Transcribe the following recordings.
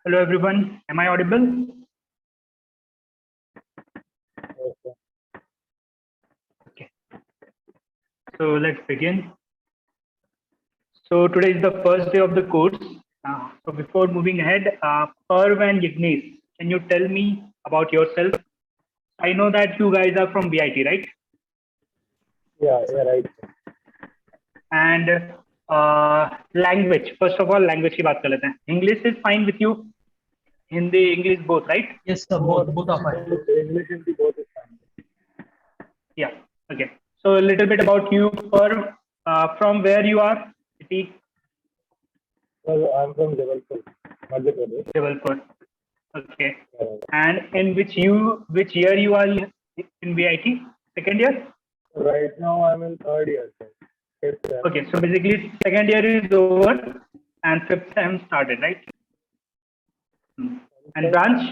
Hello everyone, am I audible? Okay, so let's begin. So today is the first day of the course. So before moving ahead, Parv and Yignesh, can you tell me about yourself? I know that you guys are from BIT, right? Yeah, right. And language, first of all, language की बात कर लेते हैं. English is fine with you? Hindi, English both, right? Yes, sir. Both are fine. English and both is fine. Yeah, okay. So a little bit about you, Parv. From where you are? City? Well, I'm from Jabalpur, Madhya Pradesh. Jabalpur. Okay. Yeah. And in which year you are in BIT? Second year? Right now, I'm in third year. Fifth sem. Okay, so basically second year is over and fifth sem started, right? And branch?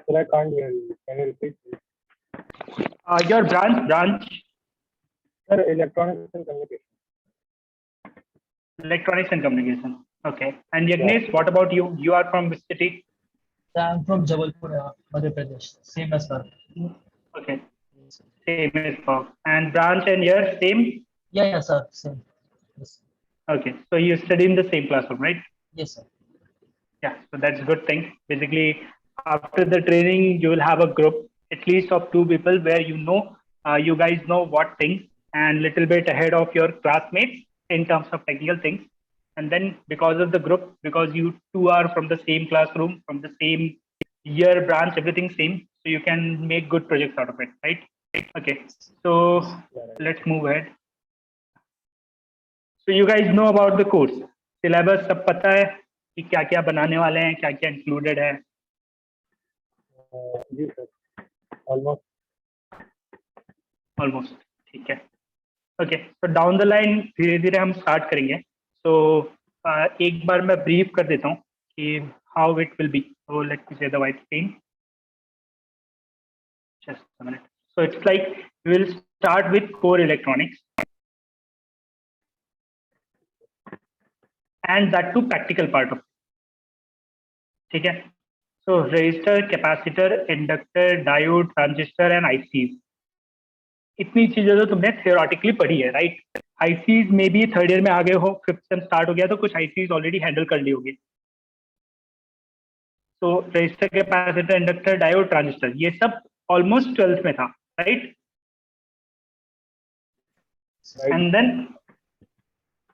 Sir, I can't hear you. Can you repeat, please? Your branch, Sir, electronics and communication. electronics and communication. Okay. And Yagnesh, what about you? You are from which city? I'm from Jabalpur, Madhya Pradesh. Same as sir. Okay. Same as Parv. And branch and year, same? Yeah, sir. Same. Yes. Okay. So you study in the same classroom, right? Yes, sir. Yeah, so that's a good thing. Basically, after the training, you will have a group at least of two people where you guys know what things and little bit ahead of your classmates in terms of technical things. And then because of the group, because you two are from the same classroom, from the same year branch, everything same, so you can make good projects out of it, right? Okay, so let's move ahead. So you guys know about the course, syllabus सब पता है कि क्या क्या बनाने वाले हैं, क्या क्या included है. जी sir. Almost. Almost. ठीक है. Okay, so down the line धीरे धीरे हम start करेंगे. So एक बार मैं brief कर देता हूँ कि how it will be. So let me share the white screen. Just a minute. So it's like we will start with core electronics. And that too practical part of it. ठीक है. So resistor, capacitor, inductor, diode, transistor and ICs. इतनी चीजें तो तुमने theoretically पढ़ी है, right? ICs में भी थर्ड ईयर में आ गए हो, फिफ्थ सेम स्टार्ट हो गया तो कुछ आईसीज ऑलरेडी हैंडल कर ली होगी. तो resistor, capacitor, inductor, diode, transistor, ये सब ऑलमोस्ट 12th में था, राइट? एंड देन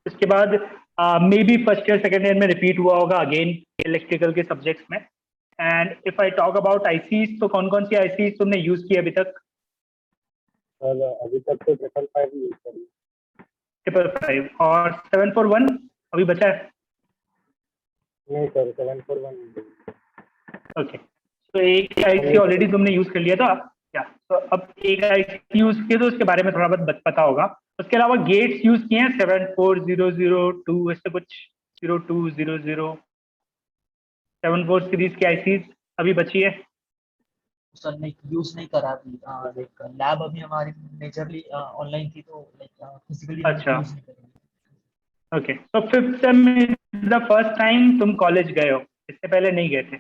इसके बाद may be first year second year में रिपीट हुआ होगा अगेन इलेक्ट्रिकल के सब्जेक्ट्स में. And if I talk about ICs, तो कौन कौन सी आईसीज तुमने यूज की अभी तक? अभी तक तो 555 यूज करी. 555 और 741 अभी बचा है? नहीं सर, 741. ओके, तो एक आईसी ऑलरेडी तुमने यूज कर लिया था क्या? तो अब एक आईसी यूज किया तो उसके बारे में थोड़ा बहुत पता होगा. उसके अलावा गेट्स यूज किए हैं 74002 ऐसे कुछ 0200 74 सीरीज की आईसीज अभी बची है? सर नहीं यूज नहीं करा अभी. लाइक लैब अभी हमारी मेजरली ऑनलाइन थी तो लाइक फिजिकली अच्छा. यूज नहीं करेंगे. ओके, तो fifth sem is the first time तुम कॉलेज गए हो, इससे पहले नहीं गए थे?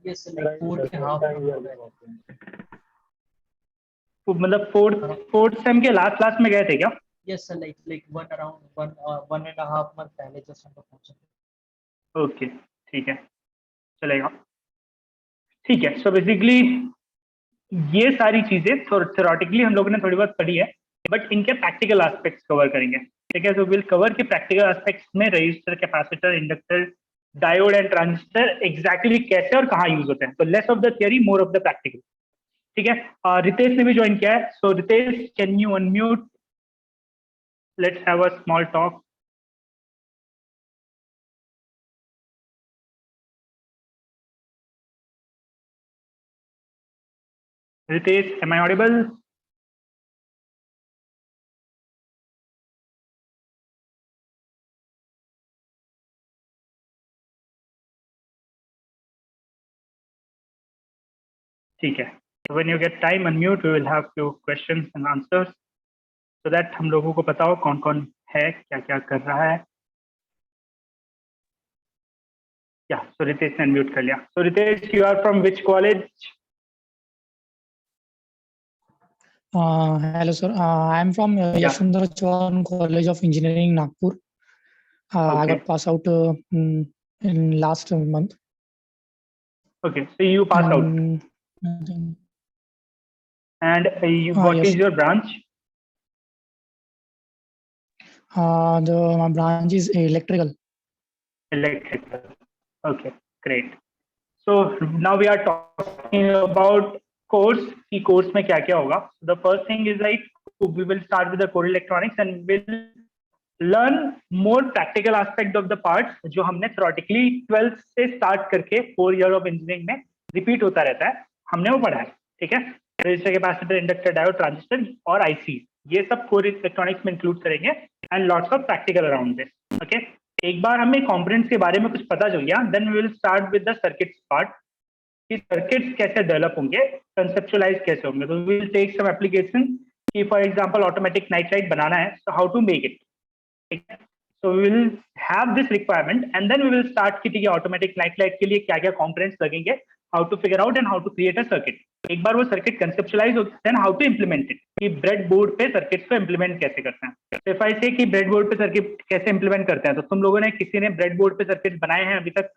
यस सर, लाइक 4 के हाफ मतलब फोर्थ सेम के लास्ट क्लास में गए थे क्या? Yes sir, like one and half month पहले जस्ट हम लोग पहुंचे. ओके, ठीक है, चलेगा. ठीक है. सो बेसिकली ये सारी चीजें थ्योरेटिकली हम लोगों ने थोड़ी बहुत पढ़ी है, बट इनके प्रैक्टिकल एस्पेक्ट्स कवर करेंगे. ठीक है, सो विल कवर के प्रैक्टिकल एस्पेक्ट्स में resistor, capacitor, inductor, diode and transistor exactly कैसे और कहाँ यूज होते हैं. तो less of the theory, more of the practical. ठीक है. रितेश ने भी ज्वाइन किया है. So Ritesh, can you unmute? Let's have a small talk. Ritesh, am I audible? ठीक है. So when you get time, unmute. We will have few questions and answers so that हम लोगों को पता हो कौन कौन है, क्या क्या कर रहा है. या सो रितेश ने अनम्यूट कर लिया. So Ritesh, you are from which college? Hello, sir. I am from Yeah. Yashwantara Chauhan College of Engineering, Nagpur. I Okay. got passed out in last month. Okay, so you passed out. And, And what yes. is your branch? My branch is electrical. Electrical. Okay, great. So now we are talking about course. कि course में क्या क्या होगा? The first thing is like we will start with the core electronics and we'll learn more practical aspect of the parts जो हमने theoretically 12th से start करके 4 year of engineering में repeat होता रहता है, हमने वो पढ़ा है. ठीक है? Resistor, capacitor, inductor, diode, transistor और आईसी, ये सब कोर इलेक्ट्रॉनिक्स में इंक्लूड करेंगे and lots of practical around this. Okay, एक बार हमें कंपोनेंट्स के बारे में कुछ पता चल गया, then we will start with the circuits part कि सर्किट्स कैसे डेवलप होंगे, कंसेप्चुअलाइज कैसे होंगे. तो we will take some application कि for example automatic night light बनाना है, so how to make it. ठीक है, so we will have this requirement and then we will start कि ठीक है ऑटोमेटिक नाइट लाइट के लिए क्या क्या कंपोनेंट्स लगेंगे, how to figure out and how to create a circuit. एक बार वो सर्किट कंसेप्चुअलाइज हो then how to implement it, कि ब्रेड बोर्ड पे सर्किट्स को इम्प्लीमेंट कैसे करते हैं. इफ आई से कि ब्रेड बोर्ड पे सर्किट कैसे इम्प्लीमेंट करते हैं, तो तुम लोगों ने किसी ने ब्रेड बोर्ड पे सर्किट बनाए हैं अभी तक?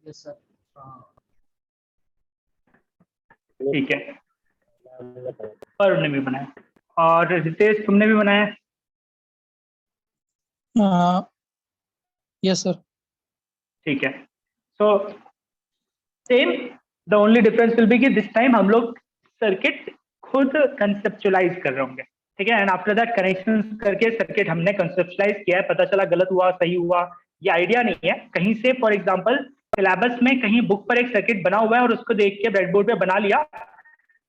Yes sir. ठीक है, पर उन्होंने भी बनाया. और रितेश, तुमने भी बनाया? Yes, sir. ठीक है, so same, the only difference will be कि दिस टाइम हम लोग सर्किट खुद कंसेप्चुअलाइज कर रहे होंगे. ठीक है, एंड आफ्टर दैट कनेक्शन करके सर्किट हमने कंसेप्चुअलाइज किया है, पता चला गलत हुआ सही हुआ ये आइडिया नहीं है. कहीं से फॉर एग्जांपल सिलेबस में कहीं बुक पर एक सर्किट बना हुआ है और उसको देख के ब्रेडबोर्ड पे बना लिया,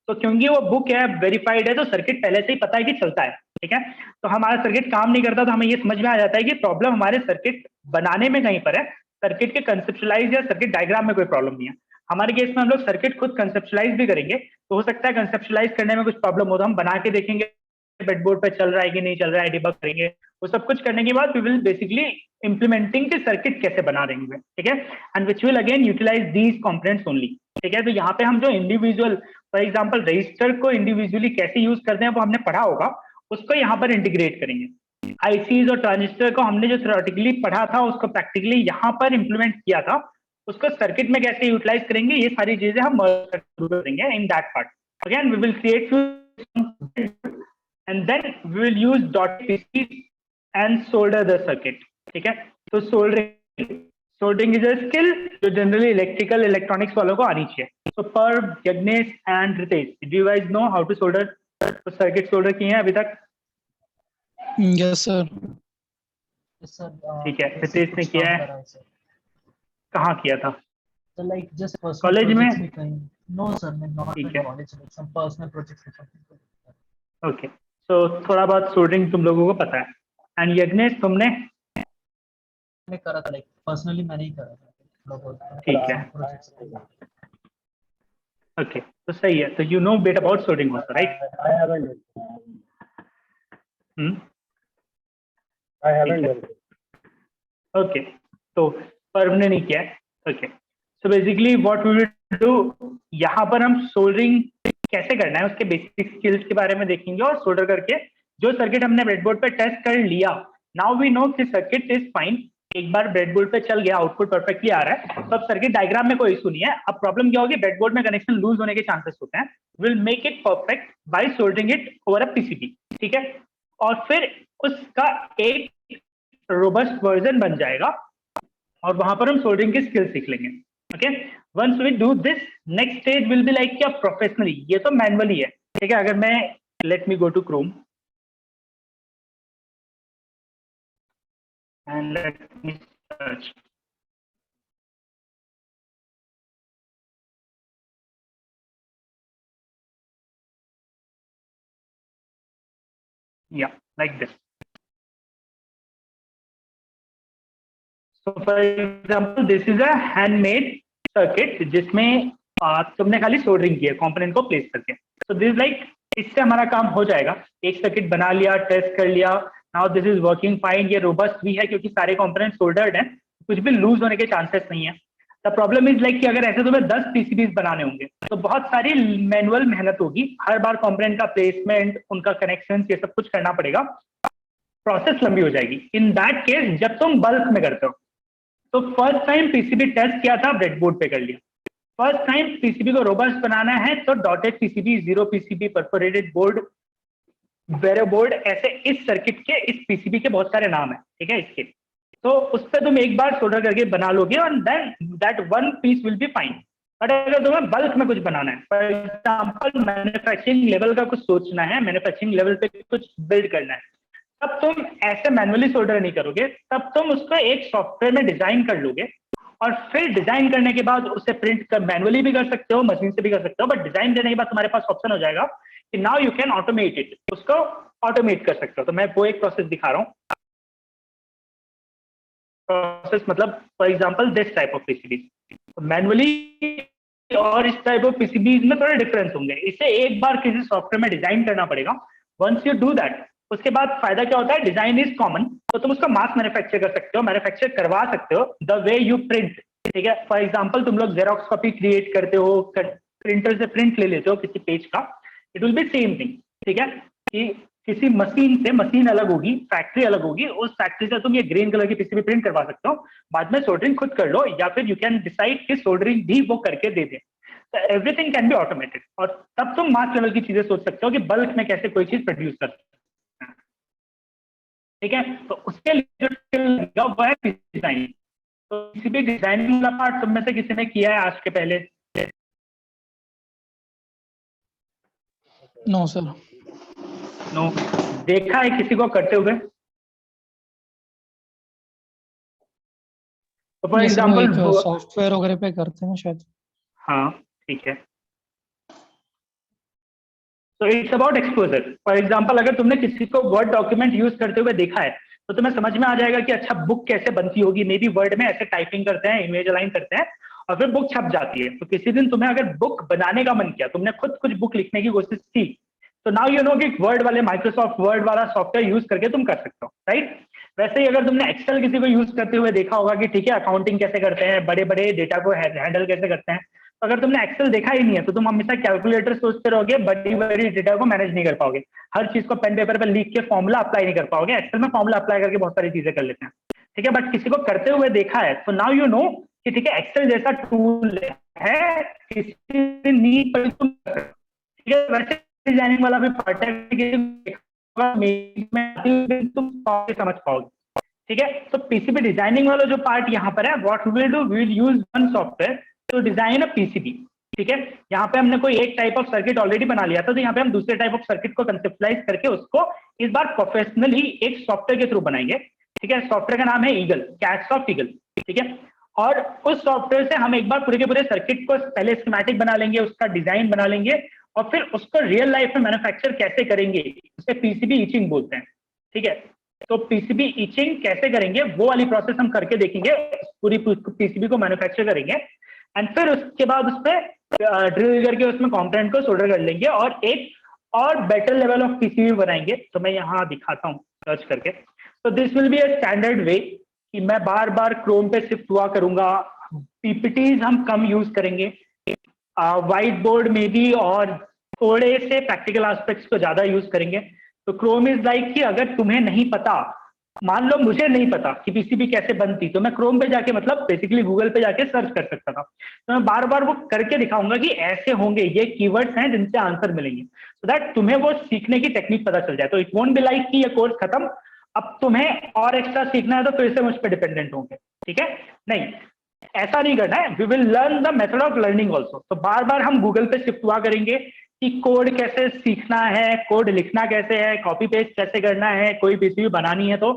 तो क्योंकि वो बुक है वेरीफाइड है तो सर्किट पहले से ही पता है कि चलता है. ठीक है, तो हमारा सर्किट काम नहीं करता, तो हमें ये समझ में आ जाता है कि प्रॉब्लम हमारे सर्किट बनाने में कहीं पर है, सर्किट के कंसेप्चुअलाइज या सर्किट डायग्राम में कोई प्रॉब्लम नहीं है. हमारे केस में हम लोग सर्किट खुद कंसेप्चुअलाइज भी करेंगे, तो हो सकता है कंसेप्चुअलाइज करने में कुछ प्रॉब्लम हो तो हम बना के देखेंगे ब्रेडबोर्ड पे चल रहा है कि नहीं चल रहा है, डिबग करेंगे. वो सब कुछ करने के बाद वी विल बेसिकली इम्प्लीमेंटिंग कि सर्किट कैसे बना रहे हैं. ठीक है, and which will again utilize these components only. ठीक है, तो यहाँ पे हम जो इंडिविजुअल फॉर एग्जांपल रजिस्टर को इंडिविजुअली कैसे यूज करते हैं वो हमने पढ़ा होगा, उसको यहाँ पर इंटीग्रेट करेंगे. आईसीज और ट्रांजिस्टर को हमने जो थ्योरेटिकली पढ़ा था उसको प्रैक्टिकली यहाँ पर इंप्लीमेंट किया था, उसको सर्किट में कैसे यूटिलाइज करेंगे, ये सारी चीजें हम करेंगे in that part. Again we will create and then we will use dot pieces and solder the circuit. ठीक है, तो soldering is a skill जो generally electrical electronics वालों को आनी चाहिए. So Parv, Yagnesh and Ritesh, do you guys know how to solder? तो circuit solder किए हैं अभी तक? Yes, sir. Yes sir. ठीक है, रितेश ने किया है. कहाँ किया था? So like just personal College में? projects में कहीं. No sir, not ठीक in है. college, like some personal projects or something. Okay, तो थोड़ा बहुत सोल्डरिंग तुम लोगों को पता है. एंड यज्ञेश तुमने? मैं करा था, like personally मैंने ही करा था थोड़ा बहुत. ठीक है, ओके, तो सही है. तो you know bit about soldering also, right? I haven't. I haven't done it. Okay, तो पर्व ने नहीं किया है. Okay, so basically what we will do, यहाँ पर हम सोल्डरिंग कैसे करना है उसके बेसिक स्किल्स के बारे में देखेंगे और सोल्डर करके जो सर्किट हमने ब्रेडबोर्ड पे टेस्ट कर लिया, नाउ वी नो कि सर्किट इज फाइन. एक बार ब्रेडबोर्ड पे चल गया, आउटपुट परफेक्टली आ रहा है, तो अब सर्किट डायग्राम में कोई इशू नहीं है. अब प्रॉब्लम क्या होगी, ब्रेडबोर्ड में कनेक्शन लूज होने के चांसेस होते हैं. Will make it perfect by soldering it over a PCB. ठीक है, और फिर उसका एक रोबस्ट वर्जन बन जाएगा और वहां पर हम सोल्डरिंग की स्किल सीख लेंगे. Okay, once we do this, next stage will be like क्या प्रोफेशनली, ये तो मैनुअली है. ठीक है, अगर मैं let me go to Chrome and let me search. या like this. So for example, this is a handmade circuit जिसमें तुमने खाली सोल्डरिंग की है कंपोनेंट को प्लेस करके. So this is like, इससे हमारा काम हो जाएगा. एक सर्किट बना लिया, टेस्ट कर लिया, now this is working fine. ये रोबस्ट भी है क्योंकि सारे कंपोनेंट सोल्डर्ड हैं. कुछ भी लूज होने के चांसेस नहीं है। द प्रॉब्लम इज लाइक कि अगर ऐसे तुम्हें 10 पीसीबीज बनाने होंगे तो बहुत सारी मैनुअल मेहनत होगी, हर बार कंपोनेंट का प्लेसमेंट, उनका कनेक्शन, ये सब कुछ करना पड़ेगा, प्रोसेस लंबी हो जाएगी। इन दैट केस जब तुम बल्क में करते हो तो फर्स्ट टाइम पीसीबी टेस्ट किया था, ब्रेडबोर्ड पे कर लिया। फर्स्ट टाइम पीसीबी को रोबस्ट बनाना है तो dotted PCB, zero PCB, perforated board, vero board, ऐसे इस सर्किट के, इस पीसीबी के बहुत सारे नाम है, ठीक है इसके। तो उस पर तुम एक बार सोल्डर करके बना लोगे और then that one piece will be fine. But अगर तुम्हें बल्क में कुछ बनाना है, फॉर एग्जाम्पल मैन्युफैक्चरिंग लेवल का कुछ सोचना है, मैन्युफैक्चरिंग लेवल पे कुछ बिल्ड करना है, तब तुम ऐसे मैनुअली सोल्डर नहीं करोगे, तब तुम उसको एक सॉफ्टवेयर में डिजाइन कर लोगे और फिर डिजाइन करने के बाद उसे प्रिंट कर मैनुअली भी कर सकते हो, मशीन से भी कर सकते हो, बट डिजाइन करने के बाद तुम्हारे पास ऑप्शन हो जाएगा कि now you can automate it, उसको ऑटोमेट कर सकते हो। तो मैं वो एक प्रोसेस दिखा रहा हूँ। प्रोसेस मतलब for example this type of PCB, manually और इस टाइप ऑफ पीसीबीज में थोड़े डिफरेंस होंगे। इसे एक बार किसी सॉफ्टवेयर में डिजाइन करना पड़ेगा। वंस यू डू दैट, उसके बाद फायदा क्या होता है, डिजाइन इज कॉमन, तो तुम उसको मास मैन्युफैक्चर कर सकते हो, मैन्युफैक्चर करवा सकते हो द वे यू प्रिंट, ठीक है। फॉर एग्जांपल तुम लोग जेरोक्स कॉपी क्रिएट करते हो, प्रिंटर से प्रिंट ले लेते हो किसी पेज का, it will B same thing, ठीक है। कि किसी मशीन से, मशीन अलग होगी, फैक्ट्री अलग होगी, उस फैक्ट्री से तुम ये ग्रीन कलर की पीसीबी प्रिंट करवा सकते हो, बाद में सोल्डरिंग खुद कर लो, या फिर यू कैन डिसाइड कि सोल्डरिंग भी वो करके दे दे। एवरीथिंग कैन बी ऑटोमेटेड, और तब तुम मास लेवल की चीजें सोच सकते हो कि बल्क में कैसे कोई चीज प्रोड्यूस कर सकते हैं, ठीक है। तो उसके लिए जो स्किल लगेगा वो है डिजाइनिंग। तो किसी भी डिजाइनिंग वाला पार्ट तुम में से किसी ने किया है आज के पहले? No sir. नो। देखा है किसी को करते हुए? तो फॉर जैसे वो एग्जाम्पल, एक सॉफ्टवेयर वगैरह पे करते हैं शायद। हाँ ठीक है। तो it's about exposure. For example अगर तुमने किसी को वर्ड डॉक्यूमेंट यूज करते हुए देखा है तो तुम्हें समझ में आ जाएगा कि अच्छा बुक कैसे बनती होगी। मे बी वर्ड में ऐसे टाइपिंग करते हैं, इमेज अलाइन करते हैं और फिर बुक छप जाती है। तो किसी दिन तुम्हें अगर बुक बनाने का मन किया, तुमने खुद कुछ बुक लिखने की कोशिश की, तो नाउ यू नो कि वर्ड वाले, माइक्रोसॉफ्ट वर्ड वाला सॉफ्टवेयर यूज करके तुम कर सकते हो, राइट। वैसे ही अगर तुमने एक्सेल किसी को यूज करते हुए देखा होगा कि ठीक है अकाउंटिंग कैसे करते हैं, बड़े बड़े डेटा को हैंडल कैसे करते हैं, तो अगर तुमने एक्सेल देखा ही नहीं है तो तुम हमेशा कैलकुलेटर सोचते रहोगे, बड़ी बड़ी डेटा को मैनेज नहीं कर पाओगे, हर चीज को पेन पेपर पर लिख के फॉर्मूला अप्लाई नहीं कर पाओगे। एक्सेल में फॉर्मूला अप्लाई करके बहुत सारी चीजें कर लेते हैं, ठीक है। बट किसी को करते हुए देखा है तो नाउ यू नो कि ठीक है एक्सेल जैसा टूल है, किसी नीड पर तुम, ठीक है। वैसे डिजाइनिंग वाला भी पार्ट है कि तुम समझ पाओगे, ठीक है। तो पीसीबी डिजाइनिंग वाला जो पार्ट यहाँ पर है, what we will do, we will use one software to design a PCB, ठीक है। यहाँ पे हमने कोई एक टाइप ऑफ सर्किट ऑलरेडी बना लिया था, तो यहाँ पे हम दूसरे टाइप ऑफ सर्किट को कंसेप्चुलाइज करके उसको इस बार प्रोफेशनली एक सॉफ्टवेयर के थ्रू बनाएंगे, ठीक है। सॉफ्टवेयर का नाम है ईगल, कैटसॉफ्ट ईगल, ठीक है। और उस सॉफ्टवेयर से हम एक बार पूरे के पूरे सर्किट को पहले स्कीमेटिक बना लेंगे, उसका डिजाइन बना लेंगे और फिर उसको रियल लाइफ में मैन्युफैक्चर कैसे करेंगे, उसे पीसीबी ईचिंग बोलते हैं, ठीक है। तो पीसीबी ईचिंग कैसे करेंगे वो वाली प्रोसेस हम करके देखेंगे, पूरी पीसीबी को मैन्युफैक्चर करेंगे एंड फिर उसके बाद उस पर ड्रिल करके उसमें कंपोनेंट को सोल्डर कर लेंगे और एक और बेटर लेवल ऑफ पीसीबी बनाएंगे। तो मैं यहाँ दिखाता हूँ सर्च करके। तो this will be a standard वे कि मैं बार बार क्रोम पे शिफ्ट हुआ करूंगा, पीपीटीज हम कम यूज करेंगे, व्हाइट बोर्ड में भी, और थोड़े से प्रैक्टिकल एस्पेक्ट्स को ज्यादा यूज करेंगे। तो क्रोम इज लाइक कि अगर तुम्हें नहीं पता, मान लो मुझे नहीं पता कि पीसीबी कैसे बनती, तो मैं क्रोम पे जाके मतलब बेसिकली गूगल पे जाके सर्च कर सकता था। तो मैं बार बार वो करके दिखाऊंगा कि ऐसे होंगे, ये कीवर्ड्स हैं जिनसे आंसर मिलेंगे, सो दैट तुम्हें वो सीखने की टेक्निक पता चल जाए। तो इट वोंट बी लाइक कि ये कोर्स खत्म, अब तुम्हें और एक्स्ट्रा सीखना है तो फिर से मुझ पर डिपेंडेंट होंगे, ठीक है। नहीं, ऐसा नहीं करना है। We will learn the method of learning also. तो बार बार हम गूगल पे शिफ्ट हुआ करेंगे कि कोड कैसे सीखना है, कोड लिखना कैसे है, कॉपी पेस्ट कैसे करना है, कोई पीसीबी बनानी है तो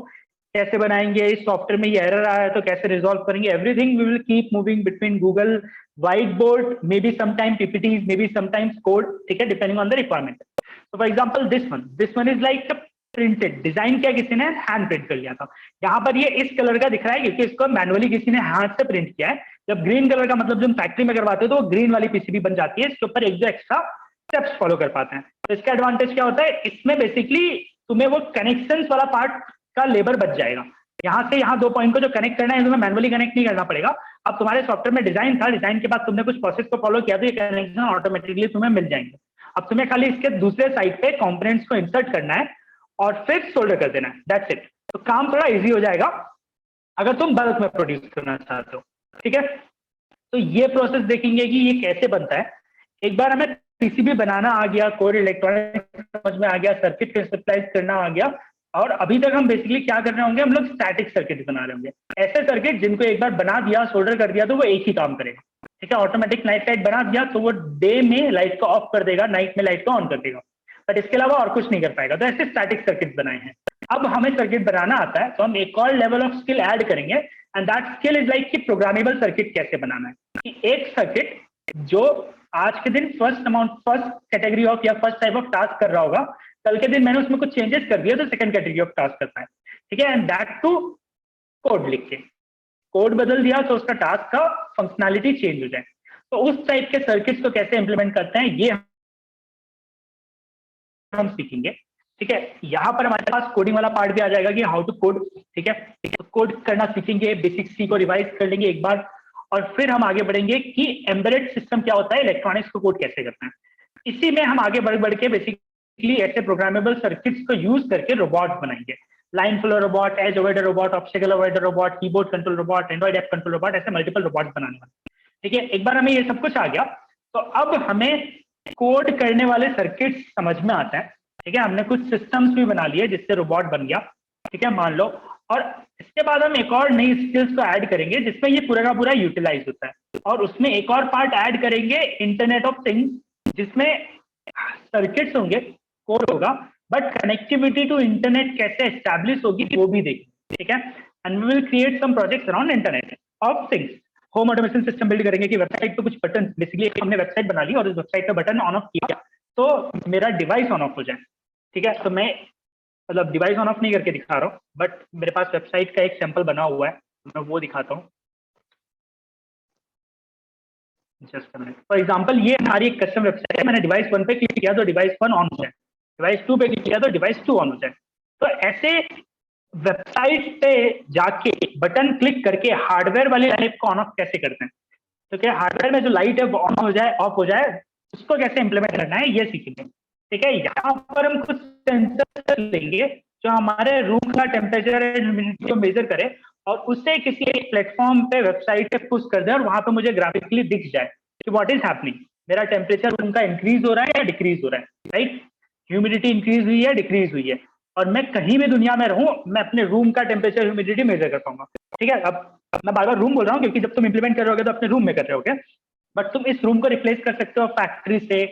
कैसे बनाएंगे, इस सॉफ्टवेयर में ये एरर आया है तो कैसे रिजॉल्व करेंगे। Everything we will keep moving between Google, white board, may be sometime PPTs, may be sometimes code, ठीक है, डिपेंडिंग ऑन द रिक्वायरमेंट। तो for example this one is like printed, design क्या किसी ने हैंड प्रिंट कर लिया था। यहाँ पर ये इस कलर का दिख रहा है क्योंकि इसको मैनुअली किसी ने हाथ से प्रिंट किया है। जब ग्रीन कलर का मतलब जब फैक्ट्री में करवाते हैं तो वो ग्रीन वाली पीसीबी बन जाती है, इसके ऊपर एक दो एक्स्ट्रा स्टेप्स फॉलो कर पाते हैं। तो इसका एडवांटेज क्या होता है, इसमें बेसिकली तुम्हें वो कनेक्शंस वाला पार्ट का लेबर बच जाएगा। यहाँ से यहाँ 2 पॉइंट को जो कनेक्ट करना है तुम्हें मैनुअली कनेक्ट नहीं करना पड़ेगा। अब तुम्हारे सॉफ्टवेयर में डिजाइन था, डिजाइन के बाद तुमने कुछ प्रोसेस को फॉलो किया तो ये कनेक्शन ऑटोमेटिकली तुम्हें मिल जाएंगे। अब तुम्हें खाली इसके दूसरे साइड पे कंपोनेंट्स को इंसर्ट करना है और फिर सोल्डर कर देना है, दैट्स इट। तो काम थोड़ा इजी हो जाएगा अगर तुम बल्क में प्रोड्यूस करना चाहते हो, ठीक है। तो ये प्रोसेस देखेंगे कि ये कैसे बनता है। एक बार हमें पीसीबी बनाना आ गया, कोर इलेक्ट्रॉनिक्स समझ में आ गया, सर्किट कंसेप्टलाइज करना आ गया, और अभी तक हम बेसिकली क्या कर रहे होंगे, हम लोग स्टैटिक सर्किट बना रहे होंगे। ऐसे सर्किट जिनको एक बार बना दिया, सोल्डर कर दिया तो वो एक ही काम करेगा, ठीक है। ऑटोमेटिक नाइट लाइट बना दिया तो वो डे में लाइट को ऑफ कर देगा, नाइट में लाइट को ऑन कर देगा, बट इसके अलावा और कुछ नहीं कर पाएगा। तो ऐसे स्टैटिक सर्किट बनाए हैं। अब हमें सर्किट बनाना आता है तो हम एक और लेवल ऑफ स्किल ऐड करेंगे, and that skill is like कि प्रोग्रामेबल सर्किट कैसे बनाना है। कि एक सर्किट जो आज के दिन फर्स्ट कैटेगरी ऑफ या फर्स्ट टाइप ऑफ टास्क कर रहा होगा, कल के दिन मैंने उसमें कुछ चेंजेस कर दिया तो सेकंड कैटेगरी ऑफ टास्क करता है, ठीक है। एंड दैट टू कोड लिख के, कोड बदल दिया तो उसका टास्क का फंक्शनैलिटी चेंज हो जाए। तो उस टाइप के सर्किट्स को कैसे इंप्लीमेंट करते हैं ये हम सीखेंगे, ठीक है। यहाँ पर हमारे पास कोडिंग वाला पार्ट भी आ जाएगा कि हाउ टू कोड, ठीक है। तो कोड करना सीखेंगे, बेसिक सी को रिवाइज कर लेंगे एक बार, और फिर हम आगे बढ़ेंगे कि एम्बेडेड सिस्टम क्या होता है, इलेक्ट्रॉनिक्स को कोड कैसे करना है। इसी में हम आगे बढ़ के बेसिकली ऐसे प्रोग्रामेबल सर्किट्स को यूज करके रोबोट बनाएंगे। Line flow robot, edge avoider robot, obstacle avoider robot, keyboard control robot, Android app control robot, ऐसे मल्टीपल रोबोट बनाने वाले, ठीक है। एक बार हमें ये सब कुछ आ गया तो अब हमें कोड करने वाले सर्किट समझ में आता है, ठीक है। हमने कुछ सिस्टम्स भी बना लिए जिससे रोबोट बन गया, ठीक है, मान लो। और इसके बाद हम एक और नई स्किल्स को ऐड करेंगे जिसमें ये पूरा का पूरा यूटिलाइज होता है, और उसमें एक और पार्ट ऐड करेंगे इंटरनेट ऑफ थिंग्स, जिसमें सर्किट्स होंगे, कोड होगा, बट कनेक्टिविटी टू इंटरनेट कैसे एस्टैब्लिश होगी वो भी देखेंगे, ठीक है। And we will create some projects around internet of things. Home automation system build करेंगे कि वेबसाइट पे कुछ बटन, बेसिकली हमने वेबसाइट बना ली और उस वेबसाइट पे बटन ऑन ऑफ किया तो मेरा डिवाइस ऑन ऑफ हो जाए, ठीक है। तो मैं मतलब डिवाइस ऑन ऑफ नहीं करके दिखा रहा हूँ, बट मेरे पास वेबसाइट का एक सैंपल बना हुआ है, मैं वो दिखाता हूँ। जस्ट फॉर एग्जांपल ये हमारी एक कस्टम वेबसाइट है, मैंने डिवाइस 1 पे क्लिक किया तो डिवाइस 1 ऑन हो जाए, डिवाइस 2 पे क्लिक किया तो डिवाइस 2 ऑन हो जाए। तो ऐसे वेबसाइट पे जाके बटन क्लिक करके हार्डवेयर वाली लाइट को ऑन ऑफ कैसे करते हैं, तो क्या हार्डवेयर में जो लाइट है वो ऑन हो जाए, ऑफ हो जाए, उसको कैसे इंप्लीमेंट करना है ये सीखेंगे, ठीक है। यहाँ पर हम कुछ सेंसर लेंगे जो हमारे रूम का टेम्परेचर एंड ह्यूमिडिटी को मेजर करे और उससे किसी एक प्लेटफॉर्म पे वेबसाइट पे पुश कर दे और वहां पे मुझे ग्राफिकली दिख जाए कि व्हाट इज हैपनिंग, मेरा टेम्परेचर रूम का इंक्रीज हो रहा है या डिक्रीज हो रहा है, राइट। ह्यूमिडिटी इंक्रीज हुई है, डिक्रीज हुई है, और मैं कहीं भी दुनिया में रहूं मैं अपने रूम का टेम्परेचर ह्यूमिडिटी मेजर कर पाऊंगा, ठीक है। अब मैं बार बार रूम बोल रहा हूँ क्योंकि जब तुम इंप्लीमेंट कर रहे होगे तो अपने रूम में कर रहे होगे, बट तुम इस रूम को रिप्लेस कर सकते हो फैक्ट्री से,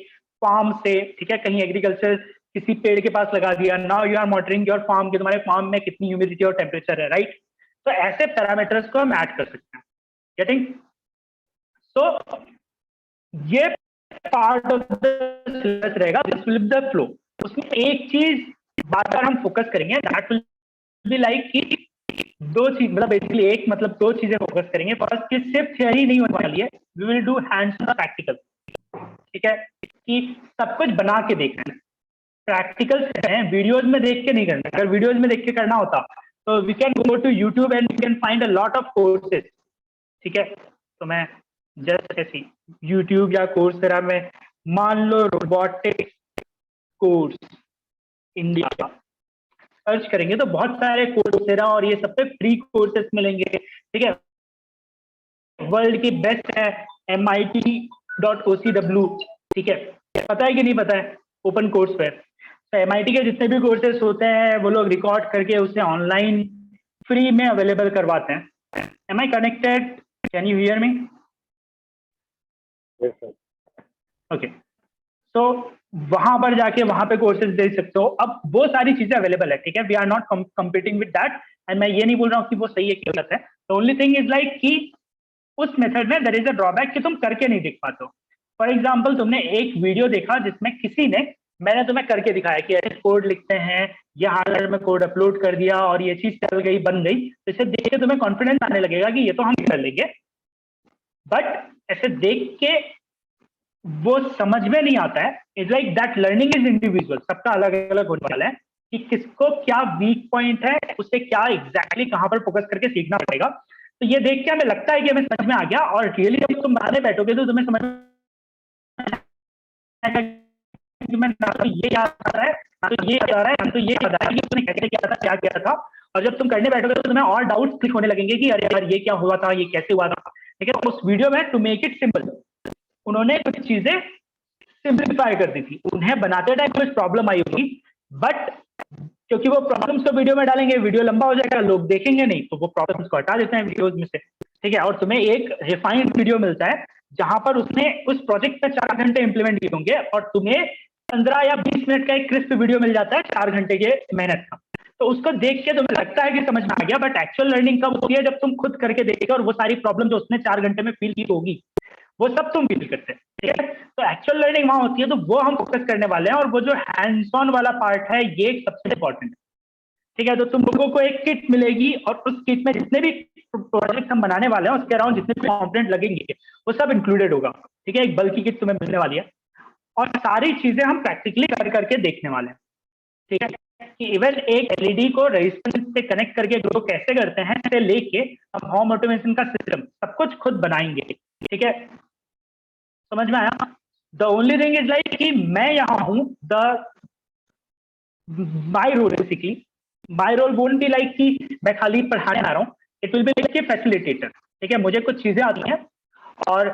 फार्म से, ठीक है। कहीं एग्रीकल्चर किसी पेड़ के पास लगा दिया, now you are monitoring your farm कि तुम्हारे फार्म में कितनी ह्यूमिडिटी और टेम्परेचर है, राइट। तो ऐसे पैरामीटर्स को हम ऐड कर सकते हैं, गेटिंग। सो ये पार्ट ऑफ द सिलेबस रहेगा, this will be the flow. उसमें एक चीज बार बार हम फोकस करेंगे, दैट विल बी लाइक कि दो चीज, मतलब बेसिकली एक मतलब दो चीजें फोकस करेंगे। फर्स्ट की सिर्फ थियरी नहीं होने वाली है, we will do hands on practical, ठीक है, कि सब कुछ बना के देखना है। प्रैक्टिकल है, वीडियोज में देख के नहीं करना। अगर वीडियोज में देख के करना होता तो we can go to YouTube and we can find a lot of courses, ठीक है। तो मैं जस्ट ऐसी यूट्यूब या कोर्सेरा में मान लो रोबोटिक्स कोर्स इंडिया सर्च करेंगे तो बहुत सारे कोर्सेरा और ये सब पे फ्री कोर्सेज मिलेंगे, ठीक है। वर्ल्ड की बेस्ट है MIT.OCW, ठीक है, पता है कि नहीं पता है, ओपन कोर्स पे। तो MIT के जितने भी कोर्सेज होते हैं वो लोग रिकॉर्ड करके उसे ऑनलाइन फ्री में अवेलेबल करवाते हैं। Am I connected, can you hear me? Yes, sir. Okay, तो वहां पर जाके वहां पे कोर्सेज दे सकते हो। अब वो सारी चीजें अवेलेबल है, ठीक है, we are not competing with that, and मैं ये नहीं बोल रहा हूँ कि वो सही है कि गलत है। The only thing is like कि उस मेथड में देयर इज अ ड्रॉबैक कि तुम करके नहीं दिख पाते हो। फॉर एग्जाम्पल तुमने एक वीडियो देखा जिसमें किसी ने, मैंने तुम्हें करके दिखाया कि ऐसे कोड लिखते हैं, ये हार्डवेयर में कोड अपलोड कर दिया और ये चीज चल गई, बन गई, तो इसे देख के तुम्हें कॉन्फिडेंस आने लगेगा कि ये तो हम कर लेंगे। बट ऐसे देख के वो समझ में नहीं आता है। It's like that learning is individual, सबका अलग अलग होने वाला है। कि किसको क्या वीक पॉइंट है, उसे क्या एग्जैक्टली कहां पर फोकस करके सीखना पड़ेगा। तो ये देख के हमें लगता है कि हमें समझ में आ गया, और रियली जब तुम बनाने बैठोगे तो तुम्हें समझ में आएगा कि मैं ना तो ये याद आ रहा है, ना तो ये याद आ रहा है, ना तो ये याद आ रहा है कि तुमने कैसे किया था, क्या किया था। और जब तुम करने बैठोगे तो तुम्हें और डाउट्स क्लिक होने लगेंगे कि अरे यार ये क्या हुआ था, ये कैसे हुआ था। ठीक है, उस वीडियो में टू मेक इट सिंपल उन्होंने कुछ चीजें सिंप्लीफाई कर दी थी। उन्हें बनाते टाइम कुछ प्रॉब्लम आई होगी, बट क्योंकि वो प्रॉब्लम्स को वीडियो में डालेंगे, वीडियो लंबा हो जाएगा, लोग देखेंगे नहीं, तो वो प्रॉब्लम्स को हटा देते हैं वीडियोज में से। ठीक है, और तुम्हें एक रिफाइंड वीडियो मिलता है जहां पर उसने उस प्रोजेक्ट पे 4 घंटे इंप्लीमेंट किए होंगे, और तुम्हें 15 या 20 मिनट का एक क्रिस्प वीडियो मिल जाता है 4 घंटे के मेहनत का। तो उसको देख के तुम्हें लगता है कि समझ में आ गया, बट एक्चुअल लर्निंग कब होती है, जब तुम खुद करके देखोगे और वो सारी प्रॉब्लम जो उसने 4 घंटे में फील की होगी वो सब तुम फील करते हैं। ठीक है, तो एक्चुअल लर्निंग वहां होती है, तो वो हम फोकस करने वाले हैं, और वो जो हैंड्स ऑन वाला पार्ट है ये सबसे इंपॉर्टेंट है। ठीक है, तो तुम लोगों को एक किट मिलेगी, और उस किट में जितने भी प्रोजेक्ट हम बनाने वाले हैं उसके अराउंड जितने भी कंपोनेंट लगेंगे वो सब इंक्लूडेड होगा। ठीक है, एक बल्कि किट तुम्हें मिलने वाली है, और सारी चीजें हम प्रैक्टिकली कर करके देखने वाले हैं। ठीक है, कि इवन एक एलईडी को रेजिस्टेंस से कनेक्ट करके ग्रो कैसे करते हैं से लेके हम होम ऑटोमेशन का सिस्टम सब कुछ खुद बनाएंगे। ठीक है, समझ में आया? The only thing is like कि मैं यहाँ हूं, the my role basically, my role won't be like कि मैं खाली पढ़ाने आ रहा हूँ, it will be like a facilitator. ठीक है, मुझे कुछ चीजें आती हैं, और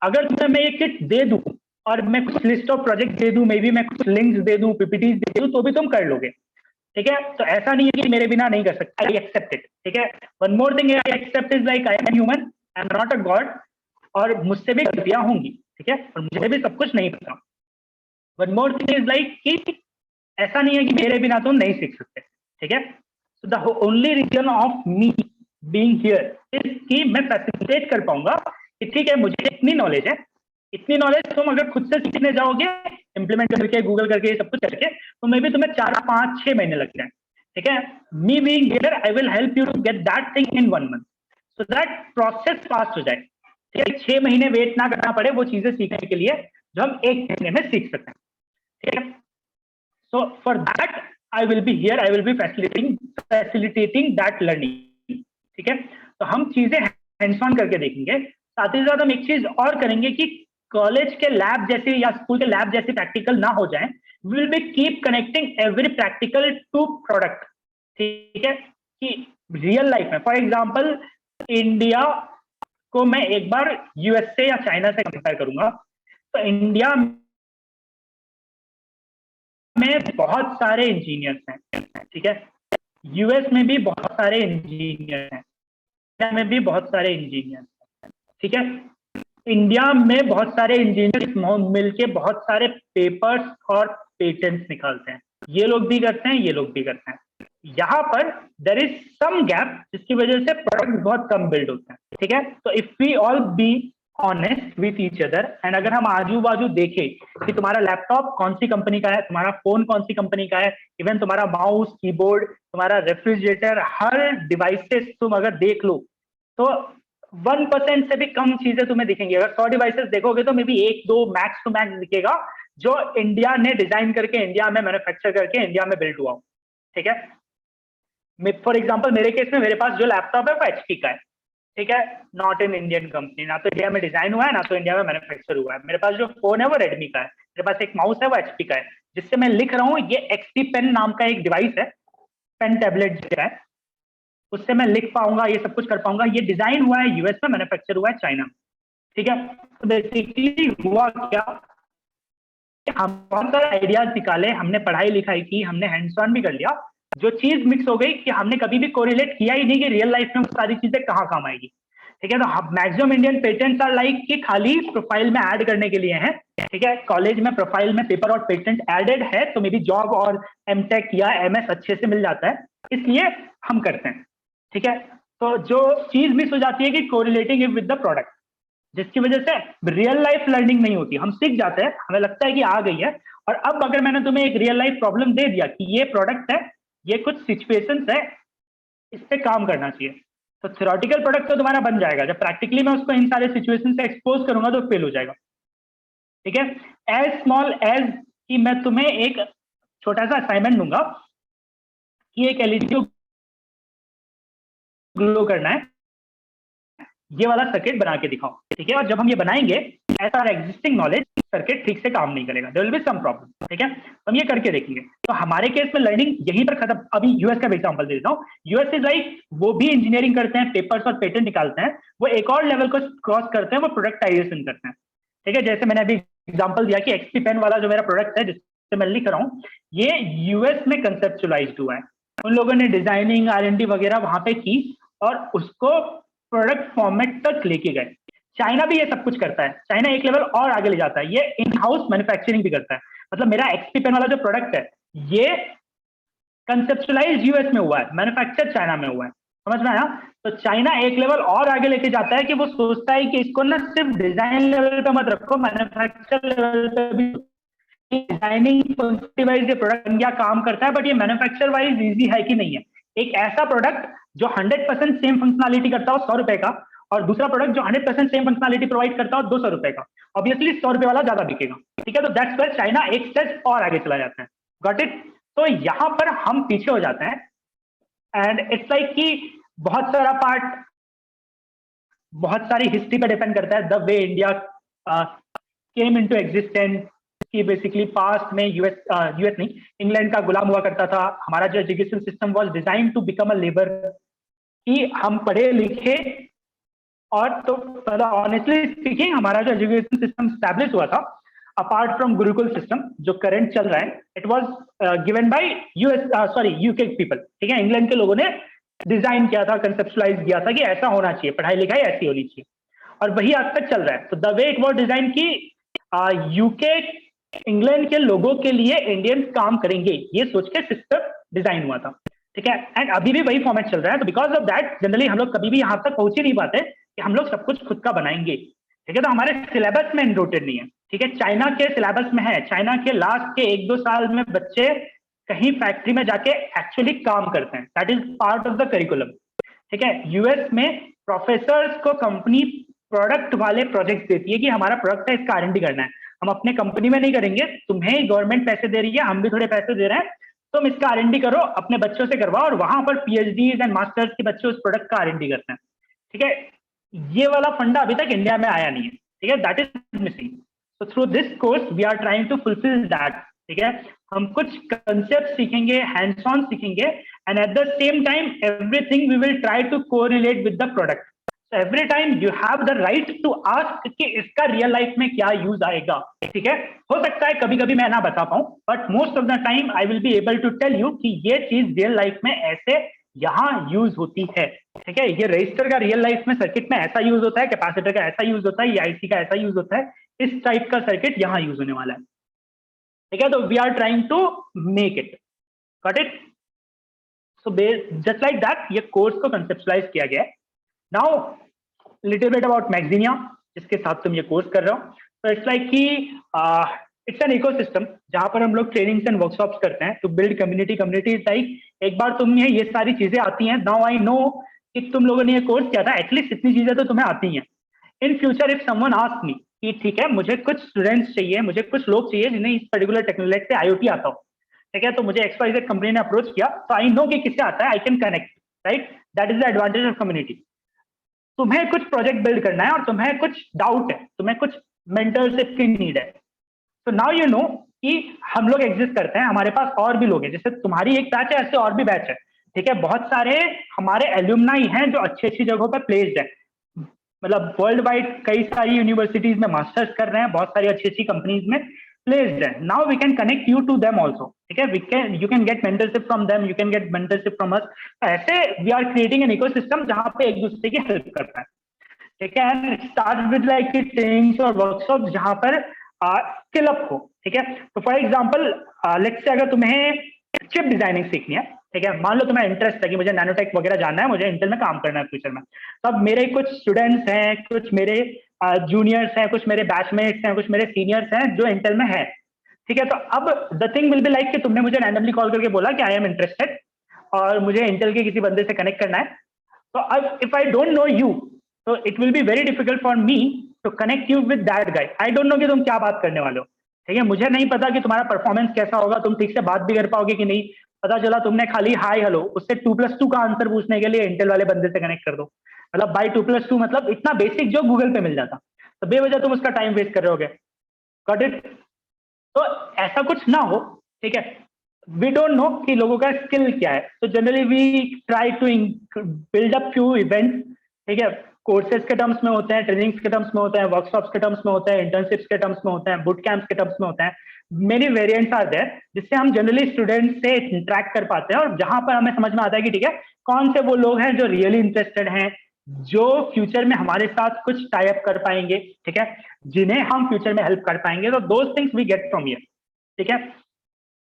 अगर तुम्हें मैं ये किट दे दूं और मैं कुछ लिस्ट ऑफ प्रोजेक्ट दे दूं, मे बी मैं कुछ लिंक्स दे दूं, पीपीटीज दे दूं, तो भी तुम कर लोगे। ठीक है, तो ऐसा नहीं है कि मेरे बिना नहीं कर सकता, आई एक्सेप्ट इट। ठीक है, one more thing I except is like I am human, I am not a god, और मुझसे भी गलतियां होंगी। ठीक है, और मुझे भी सब कुछ नहीं पता। One more thing is like कि ऐसा नहीं है कि मेरे बिना तुम नहीं सीख सकते। ठीक है, so the only reason of me being here is कि मैं फैसिलिटेट कर पाऊंगा कि ठीक है मुझे इतनी नॉलेज है, इतनी नॉलेज तुम अगर खुद से सीखने जाओगे इंप्लीमेंट करके, गूगल करके, सब कुछ करके, तो मे बी तुम्हें 4, 5, 6 महीने लग जाए। ठीक है, me being here I will help you to get that thing in 1 month, so that process fast हो जाए। ठीक है, 6 महीने वेट ना करना पड़े वो चीजें सीखने के लिए जो हम 1 महीने में सीख सकते हैं। ठीक है, so for that I will be here, I will be facilitating that learning। ठीक है, तो हम चीजें हैंड्स ऑन करके देखेंगे। साथ ही साथ हम एक चीज और करेंगे कि कॉलेज के लैब जैसे या स्कूल के लैब जैसे प्रैक्टिकल ना हो जाए, we will be keep connecting every practical to product. ठीक है, कि रियल लाइफ में फॉर एग्जांपल इंडिया को मैं एक बार यूएसए या चाइना से कंपेयर करूंगा, तो इंडिया में बहुत सारे इंजीनियर्स हैं। ठीक है, यूएस में भी बहुत सारे इंजीनियर हैं, इंडिया में भी बहुत सारे इंजीनियर्स हैं। ठीक है, इंडिया में बहुत सारे इंजीनियर्स मिलके बहुत सारे पेपर्स और पेटेंट्स निकालते हैं, ये लोग भी करते हैं, ये लोग भी करते हैं। यहाँ पर देयर इज सम गैप जिसकी वजह से प्रोडक्ट बहुत कम बिल्ड होते हैं। ठीक है, तो if we all be honest with each other, and अगर हम आजू बाजू देखें कि तुम्हारा लैपटॉप कौन सी कंपनी का है, तुम्हारा फोन कौन सी कंपनी का है, इवन तुम्हारा माउस, कीबोर्ड, तुम्हारा रेफ्रिजरेटर, हर डिवाइसेस तुम अगर देख लो तो 1% से भी कम चीजें तुम्हें दिखेंगी। अगर 100 डिवाइसेस देखोगे तो may be 1-2 max to max दिखेगा जो इंडिया ने डिजाइन करके, इंडिया में मैन्युफैक्चर करके, इंडिया में बिल्ड हुआ हो। ठीक है, फॉर एग्जाम्पल मेरे केस में मेरे पास जो लैपटॉप है वो एचपी का है। ठीक है, नॉट इन इंडियन कंपनी, ना तो इंडिया में डिजाइन हुआ है ना तो इंडिया में मैन्युफैक्चर हुआ है। मेरे पास जो फोन है वो रेडमी का है, मेरे पास एक माउस है वो एचपी का है, जिससे मैं लिख रहा हूँ, ये एक्सपी पेन नाम का एक डिवाइस है, पेन टैबलेट जो है, उससे मैं लिख पाऊंगा, ये सब कुछ कर पाऊंगा। ये डिजाइन हुआ है यूएस में, मैन्युफैक्चर हुआ है चाइना में। ठीक है, तो बेसिकली हुआ क्या, हम बहुत सारे आइडियाज निकाले, हमने पढ़ाई लिखाई की, हमने हैंड्स ऑन भी कर लिया, जो चीज मिक्स हो गई कि हमने कभी भी कोरिलेट किया ही नहीं कि रियल लाइफ में वो सारी चीजें कहाँ काम आएगी। ठीक है, तो maximum Indian patents are like कि खाली प्रोफाइल में ऐड करने के लिए हैं। ठीक है, कॉलेज में प्रोफाइल में पेपर और पेटेंट एडेड है तो मेरी जॉब और एमटेक या एमएस अच्छे से मिल जाता है, इसलिए हम करते हैं। ठीक है, तो जो चीज मिस हो जाती है कि correlating it with the product, जिसकी वजह से रियल लाइफ लर्निंग नहीं होती। हम सीख जाते हैं, हमें लगता है कि आ गई है, और अब अगर मैंने तुम्हें एक रियल लाइफ प्रॉब्लम दे दिया कि ये प्रोडक्ट है, ये कुछ सिचुएशंस है, इस पे काम करना चाहिए, तो थ्योरेटिकल प्रोडक्ट तो तुम्हारा बन जाएगा। जब प्रैक्टिकली मैं उसको इन सारे सिचुएशन से एक्सपोज करूंगा तो फेल हो जाएगा। ठीक है, एज स्मॉल एज कि मैं तुम्हें एक छोटा सा असाइनमेंट दूंगा कि एक एलईडी ग्लो करना है, ये वाला सर्किट बना के दिखाओ, ठीक है। और जब हम ये बनाएंगे, ऐसा एग्जिस्टिंग नॉलेज सर्किट ठीक से काम नहीं करेगा, there will be some problem, ठीक है। हम ये करके देखेंगे। तो हमारे केस में लर्निंग यहीं पर खत्म। अभी यूएस का एग्जांपल दे देता हूँ। यूएस इज लाइक, वो भी इंजीनियरिंग करते हैं, पेपर्स और पेटेंट निकालते हैं, वो एक और लेवल को क्रॉस करते हैं, वो प्रोडक्टाइजेशन करते हैं, ठीक है। जैसे मैंने अभी एग्जाम्पल दिया कि एक्सपी पेन वाला जो मेरा प्रोडक्ट है जिससे मैं लिख रहा हूँ, ये यूएस में कंसेप्चुलाइज्ड हुआ है। उन लोगों ने डिजाइनिंग R&D वगैरह वहां पे की और उसको प्रोडक्ट फॉर्मेट तक लेके गए। चाइना भी ये सब कुछ करता है, चाइना एक लेवल और आगे ले जाता है, ये इन हाउस मैन्युफैक्चरिंग भी करता है। मतलब मेरा एक्सपी पेन वाला जो प्रोडक्ट है, ये कंसेप्चुलाइज यूएस में हुआ है, मैन्युफैक्चर चाइना में हुआ है, समझ में आया। तो चाइना एक लेवल और आगे लेके जाता है कि वो सोचता है कि इसको ना सिर्फ डिजाइन लेवल पे मत रखो, मैन्युफैक्चर लेवल पे भी। डिजाइनिंग वाइज ये प्रोडक्ट इंडिया काम करता है, बट ये मैन्युफैक्चर वाइज इजी है कि नहीं है। एक ऐसा प्रोडक्ट जो 100% सेम फंक्शनलिटी करता हो 100 रुपए का, और दूसरा प्रोडक्ट जो 100% सेम फंक्शनलिटी प्रोवाइड करता हो 200 रुपए का, ऑब्वियसली 100 रुपए वाला ज्यादा बिकेगा, ठीक है। तो दैट्स वेयर चाइना एक स्टेप और आगे चला जाता है, गॉट इट। तो यहां पर हम पीछे हो जाते हैं, एंड इट्स लाइक कि बहुत सारा पार्ट बहुत सारी हिस्ट्री पे डिपेंड करता है, the way India came into existence, कि बेसिकली पास्ट में यूएस नहीं, इंग्लैंड का गुलाम हुआ करता था। हमारा जो education system was design to become a labour, कि हम पढ़े लिखे, और तो मतलब ऑनेस्टली स्पीकिंग हमारा जो एजुकेशन सिस्टम स्टैब्लिश हुआ था अपार्ट फ्रॉम गुरुकुल सिस्टम जो करंट चल रहा है, it was given by UK people, ठीक है। इंग्लैंड के लोगों ने डिजाइन किया था, कंसेप्चुलाइज किया था कि ऐसा होना चाहिए, पढ़ाई लिखाई ऐसी होनी चाहिए, और वही आज तक चल रहा है। तो the way it was design की यूके इंग्लैंड के लोगों के लिए इंडियंस काम करेंगे, ये सोच के सिस्टम डिजाइन हुआ था, ठीक है। एंड अभी भी वही फॉर्मेट चल रहा है। तो बिकॉज ऑफ दैट जनरली हम लोग कभी भी यहाँ तक पहुंच ही नहीं पाते कि हम लोग सब कुछ खुद का बनाएंगे, ठीक है। तो हमारे सिलेबस में इनरूटेड नहीं है, ठीक है। चाइना के सिलेबस में है, चाइना के लास्ट के 1-2 साल में बच्चे कहीं फैक्ट्री में जाके एक्चुअली काम करते हैं, that is part of the curriculum, ठीक है। यूएस में प्रोफेसर्स को कंपनी प्रोडक्ट वाले प्रोजेक्ट देती है कि हमारा प्रोडक्ट है, इसका R&D करना है, हम अपने कंपनी में नहीं करेंगे, तुम्हें गवर्नमेंट पैसे दे रही है, हम भी थोड़े पैसे दे रहे हैं, तुम इसका R&D करो, अपने बच्चों से करवाओ, और वहां पर PhDs एंड मास्टर्स के बच्चे उस प्रोडक्ट का R&D करते हैं, ठीक है। ये वाला फंडा अभी तक इंडिया में आया नहीं है, ठीक है, that is missing. So through this course we are trying to fulfil that, ठीक है। हम कुछ कंसेप्ट सीखेंगे, हैंड्स ऑन सीखेंगे, and at the same time everything we will try to correlate with the product. So every time you have the right to ask कि इसका real life में क्या यूज आएगा, ठीक है। हो सकता है कभी कभी मैं ना बता पाऊं, but most of the time I will be able to tell you कि ये चीज रियल लाइफ में ऐसे यहाँ यूज होती है, ठीक है। ये रजिस्टर का रियल लाइफ में सर्किट में ऐसा यूज होता है, कैपेसिटर का ऐसा यूज होता है, ये IC का ऐसा यूज होता है, इस टाइप का सर्किट यहाँ यूज होने वाला है, ठीक है। तो we are trying to make it, got it. So just like that ये कोर्स को कंसेप्चुलाइज किया गया है। नाउ लिटिल बिट अबाउट मैक्सिनिया, जिसके साथ तुम ये कोर्स कर रहे हो। तो इट्स लाइक कि इट्स एन इकोसिस्टम जहां पर हम लोग ट्रेनिंग्स एंड वर्कशॉप्स करते हैं to build community. Community is like, एक बार तुम्हें ये सारी चीजें आती हैं, नाउ आई नो कि तुम लोगों ने ये कोर्स किया था, एटलीस्ट इतनी चीजें तो तुम्हें आती हैं। In future if someone ask me कि ठीक है मुझे कुछ स्टूडेंट्स चाहिए, मुझे कुछ लोग चाहिए जिन्हें इस पर्टिकुलर टेक्नोलॉजी से IoT आता हो, ठीक है, तो मुझे XYZ कंपनी ने अप्रोच किया, तो आई नो कि किससे आता है, I can connect, right. That is the advantage of community. तुम्हें कुछ प्रोजेक्ट बिल्ड करना है और तुम्हें कुछ डाउट है, तुम्हें कुछ मेंटरशिप की नीड है, तो नाउ यू नो कि हम लोग एग्जिस्ट करते हैं, हमारे पास और भी लोग हैं, जैसे तुम्हारी एक बैच है ऐसे और भी बैच है, ठीक है। बहुत सारे हमारे एल्यूमनाई हैं जो अच्छी अच्छी जगहों पर प्लेस्ड है, मतलब वर्ल्ड वाइड कई सारी यूनिवर्सिटीज में मास्टर्स कर रहे हैं, बहुत सारी अच्छी अच्छी कंपनीज में प्लेस्ड है। Now we can connect you to them also, ठीक है। You can get mentorship from them, you can get mentorship from us. ऐसे we are creating an ecosystem जहां पे एक दूसरे की हेल्प करता है, ठीक है। And start with like trainings और वर्कशॉप जहां पर स्किल अप हो, ठीक है। तो फॉर एग्जांपल लेट्स से अगर तुम्हें चिप डिजाइनिंग सीखनी है, ठीक है, मान लो तुम्हें इंटरेस्ट है कि मुझे नैनोटेक वगैरह जानना है, मुझे इंटेल में काम करना है फ्यूचर में, तो अब मेरे कुछ स्टूडेंट्स हैं, कुछ मेरे जूनियर्स हैं, कुछ मेरे बैचमेट्स हैं, कुछ मेरे सीनियर्स हैं जो इंटेल में है, ठीक है। तो अब the thing will be like कि तुमने मुझे रैंडमली कॉल करके बोला कि आई एम इंटरेस्टेड और मुझे इंटेल के किसी बंदे से कनेक्ट करना है, तो अब if I don't know you, तो it will be very difficult for me to connect you with that guy. I don't know कि तुम क्या बात करने वाले हो, ठीक है, मुझे नहीं पता कि तुम्हारा परफॉर्मेंस कैसा होगा, तुम ठीक से बात भी कर पाओगे कि नहीं, पता चला तुमने खाली हाय हेलो, उससे 2+2 का आंसर पूछने के लिए इंटेल वाले बंदे से कनेक्ट कर दो, मतलब बाई 2+2 मतलब इतना बेसिक जो गूगल पे मिल जाता, तो बेवजह तुम उसका टाइम वेस्ट कर रहे होगे। Got it? तो ऐसा कुछ ना हो, ठीक है। वी डोंट नो कि लोगों का स्किल क्या है, तो generally we try to build up few events, ठीक है। कोर्सेज के टर्म्स में होते हैं, ट्रेनिंग्स के टर्म्स में होते हैं, वर्कशॉप्स के टर्म्स में होते हैं, इंटर्नशिप्स के टर्म्स में होते हैं, बुट कैंप्स के टर्म्स में होते हैं। मेनी वेरिएंट्स आर देयर, जिससे हम जनरली स्टूडेंट से इंटरेक्ट कर पाते हैं, और जहां पर हमें समझ में आता है कि ठीक है कौन से वो लोग हैं जो रियली इंटरेस्टेड हैं, जो फ्यूचर में हमारे साथ कुछ टाई अप कर पाएंगे, ठीक है, जिन्हें हम फ्यूचर में हेल्प कर पाएंगे। तो those things we get from here, ठीक है।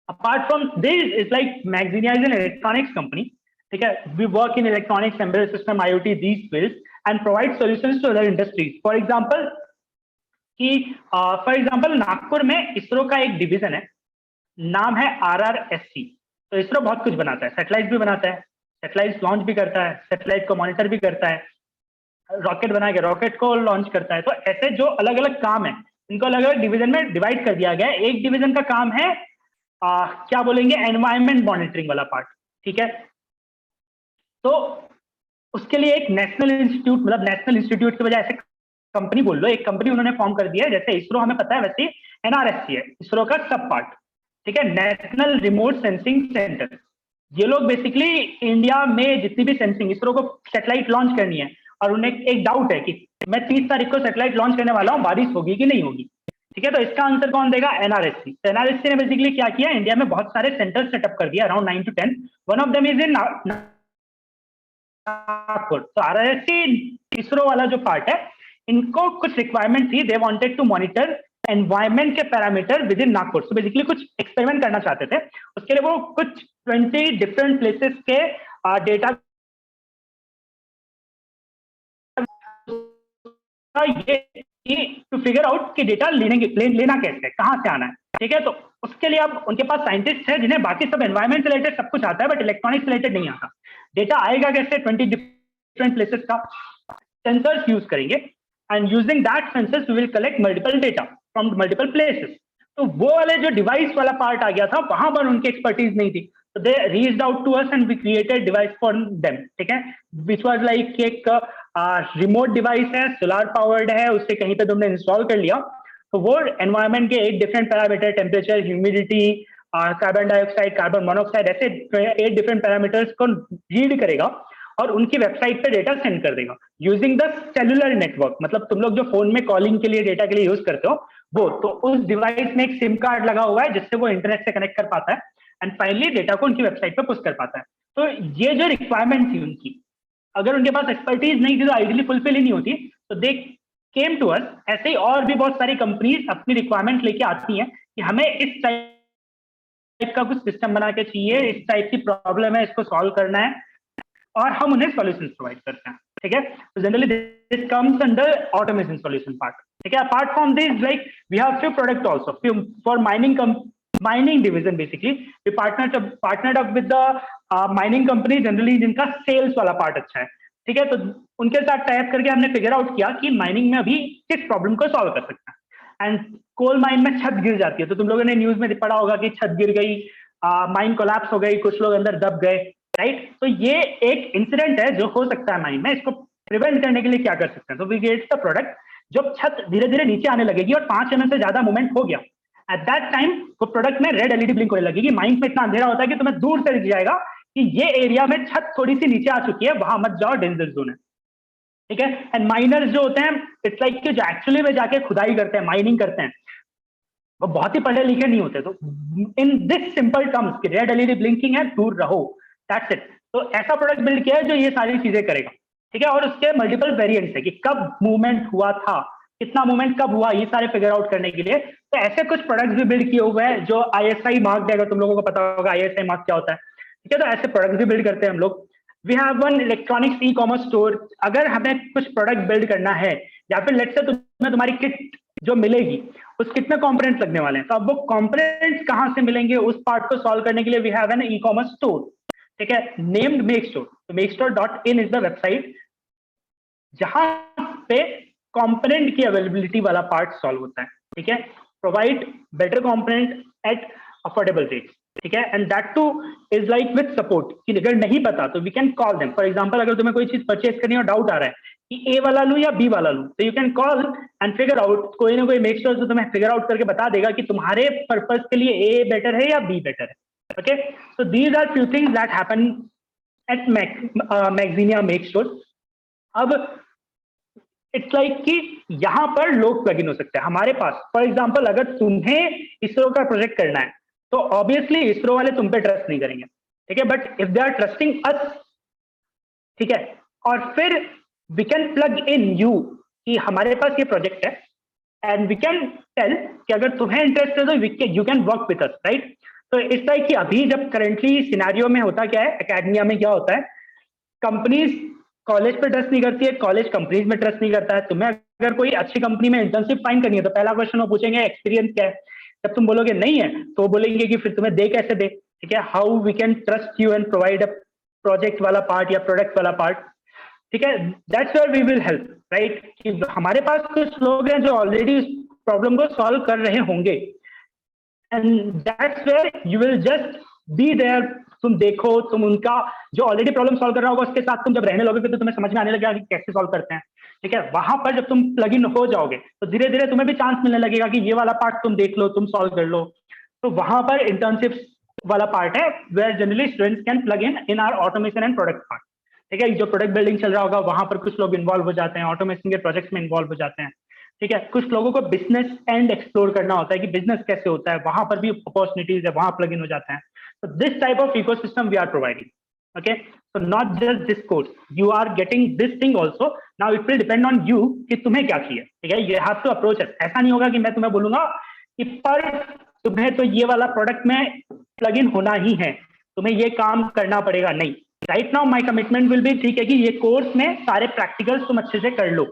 Apart from this, it's like Maxenia is an electronics company. ठीक है, we work in electronics, embedded system, IoT, these fields, and provide solutions to other industries. For example, Nagpur में इसरो का एक division है, नाम है RRSC। तो इसरो बहुत कुछ बनाता है, सैटेलाइट भी बनाता है, सैटेलाइट लॉन्च भी करता है, सैटेलाइट को मॉनिटर भी करता है, रॉकेट बना के रॉकेट को लॉन्च करता है। तो ऐसे जो अलग अलग काम है, इनको अलग अलग डिवीजन में डिवाइड कर दिया गया है। एक डिवीजन का काम है क्या बोलेंगे, एनवायरमेंट मॉनिटरिंग वाला पार्ट, ठीक है। तो उसके लिए एक नेशनल इंस्टीट्यूट, मतलब नेशनल इंस्टीट्यूट की बजाय ऐसे कंपनी बोल लो, एक कंपनी उन्होंने फॉर्म कर दिया है। जैसे इसरो हमें पता है, वैसे NRSC है इसरो का सब पार्ट, ठीक है, नेशनल रिमोट सेंसिंग सेंटर। ये लोग बेसिकली इंडिया में जितनी भी सेंसिंग, इसरो को सैटेलाइट लॉन्च करनी है और उन्हें एक डाउट है कि मैं 30 तारीख को सैटेलाइट लॉन्च करने वाला हूँ, बारिश होगी कि नहीं होगी, ठीक है। तो इसका आंसर कौन देगा? NRSC। तो NRSC ने बेसिकली क्या किया, इंडिया में बहुत सारे सेंटर सेटअप कर दिया, around 9 to 10। One of them is in Nagpur. तो RRSC इसरो वाला जो पार्ट है, इनको कुछ रिक्वायरमेंट थी, they wanted to monitor environment के पैरामीटर विद इन नागपुर। तो बेसिकली कुछ एक्सपेरिमेंट करना चाहते थे, उसके लिए वो कुछ 20 डिफरेंट प्लेसेस के डेटा ये टू फिगर आउट कि डेटा लेना कैसे है, कहां से आना है, ठीक है। तो उसके लिए अब उनके पास साइंटिस्ट है जिन्हें बाकी सब एनवायरमेंट रिलेटेड सब कुछ आता है, बट इलेक्ट्रॉनिक्स रिलेटेड नहीं आता। डेटा आएगा कैसे? 20 डिफरेंट प्लेसेस का सेंसर्स यूज करेंगे, and using that sensors we will collect multiple data from multiple places. तो वो वाले जो डिवाइस वाला पार्ट आ गया था, वहां पर उनकी एक्सपर्टीज नहीं थी, तो they reached out to us and we created device for them, ठीक है, विच वाज लाइक एक रिमोट डिवाइस है, सोलर पावर्ड है, उससे कहीं पे तुमने इंस्टॉल कर लिया, तो वो एनवायरमेंट के 8 different parameter, temperature, humidity, carbon dioxide, carbon monoxide, ऐसे 8 डिफरेंट पैरामीटर्स को रीड करेगा और उनकी वेबसाइट पे डेटा सेंड कर देगा यूजिंग द सेलुलर नेटवर्क। मतलब तुम लोग जो फोन में कॉलिंग के लिए डेटा के लिए यूज करते हो वो, तो उस डिवाइस में एक सिम कार्ड लगा हुआ है जिससे वो इंटरनेट से कनेक्ट कर पाता है एंड फाइनली डेटा को उनकी वेबसाइट पे पुश कर पाता है। तो ये जो रिक्वायरमेंट थी उनकी, अगर उनके पास एक्सपर्टीज नहीं थी तो आइडियली फुलफिल ही नहीं होती। तो दे केम टू अस। ऐसे ही और भी बहुत सारी कंपनीज अपनी रिक्वायरमेंट लेके आती हैं कि हमें इस टाइप का कुछ सिस्टम बना के चाहिए, इस टाइप की प्रॉब्लम है, इसको सॉल्व करना है, और हम उन्हें सॉल्यूशंस प्रोवाइड करते हैं, ठीक है। तो generally this comes under automation solution part, ठीक है। Apart from this, like we have few product also for mining division। basically we partnered up with the mining company generally जिनका सेल्स वाला part अच्छा है, ठीक है। तो उनके साथ टाइप करके हमने फिगर आउट किया कि माइनिंग में अभी किस प्रॉब्लम को सॉल्व कर सकते हैं। एंड कोल माइन में छत गिर जाती है, तो तुम लोगों ने न्यूज में पढ़ा होगा कि छत गिर गई, माइन कोलैप्स हो गई, कुछ लोग अंदर दब गए, राइट। तो ये एक इंसिडेंट है जो हो सकता है माइन में। इसको प्रिवेंट करने के लिए क्या कर सकते हैं? तो वी गेट द प्रोडक्ट, जब छत धीरे धीरे नीचे आने लगेगी और 5 mm से ज्यादा मूवमेंट हो गया, एट दैट टाइम वो प्रोडक्ट में रेड LED ब्लिंक होने लगेगी। माइंस में इतना अंधेरा होता है कि तुम्हें दूर से दिख जाएगा कि ये एरिया में छत थोड़ी सी नीचे आ चुकी है, वहां मत जाओ, डेंजर जोन है, ठीक है। एंड माइनर्स जो होते हैं, इट्स लाइक कि जो एक्चुअली में जाके खुदाई करते हैं, माइनिंग करते हैं, वो बहुत ही पढ़े लिखे नहीं होते। तो इन दिस सिंपल टर्म्स कि रेड LED ब्लिंकिंग है, दूर रहो, दैट्स इट। तो ऐसा प्रोडक्ट बिल्ड किया है जो ये सारी चीजें करेगा, ठीक है। और उसके मल्टीपल वेरिएंट्स है कि कब मूवमेंट हुआ था, कितना मूवमेंट कब हुआ, ये सारे फिगर आउट करने के लिए। तो ऐसे कुछ प्रोडक्ट्स भी बिल्ड किए हुए हैं जो ISI मार्क देगा। तुम लोगों को पता होगा ISI मार्क क्या होता है, ठीक है। तो ऐसे प्रोडक्ट्स भी बिल्ड करते हैं हम लोग। We have one electronics e-commerce store. अगर हमें कुछ प्रोडक्ट बिल्ड करना है, या फिर लेट्स से तुम्हें तुम्हारी किट जो मिलेगी उस किट में कंपोनेंट्स लगने वाले हैं, तो अब वो कंपोनेंट्स कहां से मिलेंगे, उस पार्ट को सॉल्व करने के लिए we have an e-commerce store, ठीक है, नेम्ड मेक स्टोर। तो makestore.in इज द वेबसाइट जहां पे कंपोनेंट की अवेलेबिलिटी वाला पार्ट सॉल्व होता है, ठीक है। Provide better component at affordable rates, ठीक है, and that too is like with support, कि अगर नहीं पता तो we can call them. For example अगर तुम्हें कोई चीज परचेज करनी और डाउट आ रहा है कि ए वाला लूं या बी वाला लूं, तो you can call and figure out, कोई ना कोई मेक श्योर तो तुम्हें फिगर आउट करके बता देगा कि तुम्हारे पर्पस के लिए ए बेटर है या बी बेटर है। Okay, so these are few things that happen at Magzinia make sure. अब इट्स लाइक कि यहाँ पर लोग प्लग इन हो सकते हैं हमारे पास। फॉर एग्जाम्पल अगर तुम्हें इसरो का प्रोजेक्ट करना है तो ऑब्वियसली इसरो वाले तुम पे ट्रस्ट नहीं करेंगे, ठीक है, but if they are trusting us, ठीक है, और फिर we can plug in you कि हमारे पास ये प्रोजेक्ट है एंड वी कैन टेल कि अगर तुम्हें इंटरेस्ट है तो you can work with us, right. तो इस तरह की अभी जब करेंटली सिनेरियो में होता क्या है, एकेडमिया में क्या होता है, कंपनीज कॉलेज पे ट्रस्ट नहीं करती है, कॉलेज कंपनीज में ट्रस्ट नहीं करता है। तुम्हें अगर कोई अच्छी कंपनी में इंटर्नशिप फाइंड करनी है तो पहला क्वेश्चन वो पूछेंगे एक्सपीरियंस क्या है। जब तुम बोलोगे नहीं है तो वो बोलेंगे कि फिर तुम्हें दे कैसे दे, ठीक है, how we can trust you and provide a project वाला पार्ट या प्रोडक्ट वाला पार्ट, ठीक है, that's where we will help, right. कि हमारे पास कुछ लोग हैं जो ऑलरेडी इस प्रॉब्लम को सॉल्व कर रहे होंगे and that's where you will just be there. तुम देखो, तुम उनका जो ऑलरेडी प्रॉब्लम सॉल्व कर रहा होगा उसके साथ तुम जब रहने लगोगे तो तुम्हें समझ में आने लगेगा कि कैसे सॉल्व करते हैं, ठीक है। वहां पर जब तुम प्लग इन हो जाओगे तो धीरे धीरे तुम्हें भी चांस मिलने लगेगा कि ये वाला पार्ट तुम देख लो, तुम सॉल्व कर लो। तो वहां पर इंटर्नशिप वाला पार्ट है where generally students can plug in our automation and product part, ठीक है। जो प्रोडक्ट बिल्डिंग चल रहा होगा वहां पर कुछ लोग इन्वॉल्व हो जाते हैं, ऑटोमेशन के प्रोजेक्ट्स में इन्वॉल्व हो जाते हैं, ठीक है। कुछ लोगों को बिजनेस एंड एक्सप्लोर करना होता है कि बिजनेस कैसे होता है, वहां पर भी अपॉर्चुनिटीज है, वहां प्लग इन हो जाते हैं। So this type of ecosystem we are providing, okay, so not just this course, you are getting this thing also. Now it will depend on you कि तुम्हें क्या चाहिए, ठीक है। you have to approach it। ऐसा नहीं होगा कि मैं तुम्हें बोलूंगा कि पर तुम्हें तो ये वाला प्रोडक्ट में प्लग इन होना ही है, तुम्हें ये काम करना पड़ेगा, नहीं। Right now my commitment will be, ठीक है, कि ये कोर्स में सारे प्रैक्टिकल्स तुम अच्छे से कर लो।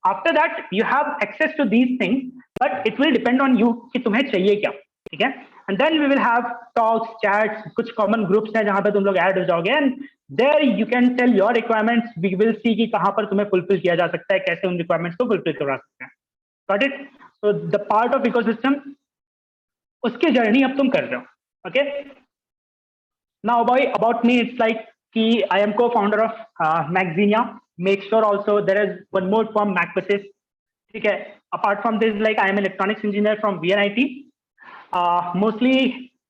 After that you have access to these things, but it will depend on you कि तुम्हें चाहिए क्या, ठीक है। And then we will have talks, chats, कुछ common groups हैं जहां पे तुम लोग ऐड हो जाओगे and there you can tell your requirements. We will see कि कहां पर तुम्हें fulfill किया जा सकता है, कैसे उन requirements को fulfill करवा सकते हैं। Got it? So the part of ecosystem, उसकी journey अब तुम कर रहे हो, okay? Now about me, it's like कि I am co-founder of Magzinia. Make sure also there is one more firm, Macbushes, ठीक है। Apart from this, like I am an electronics engineer from VNIT. Mostly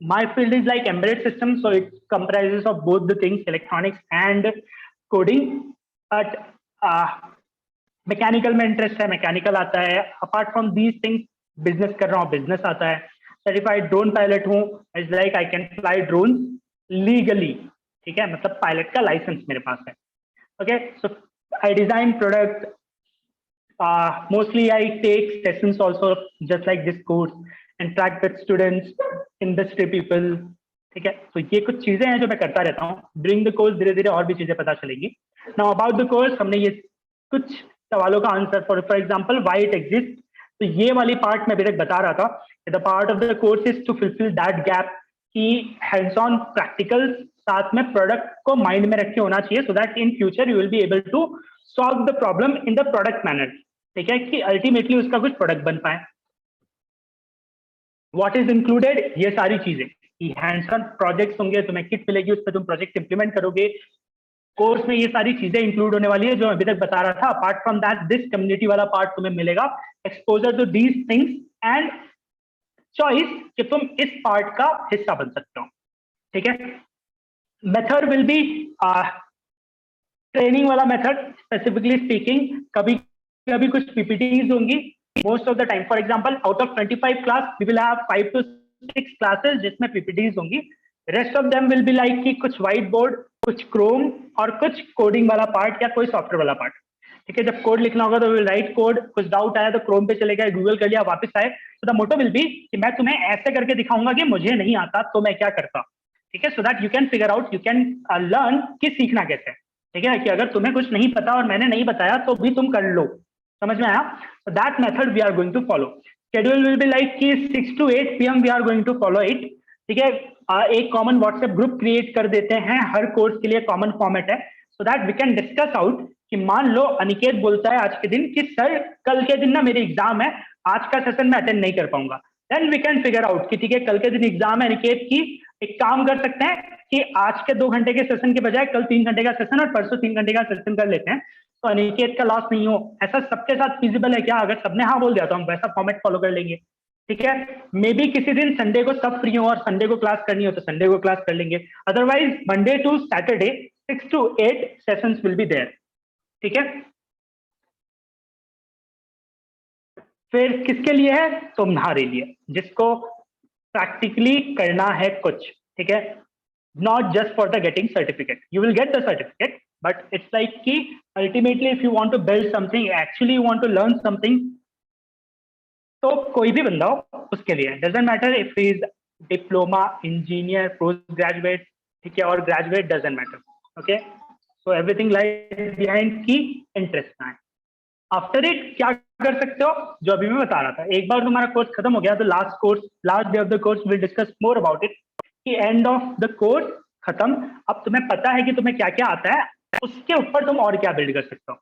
my field is like embedded systems, so it comprises of both the things, electronics and coding, but mechanical में interest है, mechanical आता है। apart from these things business कर रहा हूँ, business आता है। certified drone pilot हूँ, it's like I can fly drones legally, ठीक है, मतलब pilot का license मेरे पास है। okay, so I design product, mostly I take sessions also just like this course, interact with students, industry people, ठीक है। तो ये कुछ चीजें हैं जो मैं करता रहता हूँ ड्यूरिंग द कोर्स, धीरे धीरे और भी चीजें पता चलेंगी। नाउ अबाउट द कोर्स, हमने ये कुछ सवालों का answer for example why it exist, तो ये वाली पार्ट मैं अभी तक बता रहा था कि the part of the course is to fulfil that gap कि हैंड्स ऑन प्रैक्टिकल साथ में प्रोडक्ट को माइंड में रख के होना चाहिए, so that in future you will be able to solve the problem in the product manner, ठीक है, कि अल्टीमेटली उसका कुछ प्रोडक्ट बन पाए। व्हाट इज इंक्लूडेड, ये सारी चीजें कि हैंड्स ऑन प्रोजेक्ट्स होंगे, तुम्हें किट मिलेगी, उस पर तुम प्रोजेक्ट इंप्लीमेंट करोगे। कोर्स में ये सारी चीजें इंक्लूड होने वाली है जो अभी तक बता रहा था। Apart from that this community वाला पार्ट तुम्हें मिलेगा, exposure to these things and choice कि तुम इस पार्ट का हिस्सा बन सकते हो, ठीक है। मेथड विल बी ट्रेनिंग वाला मेथड, स्पेसिफिकली स्पीकिंग। कभी कभी कुछ पीपीटीज होंगी, most of the time, for example out of 25 class we will have 5 to 6 classes जिसमें PPTs होंगी, rest of them will be like कि कुछ white board, कुछ Chrome और कुछ कोडिंग वाला पार्ट या कोई सॉफ्टवेयर वाला पार्ट, ठीक है। जब कोड लिखना होगा तो विल राइट कोड, कुछ डाउट आया तो Chrome पे चले गए, गूगल कर लिया, वापस आए। तो द मोटो विल बी कि मैं तुम्हें ऐसे करके दिखाऊंगा कि मुझे नहीं आता तो मैं क्या करता, ठीक है, so that you can figure out, you can learn कि सीखना कैसे, ठीक है, कि अगर तुम्हें कुछ नहीं पता और मैंने नहीं बताया तो भी तुम कर लो, समझ में आया। So that method we are going to follow. Schedule will be like कि 6 to 8 PM we are going to follow it, ठीक है। एक कॉमन व्हाट्सएप ग्रुप क्रिएट कर देते हैं, हर कोर्स के लिए कॉमन फॉर्मेट है, so that we can discuss out कि मान लो अनिकेत बोलता है आज के दिन कि सर कल के दिन ना मेरी एग्जाम है, आज का सेशन मैं अटेंड नहीं कर पाऊंगा, then we can figure out कि ठीक है कल के दिन एग्जाम है अनिकेत की, एक काम कर सकते हैं कि आज के 2 घंटे के सेशन के बजाय कल 3 घंटे का सेशन और परसों 3 घंटे का सेशन कर लेते हैं, तो अनिकेत का लॉस नहीं हो। ऐसा सबके साथ फिजिबल है क्या? अगर सबने हाँ बोल दिया तो हम वैसा फॉर्मेट फॉलो कर लेंगे, ठीक है। मे बी किसी दिन संडे को सब फ्री हो और संडे को क्लास करनी हो तो संडे को क्लास कर लेंगे, otherwise Monday to Saturday 6 to 8 sessions will be there, ठीक है। फिर किसके लिए है? तुम्हारे लिए, जिसको प्रैक्टिकली करना है कुछ, ठीक है। Not just for the getting certificate, you will get the certificate, but it's like कि ultimately if you want to build something, actually you want to learn something, तो कोई भी बंदा हो उसके लिए, doesn't matter if he is diploma, engineer, post graduate, ठीक है, और graduate, doesn't matter, okay. So everything lies behind की इंटरेस्ट ना है। आफ्टर इट क्या कर सकते हो, जो अभी मैं बता रहा था, एक बार तुम्हारा कोर्स खत्म हो गया तो last day of the course will discuss more about it, कि एंड ऑफ द कोर्स खत्म, अब तुम्हें पता है कि तुम्हें क्या क्या आता है, उसके ऊपर तुम और क्या बिल्ड कर सकते हो,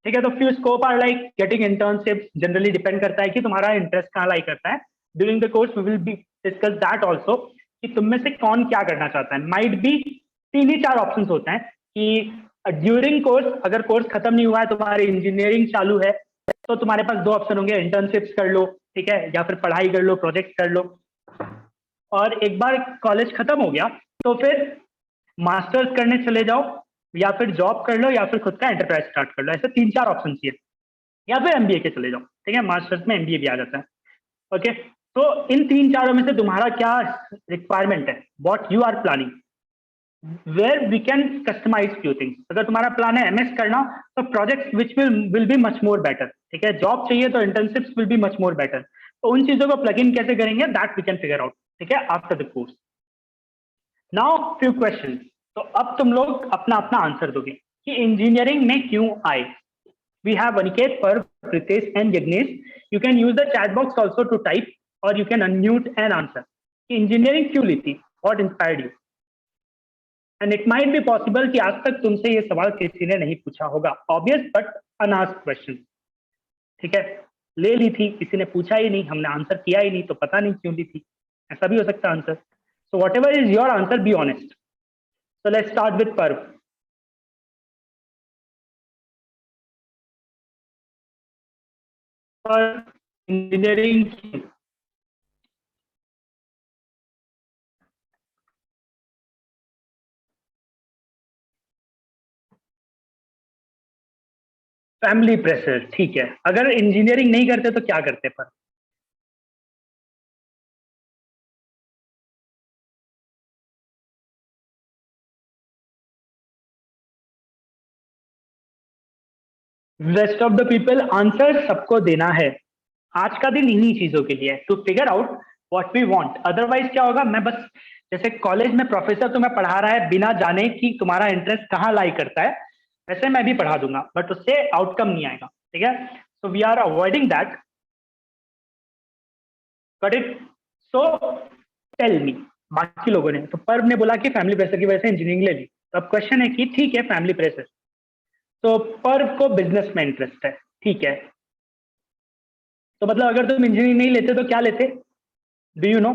ठीक है। तो few scope are like getting internship, generally depend करता है कि तुम्हारा इंटरेस्ट कहाँ लाई करता है। During the course we will be discuss that also, कि तुम में से कौन क्या करना चाहता है। माइट बी 3 ही 4 ऑप्शन होते हैं कि ड्यूरिंग कोर्स, अगर कोर्स खत्म नहीं हुआ है, तुम्हारी इंजीनियरिंग चालू है, तो तुम्हारे पास 2 ऑप्शन होंगे, इंटर्नशिप्स कर लो, ठीक है, या फिर पढ़ाई कर लो, प्रोजेक्ट कर लो। और एक बार कॉलेज खत्म हो गया तो फिर मास्टर्स करने चले जाओ, या फिर जॉब कर लो, या फिर खुद का एंटरप्राइज स्टार्ट कर लो। ऐसे 3-4 ऑप्शन चाहिए, या फिर एमबीए के चले जाओ, ठीक है, मास्टर्स में एमबीए भी आ जाता है, ओके। तो इन 3-4 में से तुम्हारा क्या रिक्वायरमेंट है, what you are planning, where we can customise few things. अगर तुम्हारा प्लान है एमएस करना, तो projects which will be much more better, ठीक है। जॉब चाहिए तो internships will be much more better. तो उन चीजों को प्लग इन कैसे करेंगे, that we can figure out, ठीक है, after the course. Now few question, तो अब तुम लोग अपना अपना आंसर दोगे कि इंजीनियरिंग में क्यों आए। We have Aniket, Parv, Pritesh and Yagnesh. You can use the chat box also to type, और you can unmute and answer कि इंजीनियरिंग क्यों ली थी, what inspired you. And it might be possible कि आज तक तुमसे ये सवाल किसी ने नहीं पूछा होगा, ऑब्वियस बट अनआस्क्ड क्वेश्चन, ठीक है। ले ली थी, किसी ने पूछा ही नहीं, हमने आंसर किया ही नहीं, तो पता नहीं क्यों ली थी, ऐसा भी हो सकता है answer. So what ever is your answer, be honest. So let's start with पर्व। इंजीनियरिंग फैमिली प्रेशर, ठीक है। अगर इंजीनियरिंग नहीं करते तो क्या करते पर? Rest of the people, answer सबको देना है। आज का दिन इन्हीं चीजों के लिए है, to figure out what we want. Otherwise क्या होगा, मैं बस जैसे कॉलेज में प्रोफेसर तुम्हें पढ़ा रहा है बिना जाने कि तुम्हारा इंटरेस्ट कहाँ लाई करता है, वैसे मैं भी पढ़ा दूंगा, बट उससे आउटकम नहीं आएगा, ठीक है। So we are avoiding that, got it. So tell me, बाकी लोगों ने तो, पर्व ने बोला कि फैमिली प्रेशर की वजह से इंजीनियरिंग ले ली, तो अब क्वेश्चन है कि ठीक है फैमिली प्रेशर, तो पर्व को बिजनेस में इंटरेस्ट है, ठीक है। तो मतलब अगर तुम इंजीनियरिंग नहीं लेते तो क्या लेते, डू यू नो?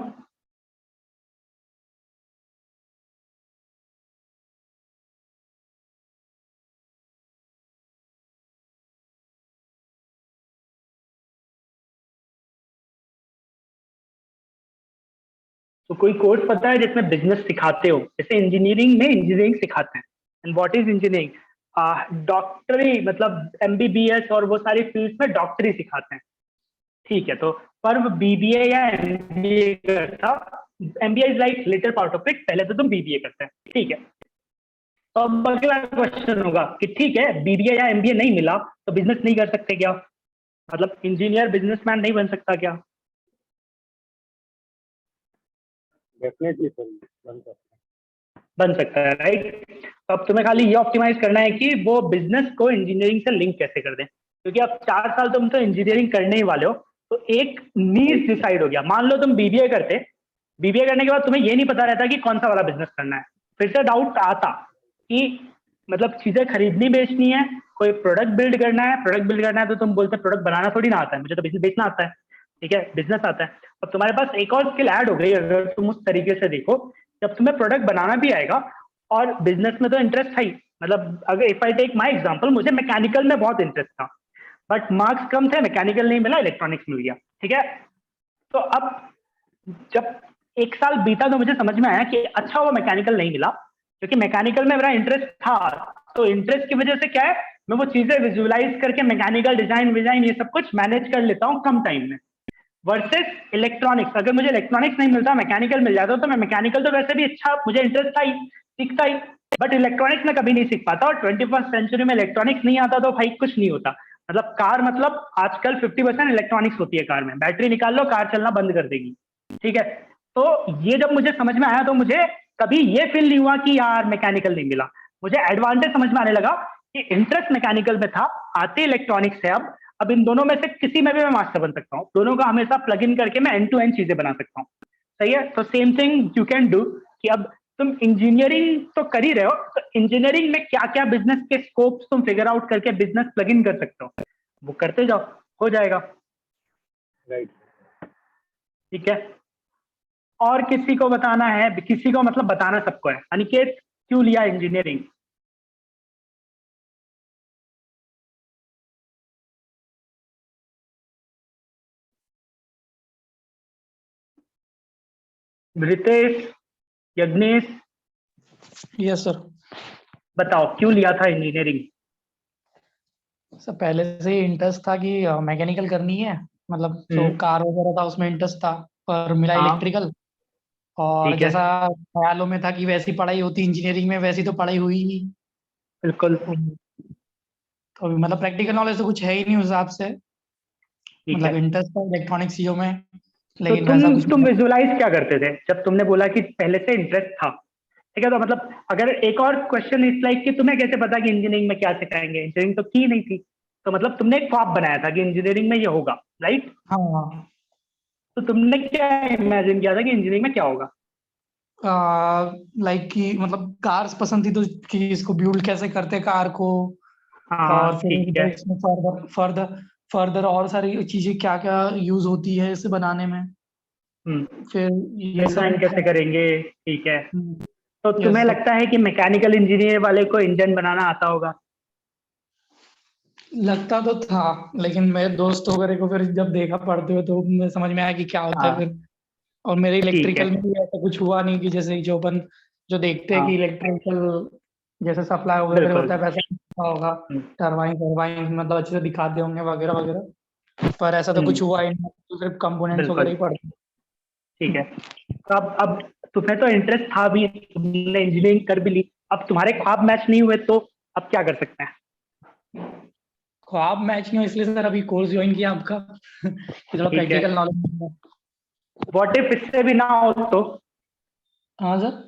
तो कोई कोर्स पता है जिसमें बिजनेस सिखाते हो, जैसे इंजीनियरिंग में इंजीनियरिंग सिखाते हैं। एंड व्हाट इज इंजीनियरिंग, डॉक्टरी, मतलब एमबीबीएस और वो सारी फील्ड में डॉक्टरी सिखाते हैं, ठीक है। तो पर्व बीबीए या एमबीए करता, MBA is like little part of it, पहले तो तुम बीबीए करते हैं, ठीक है। तो अब अगला क्वेश्चन होगा कि ठीक है बीबीए या एमबीए नहीं मिला तो बिजनेस नहीं कर सकते क्या, मतलब इंजीनियर बिजनेसमैन नहीं बन सकता क्या? डेफिनेटली सर, बन सकता है। बन सकता है, राइट। तो अब तुम्हें खाली ये ऑप्टिमाइज करना है कि वो बिजनेस को इंजीनियरिंग से लिंक कैसे कर दें, क्योंकि अब 4 साल तुम तो इंजीनियरिंग करने ही वाले हो, तो एक नीश डिसाइड हो गया। मान लो तुम बीबीए करते, बीबीए करने के बाद तुम्हें ये नहीं पता रहता कि कौन सा वाला बिजनेस करना है, फिर से डाउट आता कि मतलब चीजें खरीदनी बेचनी है, कोई प्रोडक्ट बिल्ड करना है। प्रोडक्ट बिल्ड करना है तो तुम बोलते प्रोडक्ट बनाना थोड़ी ना आता है, मुझे तो बिजनेस बेचना आता है, ठीक है, बिजनेस आता है। अब तुम्हारे पास एक और स्किल ऐड हो गई, अगर तुम उस तरीके से देखो, जब तुम्हें प्रोडक्ट बनाना भी आएगा, और बिजनेस में तो इंटरेस्ट था ही, मतलब अगर if I take my example, मुझे मैकेनिकल में बहुत इंटरेस्ट था, बट मार्क्स कम थे, मैकेनिकल नहीं मिला, इलेक्ट्रॉनिक्स मिल गया, ठीक है। तो अब जब 1 साल बीता तो मुझे समझ में आया कि अच्छा वो मैकेनिकल नहीं मिला, क्योंकि मैकेनिकल में मेरा इंटरेस्ट था, तो इंटरेस्ट की वजह से क्या है, मैं वो चीजें विजुअलाइज करके मैकेनिकल डिजाइन ये सब कुछ मैनेज कर लेता हूँ कम टाइम में, वर्सेस इलेक्ट्रॉनिक्स। अगर मुझे इलेक्ट्रॉनिक्स नहीं मिलता, मैकेनिकल मिल जाता, तो मैं मैकेनिकल तो वैसे भी अच्छा, मुझे इंटरेस्ट था ही, सीखता ही, बट इलेक्ट्रॉनिक्स में कभी नहीं सीख पाता, और 21st सेंचुरी में इलेक्ट्रॉनिक्स नहीं आता तो भाई कुछ नहीं होता। मतलब कार, मतलब आजकल 50% इलेक्ट्रॉनिक्स होती है कार में, बैटरी निकाल लो कार चलना बंद कर देगी, ठीक है। तो ये जब मुझे समझ में आया तो मुझे कभी ये फील नहीं हुआ कि यार मैकेनिकल नहीं मिला, मुझे एडवांटेज समझ में आने लगा कि इंटरेस्ट मैकेनिकल में था, आते इलेक्ट्रॉनिक्स से, अब इन दोनों में से किसी में भी मैं मास्टर बन सकता हूँ, दोनों का हमेशा प्लग इन करके मैं एंड टू एंड चीजें बना सकता हूँ, सही है। तो same thing you can do, कि अब तुम इंजीनियरिंग तो कर ही रहे हो, तो इंजीनियरिंग में क्या क्या बिजनेस के स्कोप तुम फिगर आउट करके बिजनेस प्लग इन कर सकते हो, वो करते जाओ, हो जाएगा, राइट। ठीक है। और किसी को बताना है, किसी को मतलब बताना सबको है, अनिकेत क्यों लिया engineering? Ritesh, Yagnesh, yes sir. बताओ क्यों लिया था इंजीनियरिंग? सर पहले से ही इंटरेस्ट था कि मैकेनिकल करनी है, मतलब जो कार वगैरह था उसमें इंटरेस्ट था, पर मिला हाँ, इलेक्ट्रिकल। और ठीक है, जैसा ख्यालों में था कि वैसी पढ़ाई होती इंजीनियरिंग में, वैसी तो पढ़ाई हुई नहीं। बिल्कुल, तो अभी मतलब प्रैक्टिकल नॉलेज तो कुछ है ही नहीं उस हिसाब से, ठीक मतलब है। इंटरेस्ट था इलेक्ट्रॉनिक चीजों में, तो लेकिन वैसा तुम कुछ तुम नहीं। विजुअलाइज क्या करते थे जब तुमने बोला कि पहले से इंटरेस्ट था, ठीक है। तो मतलब अगर एक और क्वेश्चन इस लाइक कि तुम्हें कैसे पता कि इंजीनियरिंग में क्या सिखाएंगे, इंजीनियरिंग तो की नहीं थी, तो मतलब तुमने एक ख्वाब बनाया था कि इंजीनियरिंग में ये होगा, राइट? हाँ, तो तुमने क्या इमेजिन किया था कि इंजीनियरिंग में क्या होगा? लाइक कि मतलब कार्स पसंद थी, तो कि इसको बिल्ड कैसे करते कार को, और हाँ, ठीक है। फिर इसमें फर्दर फर्दर फर्दर और सारी चीजें क्या क्या यूज होती है इसे बनाने में, फिर ये सब डिजाइन कैसे था। करेंगे, ठीक है। तो यस तुम्हें सर। लगता है कि मैकेनिकल इंजीनियर वाले को इंजन बनाना आता होगा? लगता तो था, लेकिन मेरे दोस्त वगैरह को फिर जब देखा पढ़ते हुए तो मुझे समझ में आया कि क्या होता है हाँ, फिर। और मेरे ठीक है। इलेक्ट्रिकल में भी ऐसा कुछ हुआ नहीं कि जैसे जो अपन जो देखते हैं कि हाँ, इलेक्ट्रिकल जैसे सप्लाई वगैरह बिल्कुल। होता है वैसा होता होगा, टरबाइन टरबाइन मतलब अच्छे से दिखाते होंगे वगैरह वगैरह, पर ऐसा तो कुछ हुआ ही नहीं, तो सिर्फ कंपोनेंट्स वगैरह बिल्कुल, ही पढ़ते ठीक है। तो अब तुम्हें तो इंटरेस्ट था भी, तुमने इंजीनियरिंग कर भी ली, अब तुम्हारे ख्वाब मैच नहीं हुए तो अब क्या कर सकते हैं? ख्वाब मैच नहीं हो, इसलिए सर अभी कोर्स ज्वाइन किया आपका कि थोड़ा ठीक है। Practical knowledge. व्हाट इफ इससे भी ना हो तो? हाँ सर।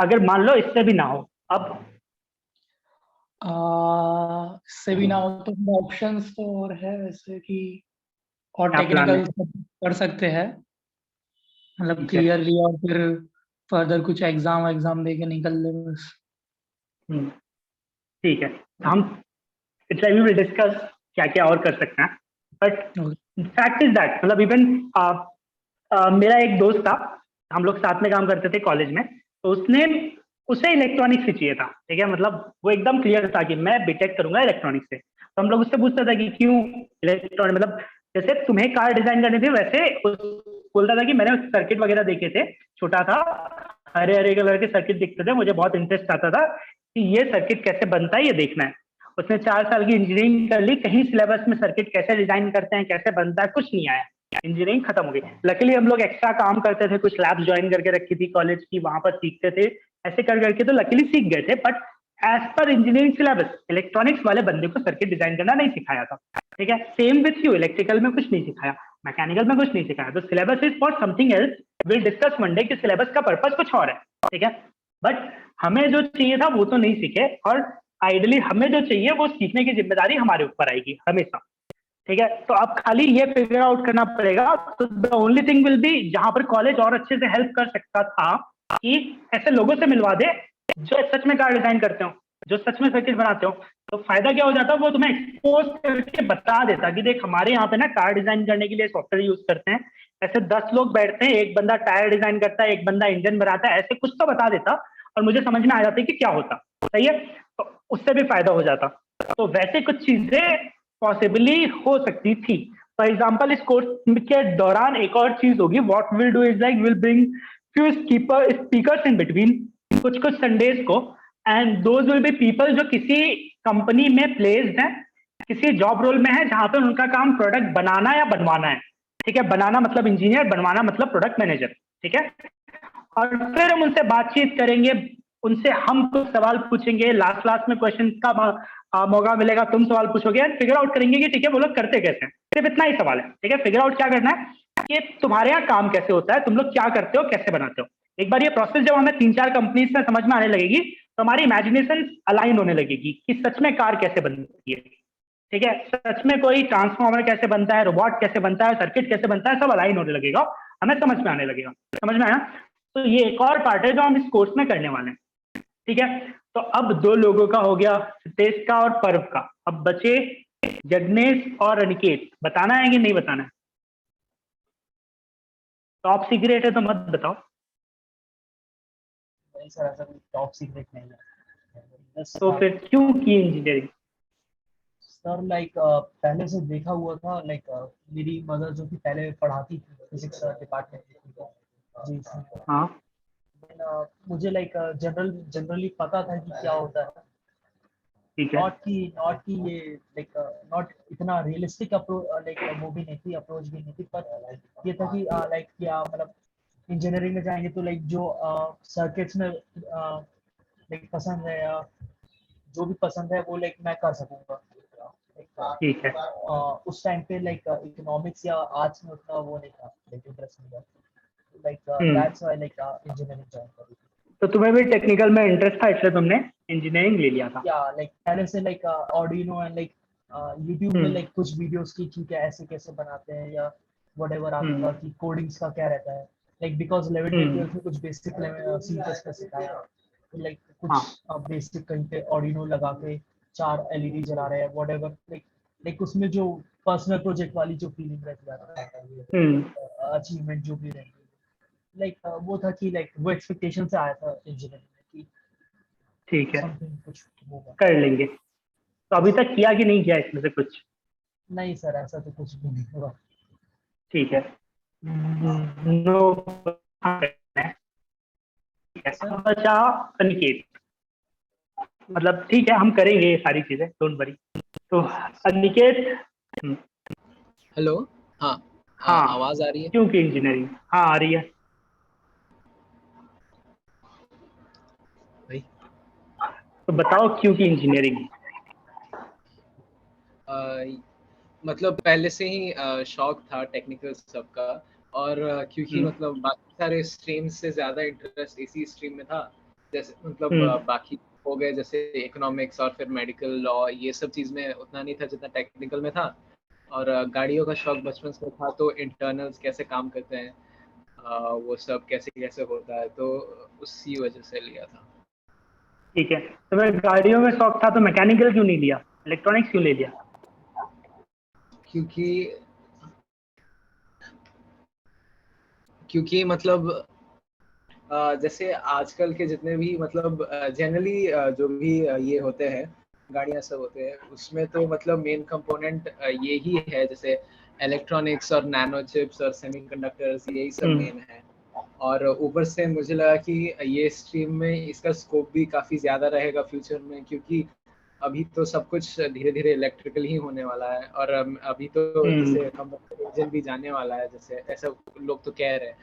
अगर मान लो इससे भी ना हो, अब? इससे भी ना हो तो ऑप्शंस तो और है वैसे कि, और क्या प्लान है? टेक्निकल कर सकते हैं, मतलब ठीक है। क्लियरली, और फिर फर्दर कुछ एग्जाम एग्जाम दे के निकल ले बस। हम्म, ठीक है। तो हम इट्स वी विल डिस्कस क्या क्या और कर सकते हैं, बट फैक्ट इज दैट, मतलब इवन मेरा एक दोस्त था, हम लोग साथ में काम करते थे कॉलेज में, तो उसे इलेक्ट्रॉनिक्स ही चाहिए था, ठीक है। मतलब वो एकदम क्लियर था कि मैं बीटेक करूंगा इलेक्ट्रॉनिक्स से, तो हम लोग उससे पूछता था कि क्यों इलेक्ट्रॉनिक, मतलब जैसे तुम्हें कार डिजाइन करनी थी वैसे बोलता था कि मैंने सर्किट वगैरह देखे थे, छोटा था, हरे हरे कलर के सर्किट दिखते थे, मुझे बहुत इंटरेस्ट आता था कि ये सर्किट कैसे बनता है ये देखना है। उसने 4 साल की इंजीनियरिंग कर ली, कहीं सिलेबस में सर्किट कैसे डिजाइन करते हैं कैसे बनता है कुछ नहीं आया, इंजीनियरिंग खत्म हो गई। लकीली हम लोग एक्स्ट्रा काम करते थे, कुछ लैब्स ज्वाइन करके रखी थी कॉलेज की, वहां पर सीखते थे, ऐसे कर करके तो लकीली सीख गए थे, बट एज पर इंजीनियरिंग सिलेबस इलेक्ट्रॉनिक्स वाले बंदे को सर्किट डिजाइन करना नहीं सिखाया था, ठीक है। सेम विथ यू, इलेक्ट्रिकल में कुछ नहीं सिखाया, मैकेनिकल में कुछ नहीं सिखाया, तो syllabus is for something else, will discuss Monday कि सिलेबस का पर्पस कुछ और है, ठीक है। बट हमें जो चाहिए था वो तो नहीं सीखे, और आइडियली हमें जो चाहिए वो सीखने की जिम्मेदारी हमारे ऊपर आएगी हमेशा, ठीक है। तो अब खाली ये फिगर आउट करना पड़ेगा, तो the only thing will be, जहां पर कॉलेज और अच्छे से हेल्प कर सकता था कि ऐसे लोगों से मिलवा दे जो सच में कार डिजाइन करते हो, जो सच में सर्किट बनाते हो। तो फायदा क्या हो जाता, वो तुम्हें एक्सपोज करके बता देता कि देख हमारे यहाँ पे ना कार डिजाइन करने के लिए सॉफ्टवेयर यूज करते हैं, ऐसे 10 लोग बैठते हैं, एक बंदा टायर डिजाइन करता है, एक बंदा इंजन बनाता है, ऐसे कुछ तो बता देता और मुझे समझ में आ जाता कि क्या होता। सही है, तो उससे भी फायदा हो जाता। तो वैसे कुछ चीजें पॉसिबली हो सकती थी। फॉर एग्जाम्पल इस कोर्स के दौरान एक और चीज होगी, what will do is like will bring few speakers in between कुछ कुछ संडेज को, and those will be people जो किसी कंपनी में प्लेस्ड हैं, किसी जॉब रोल में है जहां पर उनका काम प्रोडक्ट बनाना या बनवाना है। ठीक है, बनाना मतलब इंजीनियर, बनवाना मतलब प्रोडक्ट मैनेजर। ठीक है, और फिर हम उनसे बातचीत करेंगे, उनसे हम कुछ सवाल पूछेंगे, लास्ट लास्ट में क्वेश्चन का मौका मिलेगा, तुम सवाल पूछोगे, फिगर आउट करेंगे कि ठीक है वो लोग करते कैसे हैं। सिर्फ इतना ही सवाल है। ठीक है, फिगर आउट क्या करना है कि तुम्हारे यहाँ काम कैसे होता है, तुम लोग क्या करते हो, कैसे बनाते हो। एक बार ये प्रोसेस जब हमें 3-4 कंपनीज में समझ में आने लगेगी तो हमारी इमेजिनेशन अलाइन होने लगेगी कि सच में कार कैसे बनती है। ठीक है, सच में कोई ट्रांसफॉर्मर कैसे बनता है, रोबोट कैसे बनता है, सर्किट कैसे बनता है, सब अलाइन होने लगेगा, हमें समझ में आने लगेगा। समझ में आया? तो ये एक और पार्ट है जो हम इस कोर्स में करने वाले हैं। ठीक है, तो अब 2 लोगों का हो गया, सिद्धेश का और पर्व का। अब बचे जगनेश और अनिकेत। बताना है कि नहीं बताना है? टॉप सीक्रेट है तो मत बताओ। नहीं सर, ऐसा कोई टॉप सीक्रेट नहीं है। बस तो फिर क्यों की इंजीनियरिंग? सर लाइक पहले से देखा हुआ था, लाइक मेरी मदर जो कि पहले पढ़ाती थी फिजिक्स डिपार्टमेंट जी। हाँ, मुझे लाइक जनरली पता था कि क्या होता है। ठीक है। नॉट कि ये लाइक नॉट इतना रियलिस्टिक अप्रोच, लाइक वो भी नहीं थी, अप्रोच भी नहीं थी, पर ये था कि लाइक क्या मतलब इंजीनियरिंग में जाएंगे तो लाइक जो सर्किट्स में लाइक पसंद है या जो भी पसंद है वो लाइक मैं कर सकूंगा। ठीक है, उस टाइम पे लाइक इकोनॉमिक्स या आर्ट्स में उतना वो नहीं था, लाइक इंटरेस्ट नहीं था, like that's why like engineering join करी। तो तुम्हें भी टेक्निकल में इंटरेस्ट था इसलिए तुमने इंजीनियरिंग ले लिया था? या लाइक पहले से like Arduino and like YouTube में लाइक कुछ वीडियोस की ठीक है ऐसे कैसे बनाते हैं या व्हाटएवर आता था कि कोडिंग्स का क्या रहता है, लाइक बिकॉज 11th-12th में कुछ बेसिक सी प्लस प्लस सिखाया, तो लाइक हाँ, कुछ बेसिक कहीं पे ऑर्डिनो लगा के 4 एलईडी जला रहे हैं व्हाटएवर, लाइक उसमें जो पर्सनल प्रोजेक्ट वाली जो फीलिंग रहती है, अचीवमेंट जो भी रहती है, लाइक वो था कि लाइक वो एक्सपेक्टेशन से आया था इंजीनियरिंग में कि ठीक है, समथिंग कुछ होगा। कर लेंगे। तो अभी तक किया कि नहीं किया इसमें से कुछ? नहीं सर, ऐसा तो कुछ भी नहीं हुआ। ठीक है, नो। बचा अनिकेत। मतलब ठीक है, हम करेंगे ये सारी चीजें, डोंट वरी। तो अनिकेत, हेलो। हाँ। हाँ, आवाज आ रही है? क्यों की इंजीनियरिंग? हाँ, आ रही है। भाई तो बताओ क्यों की इंजीनियरिंग? मतलब पहले से ही शौक था टेक्निकल सबका, और क्योंकि मतलब बाकी सारे स्ट्रीम से ज्यादा इंटरेस्ट इसी स्ट्रीम में था। जैसे मतलब बाकी हो गए जैसे इकोनॉमिक्स और फिर मेडिकल लॉ, ये सब चीज में उतना नहीं था जितना टेक्निकल में था। और गाड़ियों का शौक बचपन से था, तो इंटरनल्स कैसे काम करते हैं, वो सब कैसे कैसे होता है, तो उसी वजह से लिया था। ठीक है, तो मैं गाड़ियों में शौक था तो मैकेनिकल क्यों नहीं लिया, इलेक्ट्रॉनिक्स क्यों ले लिया? क्योंकि मतलब जैसे आजकल के जितने भी मतलब जनरली जो भी ये होते हैं गाड़ियां सब होते हैं, उसमें तो मतलब मेन कंपोनेंट ये ही है, जैसे इलेक्ट्रॉनिक्स और नैनो चिप्स और सेमीकंडक्टर्स, यही सब मेन है। और ऊपर से मुझे लगा कि ये स्ट्रीम में इसका स्कोप भी काफी ज्यादा रहेगा फ्यूचर में, क्योंकि अभी तो सब कुछ धीरे धीरे इलेक्ट्रिकल ही होने वाला है। और अभी तो जैसे कंबस्शन इंजन भी जाने वाला है, जैसे ऐसा लोग तो कह रहे हैं।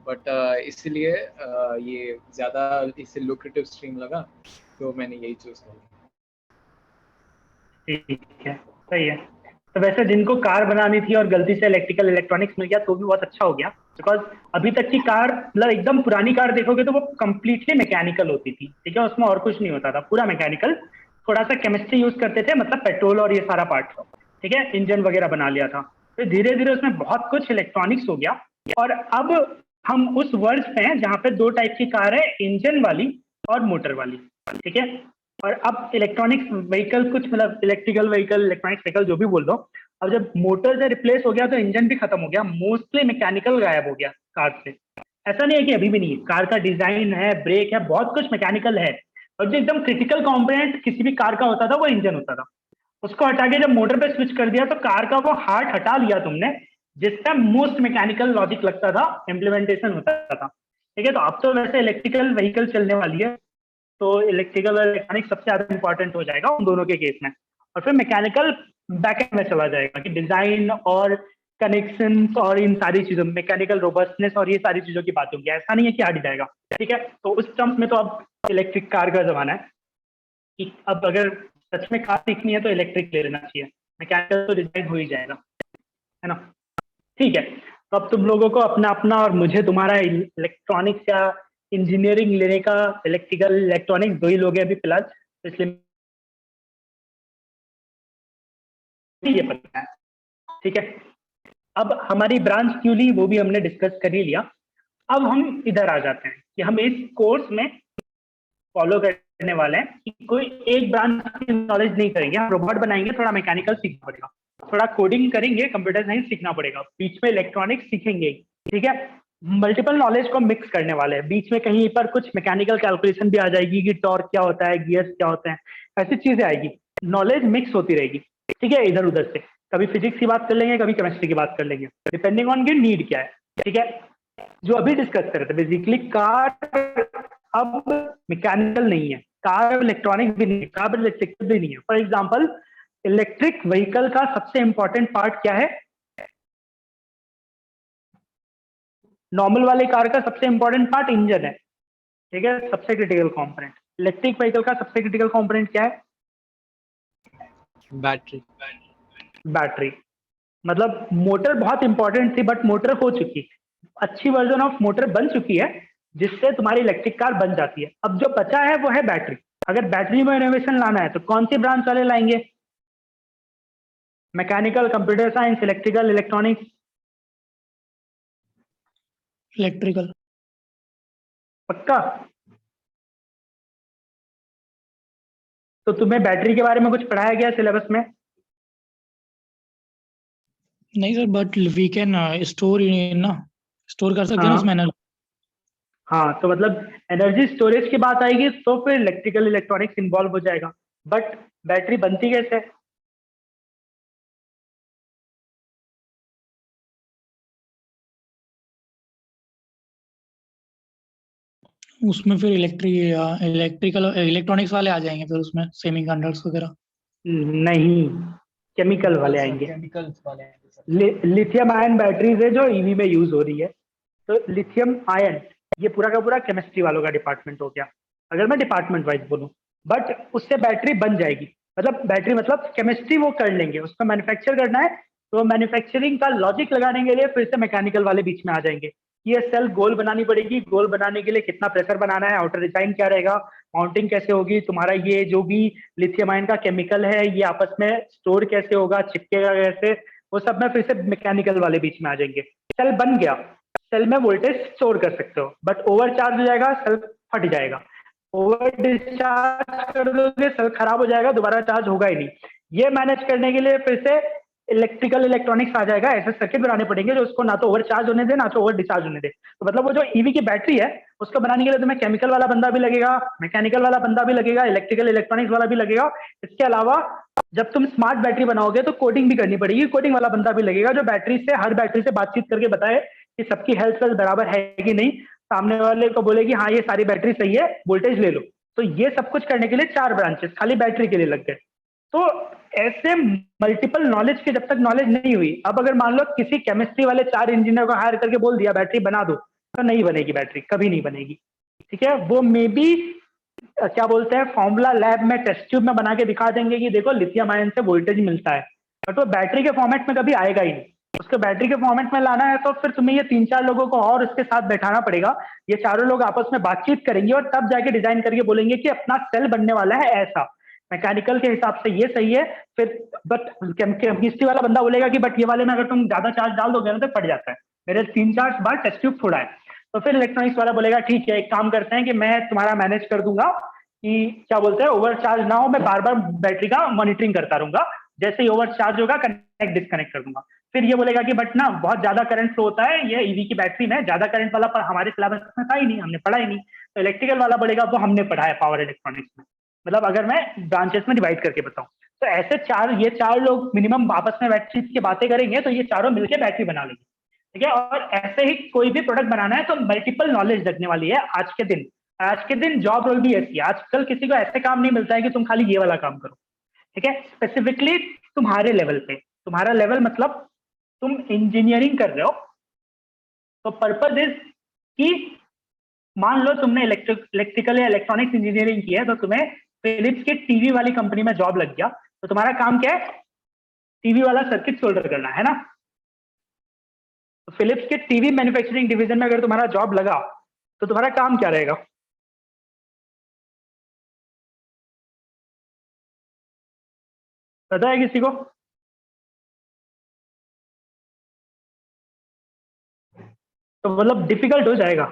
बट इसलिए ये ज्यादा इससे लुक्रेटिव स्ट्रीम लगा, तो मैंने यही चूज कर लिया। ठीक है, सही है। तो वैसे जिनको कार बनानी थी और गलती से इलेक्ट्रिकल इलेक्ट्रॉनिक्स मिल गया तो भी बहुत अच्छा हो गया, बिकॉज अभी तक की कार, मतलब एकदम पुरानी कार देखोगे तो वो कंप्लीटली मैकेनिकल होती थी। ठीक है, उसमें और कुछ नहीं होता था, पूरा मैकेनिकल। थोड़ा सा केमिस्ट्री यूज करते थे, मतलब पेट्रोल और ये सारा पार्ट। ठीक है, इंजन वगैरह बना लिया था। तो धीरे धीरे उसमें बहुत कुछ इलेक्ट्रॉनिक्स हो गया। और अब हम उस वर्ष पे हैं जहाँ पे 2 टाइप की कार है, इंजन वाली और मोटर वाली। ठीक है, और अब इलेक्ट्रॉनिक्स व्हीकल कुछ, मतलब इलेक्ट्रिकल व्हीकल, इलेक्ट्रॉनिक्स व्हीकल जो भी बोल दो, अब जब मोटर से रिप्लेस हो गया तो इंजन भी खत्म हो गया, मोस्टली मैकेनिकल गायब हो गया कार से। ऐसा नहीं है कि अभी भी नहीं है, कार का डिजाइन है, ब्रेक है, बहुत कुछ मैकेनिकल है, और जो एकदम क्रिटिकल कंपोनेंट किसी भी कार का होता था वो इंजन होता था। उसको हटा के जब मोटर पे स्विच कर दिया तो कार का वो हार्ट हटा लिया तुमने, जिसका मोस्ट मैकेनिकल लॉजिक लगता था, इम्प्लीमेंटेशन होता था। ठीक है, तो अब तो वैसे इलेक्ट्रिकल व्हीकल चलने वाली है, तो इलेक्ट्रिकल और इलेक्ट्रॉनिक सबसे ज्यादा इंपॉर्टेंट हो जाएगा उन दोनों के केस में, और फिर मैकेनिकल बैकएंड में चला जाएगा कि डिजाइन और कनेक्शंस और इन सारी चीजों, मैकेनिकल रोबस्टनेस और ये सारी चीजों की बात होगी। ऐसा नहीं है कि हट जाएगा। ठीक है, तो उस टर्म्स में तो अब इलेक्ट्रिक कार का जमाना है कि अब अगर सच में कार सीखनी है तो इलेक्ट्रिक ले लेना चाहिए, मैकेनिकल तो डिजाइन हो ही जाएगा, है ना। ठीक है, तो अब तुम लोगों को अपना अपना और मुझे तुम्हारा इलेक्ट्रॉनिक्स या इंजीनियरिंग लेने का, इलेक्ट्रिकल इलेक्ट्रॉनिक्स दो ही लोग हैं अभी फिलहाल, तो इसलिए ये पता है। ठीक है, अब हमारी ब्रांच क्यों ली वो भी हमने डिस्कस कर ही लिया। अब हम इधर आ जाते हैं कि हम इस कोर्स में फॉलो करने वाले हैं कि कोई एक ब्रांच की नॉलेज नहीं करेंगे, हम रोबोट बनाएंगे, थोड़ा मैकेनिकल सीखना पड़ेगा, थोड़ा कोडिंग करेंगे, कंप्यूटर साइंस सीखना पड़ेगा, बीच में इलेक्ट्रॉनिक्स सीखेंगे। ठीक है, मल्टीपल नॉलेज को मिक्स करने वाले हैं, बीच में कहीं पर कुछ मैकेनिकल कैलकुलेशन भी आ जाएगी कि टॉर्क क्या होता है, गियर्स क्या होते हैं, ऐसी चीजें आएगी, नॉलेज मिक्स होती रहेगी। ठीक है, इधर उधर से कभी फिजिक्स की बात कर लेंगे, कभी केमिस्ट्री की बात कर लेंगे, डिपेंडिंग ऑन की नीड क्या है। ठीक है, जो अभी डिस्कस कर रहे थे बेसिकली कार अब मैकेनिकल नहीं है, कार इलेक्ट्रॉनिक भी नहीं है, कार इलेक्ट्रिक भी नहीं है। फॉर एग्जांपल इलेक्ट्रिक व्हीकल का सबसे इंपॉर्टेंट पार्ट क्या है? नॉर्मल वाले कार का सबसे इंपॉर्टेंट पार्ट इंजन है। ठीक है, सबसे क्रिटिकल कंपोनेंट। इलेक्ट्रिक व्हीकल का सबसे क्रिटिकल कंपोनेंट क्या है? बैटरी। बैटरी। मतलब मोटर बहुत इंपॉर्टेंट थी, बट मोटर हो चुकी, अच्छी वर्जन ऑफ मोटर बन चुकी है जिससे तुम्हारी इलेक्ट्रिक कार बन जाती है। अब जो बचा है वो है बैटरी। अगर बैटरी में इनोवेशन लाना है तो कौन सी ब्रांच वाले लाएंगे? Mechanical, computer science, electrical, electronics? Electrical. पक्का? तो तुम्हें बैटरी के बारे में कुछ पढ़ाया गया सिलेबस में? नहीं sir, but we can store ना, स्टोर कर सकते हैं ना हाँ। उसमें एनर्जी। हाँ, तो मतलब एनर्जी स्टोरेज की बात आएगी तो फिर इलेक्ट्रिकल इलेक्ट्रॉनिक्स इन्वॉल्व हो जाएगा, बट बैटरी बनती कैसे? उसमें फिर इलेक्ट्रिकल इलेक्ट्रॉनिक्स वाले आ जाएंगे फिर उसमें, सेमीकंडक्टर्स वगैरह। नहीं, केमिकल वाले आएंगे। केमिकल्स वाले आएंगे सर। लिथियम आयन बैटरीज है जो ईवी में यूज हो रही है, तो लिथियम आयन ये पूरा का पूरा केमिस्ट्री वालों का डिपार्टमेंट हो गया, अगर मैं डिपार्टमेंट वाइज बोलूं। बट उससे बैटरी बन जाएगी, मतलब बैटरी मतलब केमिस्ट्री वो कर लेंगे, उसका मैन्युफैक्चर करना है तो मैन्युफैक्चरिंग का लॉजिक लगाने के लिए फिर से मैकेनिकल वाले बीच में आ जाएंगे। ये सेल गोल बनानी पड़ेगी, गोल बनाने के लिए कितना प्रेशर बनाना है, आउटर डिजाइन क्या रहेगा, माउंटिंग कैसे होगी, तुम्हारा ये जो भी लिथियम आयन का केमिकल है ये आपस में स्टोर कैसे होगा, चिपकेगा कैसे, वो सब में फिर से मैकेनिकल वाले बीच में आ जाएंगे। सेल बन गया, सेल में वोल्टेज स्टोर कर सकते हो, बट ओवर चार्ज हो जाएगा, सेल फट जाएगा, ओवर डिस्चार्ज कर दोगे सेल खराब हो जाएगा, दोबारा चार्ज होगा ही नहीं। ये मैनेज करने के लिए फिर से इलेक्ट्रिकल इलेक्ट्रॉनिक्स आ जाएगा, ऐसे सर्किट बनाने पड़ेंगे जो उसको ना तो ओवर चार्ज होने दे ना तो ओवर डिस्चार्ज होने दे। तो मतलब वो जो ईवी की बैटरी है उसको बनाने के लिए तुम्हें केमिकल वाला बंदा भी लगेगा, मैकेनिकल वाला बंदा भी लगेगा, इलेक्ट्रिकल इलेक्ट्रॉनिक्स वाला भी लगेगा। इसके अलावा जब तुम स्मार्ट बैटरी बनाओगे तो कोडिंग भी करनी पड़ेगी, कोडिंग वाला बंदा भी लगेगा जो बैटरी से, हर बैटरी से बातचीत करके बताए कि सबकी हेल्थ बराबर है कि नहीं, सामने वाले को बोले कि हाँ ये सारी बैटरी सही है, वोल्टेज ले लो। तो ये सब कुछ करने के लिए 4 ब्रांचेस खाली बैटरी के लिए लग गए। तो ऐसे मल्टीपल नॉलेज की जब तक नॉलेज नहीं हुई, अब अगर मान लो किसी केमिस्ट्री वाले 4 इंजीनियर को हायर करके बोल दिया बैटरी बना दो, तो नहीं बनेगी बैटरी, कभी नहीं बनेगी। ठीक है, वो मे बी क्या बोलते हैं फॉर्मूला लैब में टेस्ट ट्यूब में बना के दिखा देंगे कि देखो लिथियम आयन से वोल्टेज मिलता है, बट वो बैटरी के फॉर्मेट में कभी आएगा ही नहीं। उसको बैटरी के फॉर्मेट में लाना है तो फिर तुम्हें ये 3-4 लोगों को और उसके साथ बैठाना पड़ेगा, ये चारों लोग आपस में बातचीत करेंगे और तब जाके डिजाइन करके बोलेंगे कि अपना सेल बनने वाला है ऐसा, मैकेनिकल के हिसाब से ये सही है। फिर बट केमिस्ट्री वाला बंदा बोलेगा कि बट ये वाले में अगर तुम ज्यादा चार्ज डाल दोगे ना तो फट जाता है, मेरे 3-4 बार टेस्ट ट्यूब फोड़ा है। तो फिर इलेक्ट्रॉनिक्स वाला बोलेगा ठीक है एक काम करते हैं कि मैं तुम्हारा मैनेज कर दूंगा कि क्या बोलते हैं ओवर चार्ज ना हो, मैं बार बार बैटरी का मॉनिटरिंग करता रहूंगा जैसे ही ओवर चार्ज होगा कनेक्ट डिस्कनेक्ट कर दूंगा। फिर ये बोलेगा कि बट ना बहुत ज्यादा करंट फ्लो होता है, ये ईवी की बैटरी में ज्यादा करंट वाला पर हमारे सिलेबस में था ही नहीं, हमने पढ़ा ही नहीं। तो इलेक्ट्रिकल वाला बोलेगा वो हमने पढ़ा है पावर इलेक्ट्रॉनिक्स में। मतलब अगर मैं ब्रांचेस में डिवाइड करके बताऊं तो ऐसे ये चार लोग मिनिमम आपस में बैटरी की बातें करेंगे तो ये चारों मिलकर बैटरी बना लेंगे, ठीक है। और ऐसे ही कोई भी प्रोडक्ट बनाना है तो मल्टीपल नॉलेज लगने वाली है आज के दिन जॉब रोल भी ऐसी है। आजकल किसी को ऐसे काम नहीं मिलता है कि तुम खाली ये वाला काम करो, ठीक है। स्पेसिफिकली तुम्हारे लेवल पे, तुम्हारा लेवल मतलब तुम इंजीनियरिंग कर रहे हो, तो पर्पज इज कि मान लो तुमने इलेक्ट्रिकल या इलेक्ट्रॉनिक्स इंजीनियरिंग की है तो तुम्हें फिलिप्स के टीवी वाली कंपनी में जॉब लग गया, तो तुम्हारा काम क्या है? टीवी वाला सर्किट सोल्डर करना है ना। तो फिलिप्स के टीवी मैन्युफैक्चरिंग डिवीजन में अगर तुम्हारा जॉब लगा तो तुम्हारा काम क्या रहेगा? पता है किसी को? तो मतलब डिफिकल्ट हो जाएगा।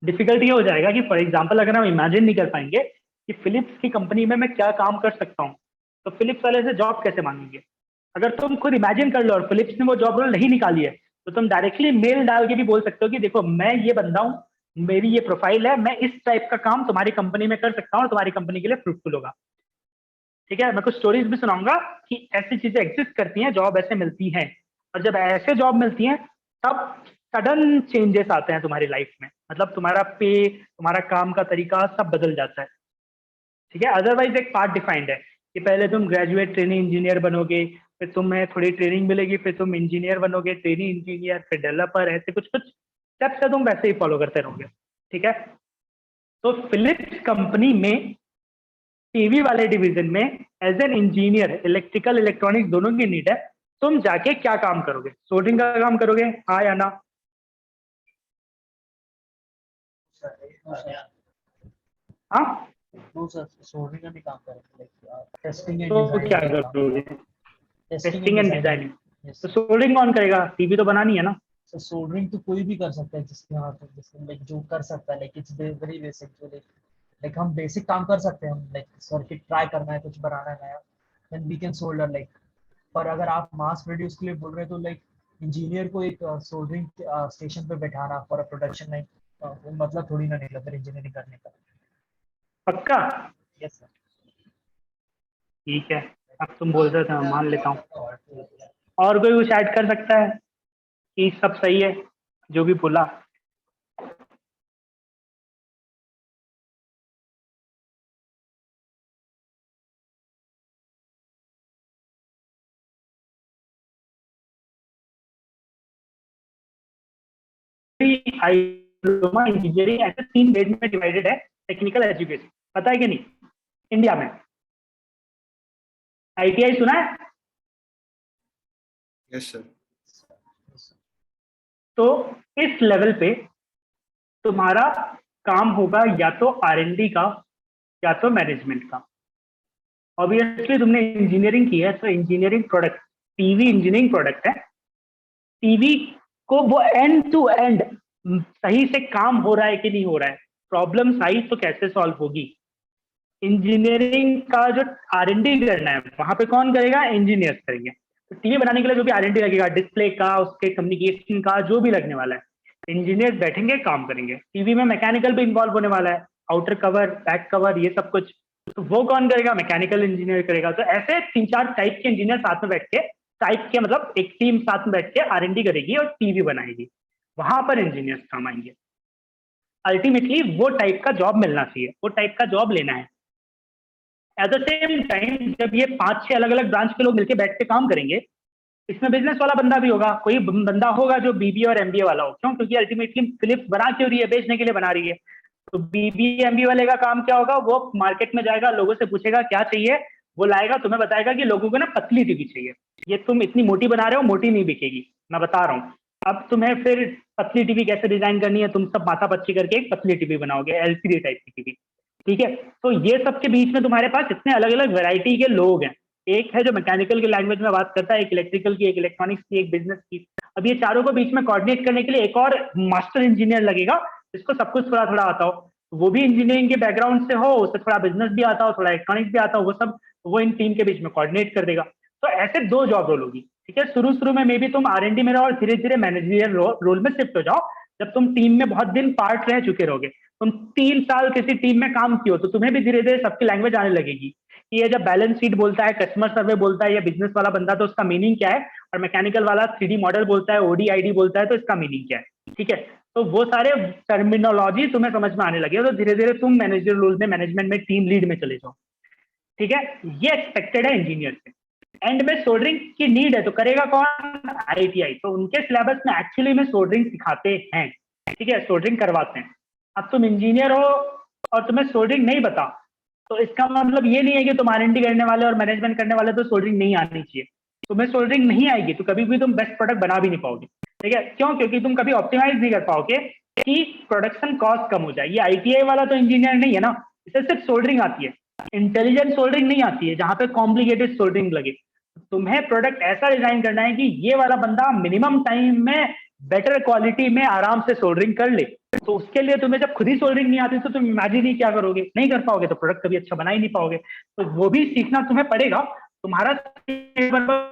डिफिकल्ट ये हो जाएगा कि फॉर एग्जांपल अगर हम इमेजिन नहीं कर पाएंगे कि फिलिप्स की कंपनी में मैं क्या काम कर सकता हूँ, तो फिलिप्स वाले से जॉब कैसे मांगेंगे? अगर तुम खुद इमेजिन कर लो और फिलिप्स ने वो जॉब रोल नहीं निकाली है तो तुम डायरेक्टली मेल डाल के भी बोल सकते हो कि देखो मैं ये बंदा हूँ, मेरी ये प्रोफाइल है, मैं इस टाइप का काम तुम्हारी कंपनी में कर सकता हूँ और तुम्हारी कंपनी के लिए फ्रूटफुल होगा, ठीक है। मैं कुछ स्टोरीज भी सुनाऊंगा कि ऐसी चीजें एग्जिस्ट करती हैं, जॉब ऐसे मिलती हैं। और जब ऐसे जॉब मिलती हैं तब सडन चेंजेस आते हैं तुम्हारी लाइफ में, मतलब तुम्हारा पे, तुम्हारा काम का तरीका सब बदल जाता है, ठीक है। अदरवाइज एक पार्ट डिफाइंड है कि पहले तुम ग्रेजुएट ट्रेनिंग इंजीनियर बनोगे, फिर तुम्हें थोड़ी ट्रेनिंग मिलेगी, फिर तुम इंजीनियर बनोगे, ट्रेनिंग इंजीनियर, फिर डेवलपर, ऐसे कुछ कुछ स्टेप्स है, तुम वैसे ही फॉलो करते रहोगे, ठीक है। तो फिलिप्स कंपनी में टीवी वाले डिवीजन में as an engineer electrical electronics दोनों की नीड है। तुम जाके क्या काम करोगे? सोल्डरिंग का काम करोगे, हाँ या ना? हाँ, तो सर सोल्डरिंग का भी काम करेंगे, लाइक टेस्टिंग एंड तो क्या डिजाइनिंग का काम, करोगे? Testing testing and and designing. Designing. तो सोल्डरिंग कौन करेगा? टीवी तो बनानी है ना। सो सोल्डरिंग तो कोई भी कर सकता है जिसके हाथ में, जिसके लाइक जो कर सकता है, लाइक इट्स वेरी बेसिक, जो लाइक हम बेसिक काम कर सकते हैं, हम लाइक सर्किट ट्राई करना है, कुछ बनाना है नया, then we can solder like. पर अगर आप मास प्रोड्यूस के लिए बोल रहे हैं तो लाइक इंजीनियर को एक सोल्डरिंग स्टेशन पे बैठाना फॉर अ प्रोडक्शन लाइन, मतलब थोड़ी ना निकला फिर इंजीनियरिंग करने का। पक्का? Yes sir. ठीक है, अब तुम बोल रहे थे मैं मान लेता हूँ। और कोई कुछ ऐड कर सकता है कि सब सही है जो भी बोला? इंजीनियरिंग ऐसे 3 ग्रेड में डिवाइडेड है। टेक्निकल एजुकेशन पता है कि नहीं इंडिया में? आईटीआई सुना है? Yes sir. तो इस लेवल पे तुम्हारा काम होगा या तो आरएनडी का या तो मैनेजमेंट का। ऑब्वियसली तुमने इंजीनियरिंग की है तो engineering product, TV engineering product है। टीवी को वो एंड टू एंड सही से काम हो रहा है कि नहीं हो रहा है, प्रॉब्लम्स आई तो कैसे सॉल्व होगी, इंजीनियरिंग का जो आरएनडी करना है वहां पे कौन करेगा? इंजीनियर्स करेंगे। तो टीवी बनाने के लिए जो भी आरएनडी लगेगा, डिस्प्ले का, उसके कम्युनिकेशन का, जो भी लगने वाला है, इंजीनियर्स बैठेंगे काम करेंगे। टीवी में मैकेनिकल भी इन्वॉल्व होने वाला है, आउटर कवर, बैक कवर, ये सब कुछ, तो वो कौन करेगा? मैकेनिकल इंजीनियर करेगा। तो ऐसे 3-4 टाइप के इंजीनियर साथ में बैठ के, टाइप के मतलब एक टीम साथ में बैठ के आरएनडी करेगी और टीवी बनाएगी, वहां पर इंजीनियर्स काम आएंगे। अल्टीमेटली वो टाइप का जॉब मिलना चाहिए, वो टाइप का जॉब लेना है। एट द सेम टाइम जब ये 5-6 अलग अलग ब्रांच के लोग मिलकर बैठ के काम करेंगे, इसमें बिजनेस वाला बंदा भी होगा, कोई बंदा होगा जो बीबीए और एमबीए वाला हो। क्यों? क्योंकि अल्टीमेटली फिलिप्स बना क्यों रही है? बेचने के लिए बना रही है। तो बीबीए एमबीए वाले का काम क्या होगा? वो मार्केट में जाएगा, लोगों से पूछेगा क्या चाहिए, वो लाएगा, तुम्हें बताएगा कि लोगों को ना पतली टीवी चाहिए, ये तुम इतनी मोटी बना रहे हो, मोटी नहीं बिकेगी, मैं बता रहा हूँ। अब तुम्हें फिर पतली टीवी कैसे डिजाइन करनी है, तुम सब माथा पच्ची करके एक पतली टीवी बनाओगे, एलसीडी टाइप की टीवी, ठीक है। तो ये सब के बीच में तुम्हारे पास इतने अलग अलग वैरायटी के लोग हैं। एक है जो मैकेनिकल की लैंग्वेज में बात करता है, एक इलेक्ट्रिकल की, एक इलेक्ट्रॉनिक्स की, एक बिजनेस की। अब ये चारों को बीच में कोऑर्डिनेट करने के लिए एक और मास्टर इंजीनियर लगेगा जिसको सब कुछ थोड़ा थोड़ा आता हो, वो भी इंजीनियरिंग के बैकग्राउंड से हो, उसे थोड़ा बिजनेस भी आता हो, थोड़ा इलेक्ट्रॉनिक्स भी आता हो, वो सब वो इन टीम के बीच में कोऑर्डिनेट कर देगा। तो ऐसे 2 जॉब रोल होगी, ठीक है। शुरू में मे बी तुम R&D में रहो और धीरे धीरे मैनेजरियल रोल में शिफ्ट हो जाओ। जब तुम टीम में बहुत दिन पार्ट रह चुके रहोगे, तुम 3 साल किसी टीम में काम किए हो, तो तुम्हें भी धीरे धीरे सबकी लैंग्वेज आने लगेगी कि ये जब बैलेंस शीट बोलता है, कस्टमर सर्वे बोलता है, या बिजनेस वाला बंदा, तो उसका मीनिंग क्या है, और मैकेनिकल वाला 3D मॉडल बोलता है, OD/ID बोलता है, तो इसका मीनिंग क्या है, ठीक है। तो वो सारे टर्मिनोलॉजी तुम्हें समझ में आने लगे, तो धीरे धीरे तुम मैनेजर रोल में, मैनेजमेंट में, टीम लीड में चले जाओ, ठीक है। ये एक्सपेक्टेड है इंजीनियर से। एंड में सोल्डरिंग की नीड है, तो करेगा कौन? ITI। तो उनके सिलेबस में एक्चुअली में सोल्डरिंग सिखाते हैं, ठीक है, सोल्डरिंग करवाते हैं। अब तुम इंजीनियर हो और तुम्हें सोल्डरिंग नहीं बता, तो इसका मतलब ये नहीं है कि तुम R&D करने वाले और मैनेजमेंट करने वाले तो सोल्डरिंग नहीं आनी चाहिए। तुम्हें सोल्डरिंग नहीं आएगी तो कभी भी तुम बेस्ट प्रोडक्ट बना भी नहीं पाओगे, ठीक है। क्यों? क्योंकि तुम कभी ऑप्टिमाइज नहीं कर पाओगे कि प्रोडक्शन कॉस्ट कम हो जाए। ये ITI वाला तो इंजीनियर नहीं है ना, इसे सिर्फ सोल्डरिंग आती है, इंटेलिजेंट सोल्डरिंग नहीं आती है, जहां पे कॉम्प्लिकेटेड सोल्डरिंग लगे। तुम्हें प्रोडक्ट ऐसा डिजाइन करना है कि ये वाला बंदा मिनिमम टाइम में बेटर क्वालिटी में आराम से सोल्डरिंग कर ले। तो उसके लिए तुम्हें जब खुद ही सोल्डरिंग नहीं आती तो तुम इमेजिन ही क्या करोगे, नहीं कर पाओगे, तो प्रोडक्ट कभी अच्छा बना ही नहीं पाओगे। तो वो भी सीखना तुम्हें पड़ेगा। तुम्हारा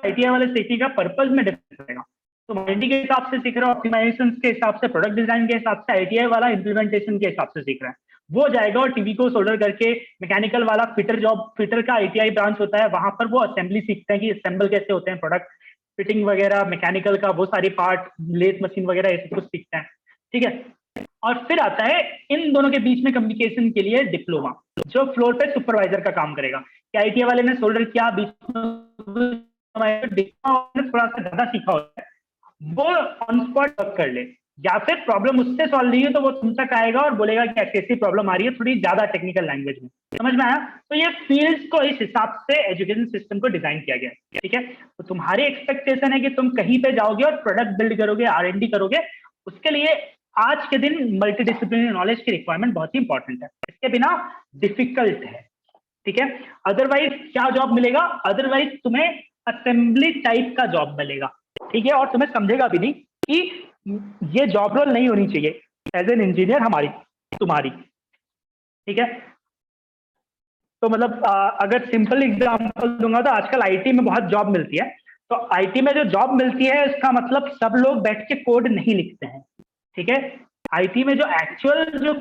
ITI वाले सीखने का पर्पज में डिफरेंस रहेगा। तुम R&D के हिसाब से सीख रहे हो, ऑप्टिमाइजेशन के हिसाब से, प्रोडक्ट डिजाइन के हिसाब से, ITI वाला इम्प्लीमेंटेशन के हिसाब से सीख रहा है। वो जाएगा और टीवी को सोल्डर करके, मैकेनिकल वाला फिटर का ITI ब्रांच होता है, वहां पर वो असेंबली सीखते हैं कि असेंबल कैसे होते हैं प्रोडक्ट, फिटिंग वगैरह, मैकेनिकल का वो सारी पार्ट, लेथ मशीन वगैरह, ये सब कुछ सीखते हैं, ठीक है। और फिर आता है इन दोनों के बीच में कम्युनिकेशन के लिए डिप्लोमा, जो फ्लोर पे सुपरवाइजर का काम करेगा। कि ITI वाले ने सोल्डर किया, बीच में थोड़ा सा ज्यादा सीखा होता है, वो ऑन स्पॉट वर्क कर ले, या फिर प्रॉब्लम उससे सॉल्व नहीं है तो वो तुम तक आएगा और बोलेगा कि ऐसी प्रॉब्लम आ रही है, थोड़ी ज्यादा टेक्निकल लैंग्वेज में। समझ में आया? तो ये फील्ड्स को इस हिसाब से एजुकेशन सिस्टम को डिजाइन किया गया है, ठीक है। तो तुम्हारी एक्सपेक्टेशन है कि तुम कहीं पे जाओगे और प्रोडक्ट बिल्ड करोगे, R&D करोगे। उसके लिए आज के दिन मल्टी डिसिप्लिनरी नॉलेज की रिक्वायरमेंट बहुत ही इंपॉर्टेंट है, इसके बिना डिफिकल्ट है, ठीक है। अदरवाइज क्या जॉब मिलेगा? अदरवाइज तुम्हें असेंबली टाइप का जॉब मिलेगा, ठीक है। और तुम्हें समझेगा भी नहीं कि ये जॉब रोल नहीं होनी चाहिए एज एन इंजीनियर हमारी, तुम्हारी, ठीक है। तो मतलब अगर सिंपल एग्जांपल दूंगा तो आजकल IT में बहुत जॉब मिलती है। तो IT में जो जॉब मिलती है इसका मतलब सब लोग बैठ के कोड नहीं लिखते हैं, ठीक है। IT में जो एक्चुअल जो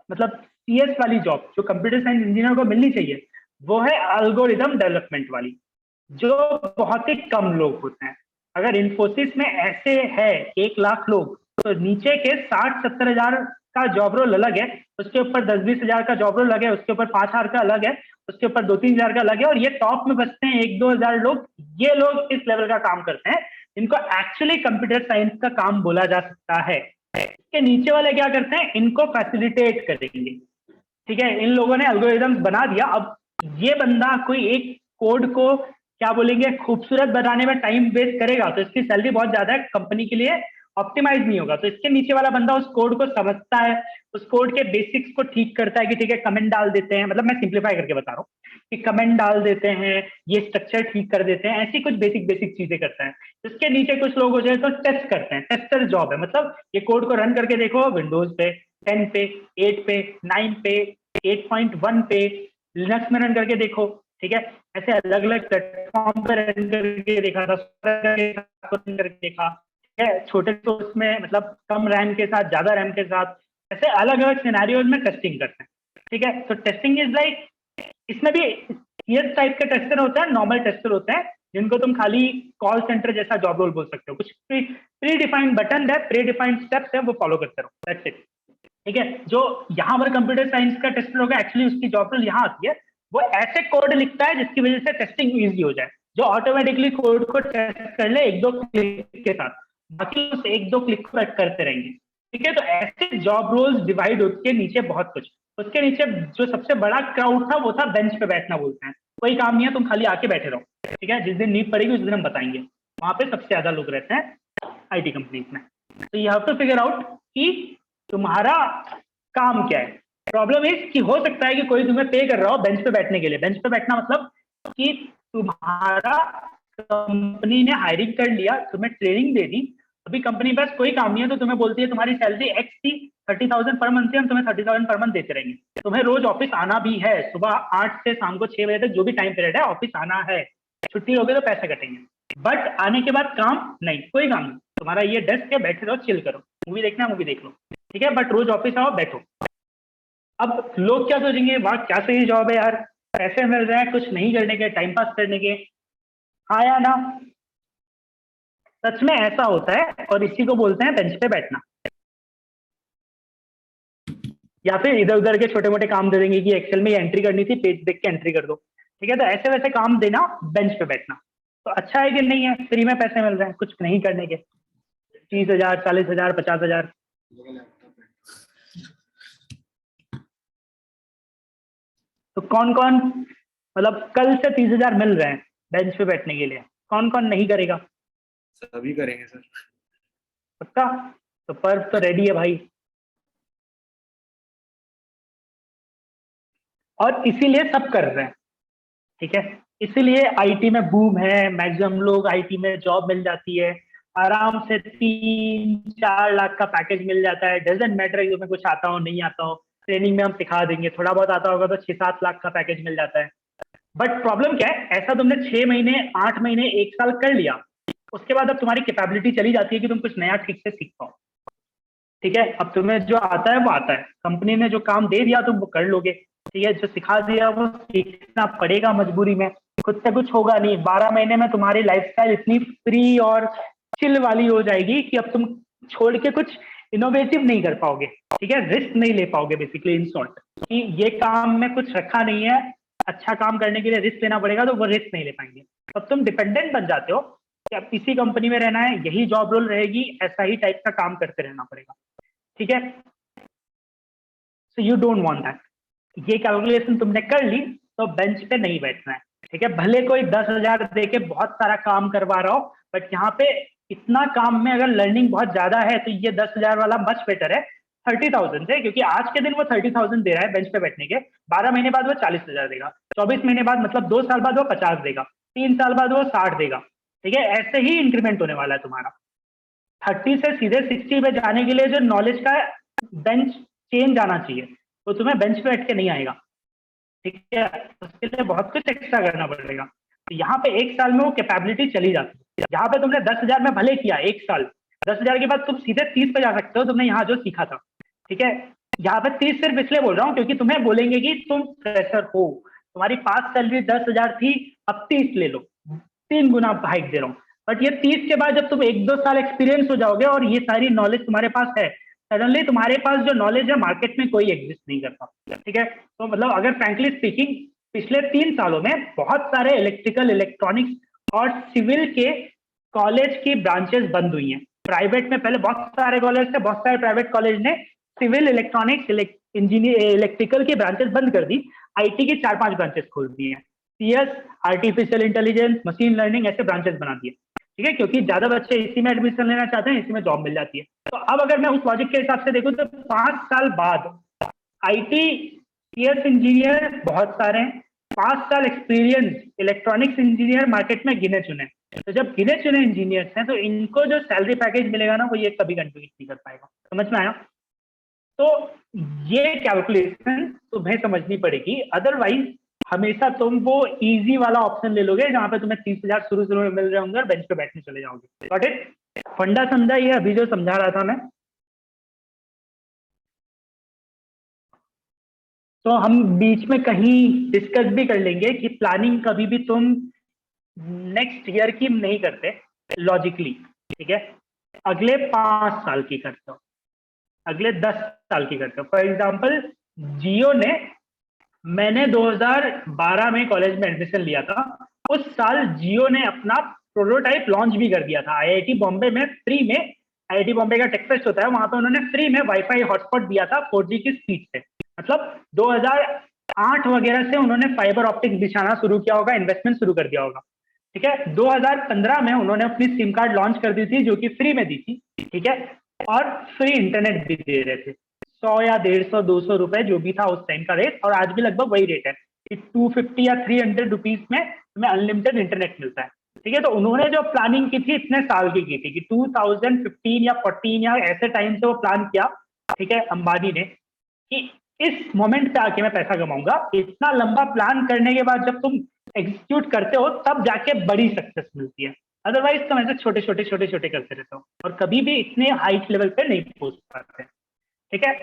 मतलब CS वाली जॉब जो कंप्यूटर साइंस इंजीनियर को मिलनी चाहिए, वो है एल्गोरिदम डेवलपमेंट वाली, जो बहुत ही कम लोग होते हैं। अगर इन्फोसिस में ऐसे है 1 लाख लोग, तो नीचे के 60-70 हजार का जॉब रोल अलग है, उसके ऊपर 10-20 हजार का जॉब रोल अलग है, उसके ऊपर 5 हजार का अलग है, उसके ऊपर 2-3 हजार का अलग है, और ये टॉप में बचते हैं 1-2 हजार लोग। ये लोग इस लेवल का काम करते हैं इनको एक्चुअली कंप्यूटर साइंस का काम बोला जा सकता है। इसके नीचे वाले क्या करते हैं? इनको फैसिलिटेट करेंगे, ठीक है। इन लोगों ने एल्गोरिदम्स बना दिया, अब ये बंदा कोई एक कोड को क्या बोलेंगे खूबसूरत बनाने में टाइम वेस्ट करेगा तो इसकी सैलरी बहुत ज्यादा है, कंपनी के लिए ऑप्टिमाइज नहीं होगा। तो इसके नीचे वाला बंदा उस कोड को समझता है, उस कोड के बेसिक्स को ठीक करता है कि ठीक है कमेंट डाल देते हैं, मतलब मैं सिंप्लीफाई करके बता रहा हूँ कि कमेंट डाल देते हैं, ये स्ट्रक्चर ठीक कर देते हैं, ऐसी कुछ बेसिक चीजें करता है। इसके नीचे कुछ लोग हो जाए तो टेस्ट करते हैं, टेस्टर जॉब है, मतलब ये कोड को रन करके देखो विंडोज पे, 10 पे, 8 पे, 9 पे, 8.1 पे, लिनक्स में रन करके देखो, ठीक है। ऐसे अलग अलग प्लेटफॉर्म पर रन करके देखा था, करके देखा, ठीक है। छोटे तो उसमें मतलब कम रैम के साथ, ज्यादा रैम के साथ, ऐसे अलग अलग सिनेरियोज में टेस्टिंग करते हैं, ठीक है। तो टेस्टिंग इज लाइक, इसमें भी CS टाइप के टेस्टर होते हैं, नॉर्मल टेस्टर होते हैं, जिनको तुम खाली कॉल सेंटर जैसा जॉब रोल बोल सकते हो। कुछ प्री डिफाइंड बटन है, प्री डिफाइंड स्टेप्स है, वो फॉलो करते रहो, दैट्स इट, ठीक है। जो यहाँ पर कंप्यूटर साइंस का टेस्टर होगा, एक्चुअली उसकी जॉब रोल यहाँ आती है, वो ऐसे कोड लिखता है जिसकी वजह से टेस्टिंग इजी हो जाए, जो ऑटोमेटिकली कोड को टेस्ट कर ले 1-2 क्लिक के साथ, बाकी उस 1-2 क्लिक को करते रहेंगे, ठीक है। तो ऐसे जॉब रोल्स डिवाइड होते हैं नीचे बहुत कुछ। उसके नीचे जो सबसे बड़ा क्राउड था वो था बेंच पे बैठना बोलते हैं, कोई काम नहीं है, तुम खाली आके बैठे रहो, ठीक है। जिस दिन नीड पड़ेगी उस दिन हम बताएंगे। वहां पे सबसे ज्यादा लोग रहते हैं IT कंपनीज में। तो you have to figure out कि तुम्हारा काम क्या है। प्रॉब्लम इज कि हो सकता है कि कोई तुम्हें पे कर रहा हो बेंच पे बैठने के लिए। बेंच पे बैठना मतलब कि तुम्हारा कंपनी ने हायरिंग कर लिया, तुम्हें ट्रेनिंग दे दी, अभी कंपनी बस कोई काम नहीं है तो तुम्हें बोलती है तुम्हारी सैलरी एक्स थी, 30,000 पर मंथ से हम तुम्हें 30,000 पर मंथ देते रहेंगे। तुम्हें रोज ऑफिस आना भी है, सुबह 8 से शाम को 6 बजे तक जो भी टाइम पीरियड है ऑफिस आना है, छुट्टी होगी तो पैसे कटेंगे, बट आने के बाद काम नहीं, कोई काम नहीं, तुम्हारा ये डेस्क है, बैठे रहो, चिल करो, मूवी देखना मूवी देख लो, ठीक है, बट रोज ऑफिस आओ, बैठो। अब लोग क्या सोचेंगे, वाह क्या सही जॉब है यार, पैसे मिल रहे हैं कुछ नहीं करने के, टाइम पास करने के। हाँ या ना? सच में ऐसा होता है और इसी को बोलते हैं बेंच पे बैठना। या फिर इधर उधर के छोटे मोटे काम दे देंगे कि एक्सेल में एंट्री करनी थी, पेज देख के एंट्री कर दो, ठीक है, तो ऐसे वैसे काम देना, बेंच पे बैठना। तो अच्छा है कि नहीं है, फ्री में पैसे मिल रहे हैं कुछ नहीं करने के, 30,000 40,000 50,000। तो कौन कौन, मतलब कल से 30,000 मिल रहे हैं बेंच पे बैठने के लिए, कौन कौन नहीं करेगा? सभी करेंगे सर। पक्का? तो पर्व तो रेडी है भाई। और इसीलिए सब कर रहे हैं, ठीक है, इसीलिए आईटी में बूम है, मैक्सिमम लोग आईटी में जॉब मिल जाती है, आराम से 3-4 लाख का पैकेज मिल जाता है, डजेंट मैटर तुम्हें कुछ आता हो नहीं आता हो, ट्रेनिंग में हम सिखा देंगे, थोड़ा बहुत आता होगा तो 6-7 लाख का पैकेज मिल जाता है। बट प्रॉब्लम क्या है, ऐसा तुमने 6 महीने 8 महीने 1 साल कर लिया, उसके बाद अब तुम्हारी कैपेबिलिटी चली जाती है कि तुम कुछ नया ठीक से सीख पाओ, ठीक है, अब तुम्हें जो आता है वो आता है, कंपनी ने जो काम दे दिया तुम वो कर लोगे, ठीक है, जो सिखा दिया वो सीखना पड़ेगा मजबूरी में, खुद से कुछ होगा नहीं। 12 महीने में तुम्हारी लाइफस्टाइल इतनी फ्री और चिल वाली हो जाएगी कि अब तुम छोड़ के कुछ इनोवेटिव नहीं कर पाओगे, ठीक है, रिस्क नहीं ले पाओगे, बेसिकली इन शॉर्ट कि ये काम में कुछ रखा नहीं है, अच्छा काम करने के लिए रिस्क लेना पड़ेगा, तो वो रिस्क नहीं ले पाएंगे। अब तुम डिपेंडेंट बन जाते हो कि अब इसी कंपनी में रहना है, यही जॉब रोल रहेगी, ऐसा ही टाइप का काम करते रहना पड़ेगा, ठीक है। So you don't want that. ये कैलकुलेशन तुमने कर ली तो बेंच पे नहीं बैठना है, ठीक है, भले कोई 10,000 दे के बहुत सारा काम करवा रहा हो, बट यहाँ पे इतना काम में अगर लर्निंग बहुत ज्यादा है तो ये 10,000 वाला मच बेटर है 30,000 से, क्योंकि आज के दिन वो 30,000 दे रहा है बेंच पे बैठने के, 12 महीने बाद वो 40,000 देगा, 24 महीने बाद मतलब 2 साल बाद वो 50 देगा, 3 साल बाद वो 60 देगा, ठीक है, ऐसे ही इंक्रीमेंट होने वाला है तुम्हारा। 30 से सीधे 60 पे जाने के लिए जो नॉलेज का बेंच चेंज आना चाहिए वो तुम्हें बेंच पे बैठ के नहीं आएगा, ठीक है, उसके लिए बहुत कुछ एक्स्ट्रा करना पड़ेगा। तो यहाँ पे 1 साल में वो कैपेबिलिटी चली जाती है। यहाँ पे तुमने 10,000 में भले किया 1 साल, 10,000 के बाद तुम सीधे 30 पे जा सकते हो, तुमने यहाँ जो सीखा था, ठीक है। यहाँ पे 30 सिर्फ इसलिए बोल रहा हूँ क्योंकि तुम्हें बोलेंगे कि तुम फ्रेशर हो, तुम्हारी पास सैलरी 10,000 थी, अब 30 ले लो, 3 गुना हाइक दे रहा हूँ। बट ये 30 के बाद जब तुम 1-2 साल एक्सपीरियंस हो जाओगे और ये सारी नॉलेज तुम्हारे पास है, सडनली तुम्हारे पास जो नॉलेज है मार्केट में कोई एग्जिस्ट नहीं करता, ठीक है। तो मतलब अगर फ्रैंकली स्पीकिंग पिछले 3 सालों में बहुत सारे इलेक्ट्रिकल, इलेक्ट्रॉनिक्स और सिविल के कॉलेज की ब्रांचेस बंद हुई हैं। प्राइवेट में पहले बहुत सारे कॉलेज थे, बहुत सारे प्राइवेट कॉलेज ने सिविल, इलेक्ट्रॉनिक्स, इंजीनियर, इलेक्ट्रिकल की ब्रांचेस बंद कर दी, आईटी की 4-5 ब्रांचेस खोल दी हैं, CS, artificial intelligence, machine learning, ऐसे ब्रांचेस बना दिए, ठीक है, क्योंकि ज्यादा बच्चे इसी में एडमिशन लेना चाहते हैं, इसी में जॉब मिल जाती है। तो अब अगर मैं उस लॉजिक के हिसाब से देखूं तो 5 साल बाद आईटी सीएस इंजीनियर बहुत सारे हैं, 5 साल एक्सपीरियंस इलेक्ट्रॉनिक्स इंजीनियर मार्केट में गिने चुने, तो जब गिने चुने इंजीनियर्स हैं तो इनको जो सैलरी पैकेज मिलेगा ना वो ये कभी कंट्रीब्यूट नहीं कर पाएगा, समझ में आया? तो ये कैलकुलेशन तुम्हें समझनी पड़ेगी, अदरवाइज हमेशा तुम वो इजी वाला ऑप्शन ले लोगे जहां पे तुम्हें 30,000 शुरू में मिल रहे होंगे और बेंच पे बैठने चले जाओगे। Got it? फंडा समझा ये अभी जो समझा रहा था मैं? तो हम बीच में कहीं डिस्कस भी कर लेंगे कि प्लानिंग कभी भी तुम नेक्स्ट ईयर की नहीं करते लॉजिकली, ठीक है, अगले 5 साल की करते हो, अगले 10 साल की करते हो। फॉर एग्जाम्पल जियो ने, मैंने 2012 में कॉलेज में एडमिशन लिया था, उस साल जियो ने अपना प्रोटोटाइप लॉन्च भी कर दिया था आईआईटी बॉम्बे में, फ्री में, आईआईटी बॉम्बे का टेक्फेस्ट होता है, वहां पे उन्होंने फ्री में वाईफाई हॉटस्पॉट दिया था 4G की स्पीड से। मतलब 2008 वगैरह से उन्होंने फाइबर ऑप्टिक्स बिछाना शुरू किया होगा, इन्वेस्टमेंट शुरू कर दिया होगा, ठीक है। 2015 में उन्होंने अपनी सिम कार्ड लॉन्च कर दी थी जो कि फ्री में दी थी, ठीक है, और फ्री इंटरनेट भी दे रहे थे, 100 या 150 200 रुपए जो भी था उस टाइम का रेट, और आज भी लगभग वही रेट है कि 250 या 300 रुपीज में तुम्हें अनलिमिटेड इंटरनेट मिलता है, ठीक है। तो उन्होंने जो प्लानिंग की थी इतने साल की थी कि 2015 या 14 या ऐसे टाइम से वो प्लान किया, ठीक है, अंबानी ने, कि इस मोमेंट पे आके मैं पैसा कमाऊंगा। इतना लंबा प्लान करने के बाद जब तुम एग्जीक्यूट करते हो तब जाके बड़ी सक्सेस मिलती है, अदरवाइज तुम ऐसे छोटे छोटे छोटे छोटे करते रहते हो और कभी भी इतने हाइट लेवल पे नहीं पहुंच पाते, ठीक है।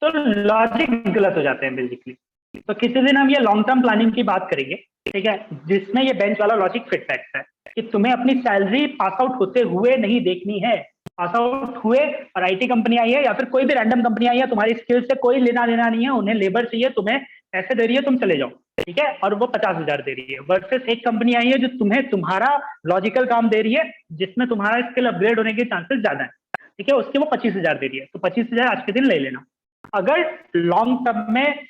तो लॉजिक गलत हो जाते हैं बेसिकली। तो किसी दिन हम ये लॉन्ग टर्म प्लानिंग की बात करेंगे, ठीक है, जिसमें ये बेंच वाला लॉजिक फिट बैठता है कि तुम्हें अपनी सैलरी पास आउट होते हुए नहीं देखनी है। पास आउट हुए और आईटी कंपनी आई है या फिर कोई भी रैंडम कंपनी आई है, तुम्हारी स्किल से कोई लेना देना नहीं है, उन्हें लेबर चाहिए, तुम्हें पैसे दे रही है, तुम चले जाओ, ठीक है, और वो 50,000 दे रही है। वर्सेस एक कंपनी आई है जो तुम्हें तुम्हारा लॉजिकल काम दे रही है, जिसमें तुम्हारा स्किल अपग्रेड होने के चांसेस ज्यादा है, ठीक है, उसके वो 25,000 दे रही है। तो 25,000 आज के दिन ले लेना। अगर लॉन्ग टर्म में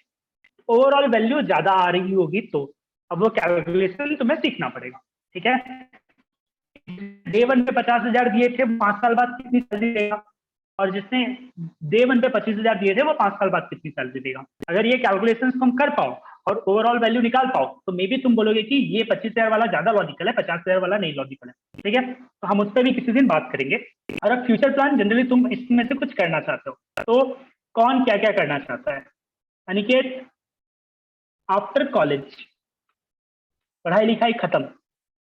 ओवरऑल वैल्यू ज्यादा आ रही होगी तो अब वो कैलकुलेशन तुम्हें सीखना पड़ेगा, ठीक है। डे वन पे 50,000 दिए थे, 5 साल बाद कितनी सैलरी देगा, और जिसने डे वन पे 25,000 दिए थे वो 5 साल बाद कितनी सैलरी देगा। अगर ये कैलकुलेशन तुम कर पाओ और ओवरऑल वैल्यू निकाल पाओ तो मे बी तुम बोलोगे कि ये 25,000 वाला ज्यादा लॉजिकल है, 50,000 वाला नहीं लॉजिकल है, ठीक है। तो हम उस पर भी किसी दिन बात करेंगे। और अब फ्यूचर प्लान जनरली तुम इसमें से कुछ करना चाहते हो तो कौन क्या क्या करना चाहता है। अनिकेत, आफ्टर कॉलेज पढ़ाई लिखाई खत्म,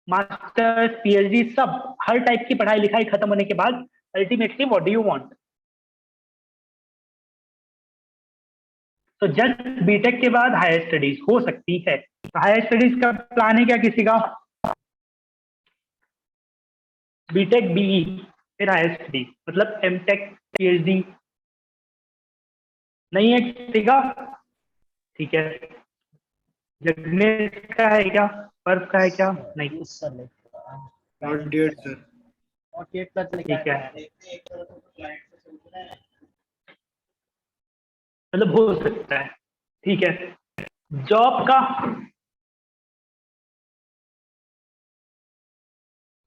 मास्टर्स पीएचडी सब हर टाइप की पढ़ाई लिखाई खत्म होने के बाद ultimately what do you want. तो जस्ट बीटेक के बाद हायर स्टडीज हो सकती है। तो हायर स्टडीज का प्लान है क्या किसी का? बीटेक बीई फिर हायर स्टडीज, मतलब एमटेक पीएचडी नहीं है किसी का? ठीक है। जगनेश का है क्या? पर्व का है क्या? नहीं, Yes, sir. Like, Not yet, sir. not yet, but like, ठीक है, मतलब हो सकता है, ठीक है। जॉब का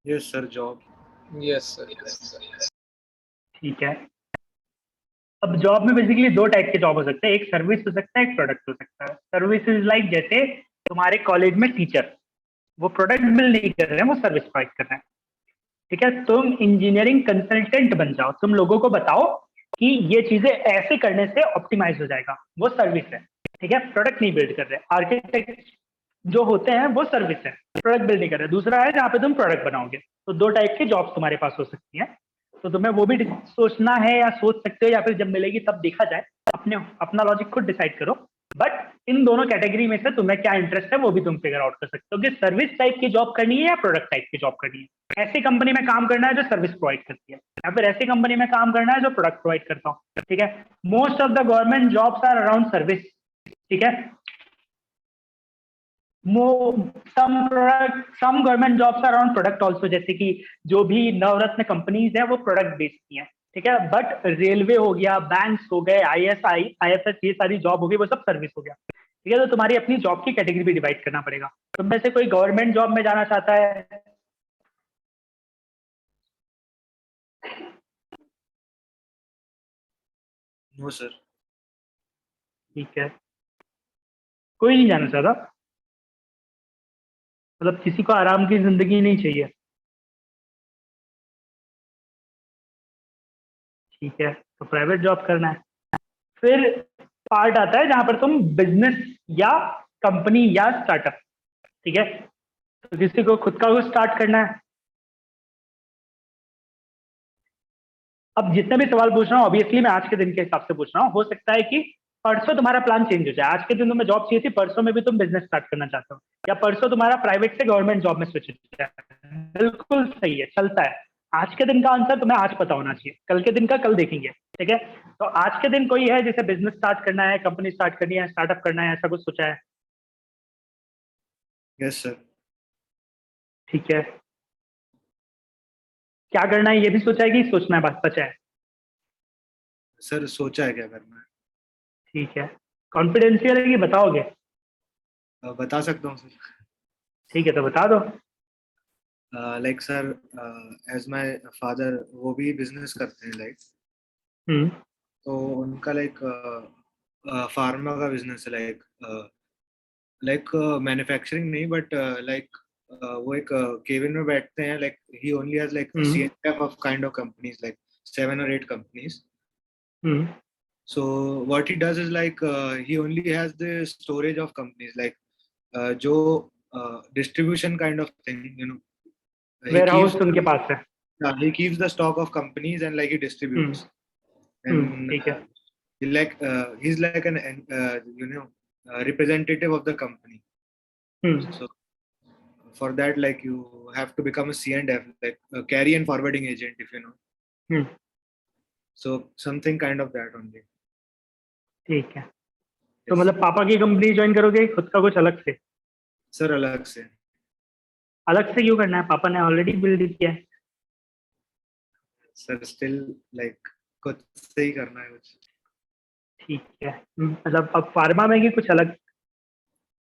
Yes, sir. Job. Yes sir. ठीक है। अब जॉब में बेसिकली दो टाइप के जॉब हो सकते हैं, एक सर्विस हो सकता है, एक प्रोडक्ट हो सकता है। सर्विस इज लाइक जैसे तुम्हारे कॉलेज में टीचर वो प्रोडक्ट बिल्ड नहीं कर रहे हैं, वो सर्विस प्रोवाइड कर रहे हैं, ठीक है। तुम इंजीनियरिंग कंसल्टेंट बन जाओ, तुम लोगों को बताओ कि ये चीजें ऐसे करने से ऑप्टिमाइज हो जाएगा, वो सर्विस है, ठीक है। प्रोडक्ट नहीं बिल्ड कर रहे। आर्किटेक्ट जो होते हैं वो सर्विस है, प्रोडक्ट बिल्ड नहीं कर रहे। दूसरा है जहाँ पे तुम प्रोडक्ट बनाओगे। तो दो टाइप की जॉब्स तुम्हारे पास हो सकती हैं। तो तुम्हें वो भी सोचना है या सोच सकते हो, या फिर जब मिलेगी तब देखा जाए, अपने अपना लॉजिक खुद डिसाइड करो। बट इन दोनों कैटेगरी में से तुम्हें क्या इंटरेस्ट है वो भी तुम फिगर आउट कर सकते हो कि सर्विस टाइप की जॉब करनी है या प्रोडक्ट टाइप की जॉब करनी है। ऐसी कंपनी में काम करना है जो सर्विस प्रोवाइड करती है, या फिर ऐसी कंपनी में काम करना है जो प्रोडक्ट प्रोवाइड करता हूँ, ठीक है। Most of the government jobs are around service, ठीक है। some government jobs are on product also, जैसे कि जो भी नवरत्न कंपनीज है वो प्रोडक्ट बेचती हैं, ठीक है। बट रेलवे हो गया, बैंक्स हो गए, आईएसएस, ये सारी जॉब हो गई, वो सब सर्विस हो गया, ठीक है। तो तुम्हारी अपनी जॉब की कैटेगरी भी डिवाइड करना पड़ेगा। तुम में से कोई गवर्नमेंट जॉब में जाना चाहता है? No, sir. ठीक है, कोई नहीं जाना चाहता, मतलब किसी को आराम की जिंदगी नहीं चाहिए, ठीक है। तो प्राइवेट जॉब करना है। फिर पार्ट आता है जहां पर तुम बिजनेस या कंपनी या स्टार्टअप, ठीक है। तो किसी को खुद का वो स्टार्ट करना है। अब जितने भी सवाल पूछ रहा हूँ ऑब्वियसली मैं आज के दिन के हिसाब से पूछ रहा हूँ। हो सकता है कि परसों तुम्हारा प्लान चेंज हो जाए, आज के दिन तुम्हें जॉब चाहिए थी, परसों में भी तुम बिजनेस स्टार्ट करना चाहते हो, या परसों तुम्हारा प्राइवेट से गवर्नमेंट जॉब में स्विच हो जाए, बिल्कुल सही है, चलता है। आज के दिन का आंसर तुम्हें आज पता होना चाहिए, कल के दिन का कल देखेंगे, ठीक है। तो आज के दिन कोई है जिसे बिजनेस स्टार्ट करना है, कंपनी स्टार्ट करनी है, स्टार्टअप करना है, ऐसा कुछ सोचा है? Yes, sir. ठीक है। क्या करना है ये भी सोचा है कि सोचना है, बात बचा है? सर सोचा है क्या करना है? ठीक है। कॉन्फिडेंशियल है कि बताओगे? बता सकता हूँ सर। ठीक है, तो बता दो। Like sir, as my father वो भी बिजनेस करते हैं लाइक, हम्म। तो उनका लाइक फार्मा का बिजनेस है, लाइक मैन्युफैक्चरिंग नहीं बट लाइक वो एक केबिन में बैठते हैं, like he only has like CNF of kind of companies, like 7 or 8 companies. So what he does is like he only has the storage of companies, like जो distribution kind of thing, you know. Warehouse उनके पास है। He keeps the stock of companies and like he distributes. And ठीक है। he's like an you know representative of the company. So for that, like you have to become a C&F, like a carry and forwarding agent, if you know. So something kind of that only. ठीक है। तो मतलब पापा की company join करोगे, खुद का कुछ अलग से? सर अलग से। अलग से क्यों करना है? पापा ने ऑलरेडी बिल्ड किया है। सर स्टिल लाइक खुद से ही करना है कुछ। ठीक है, मतलब अब फार्मा में भी कुछ अलग?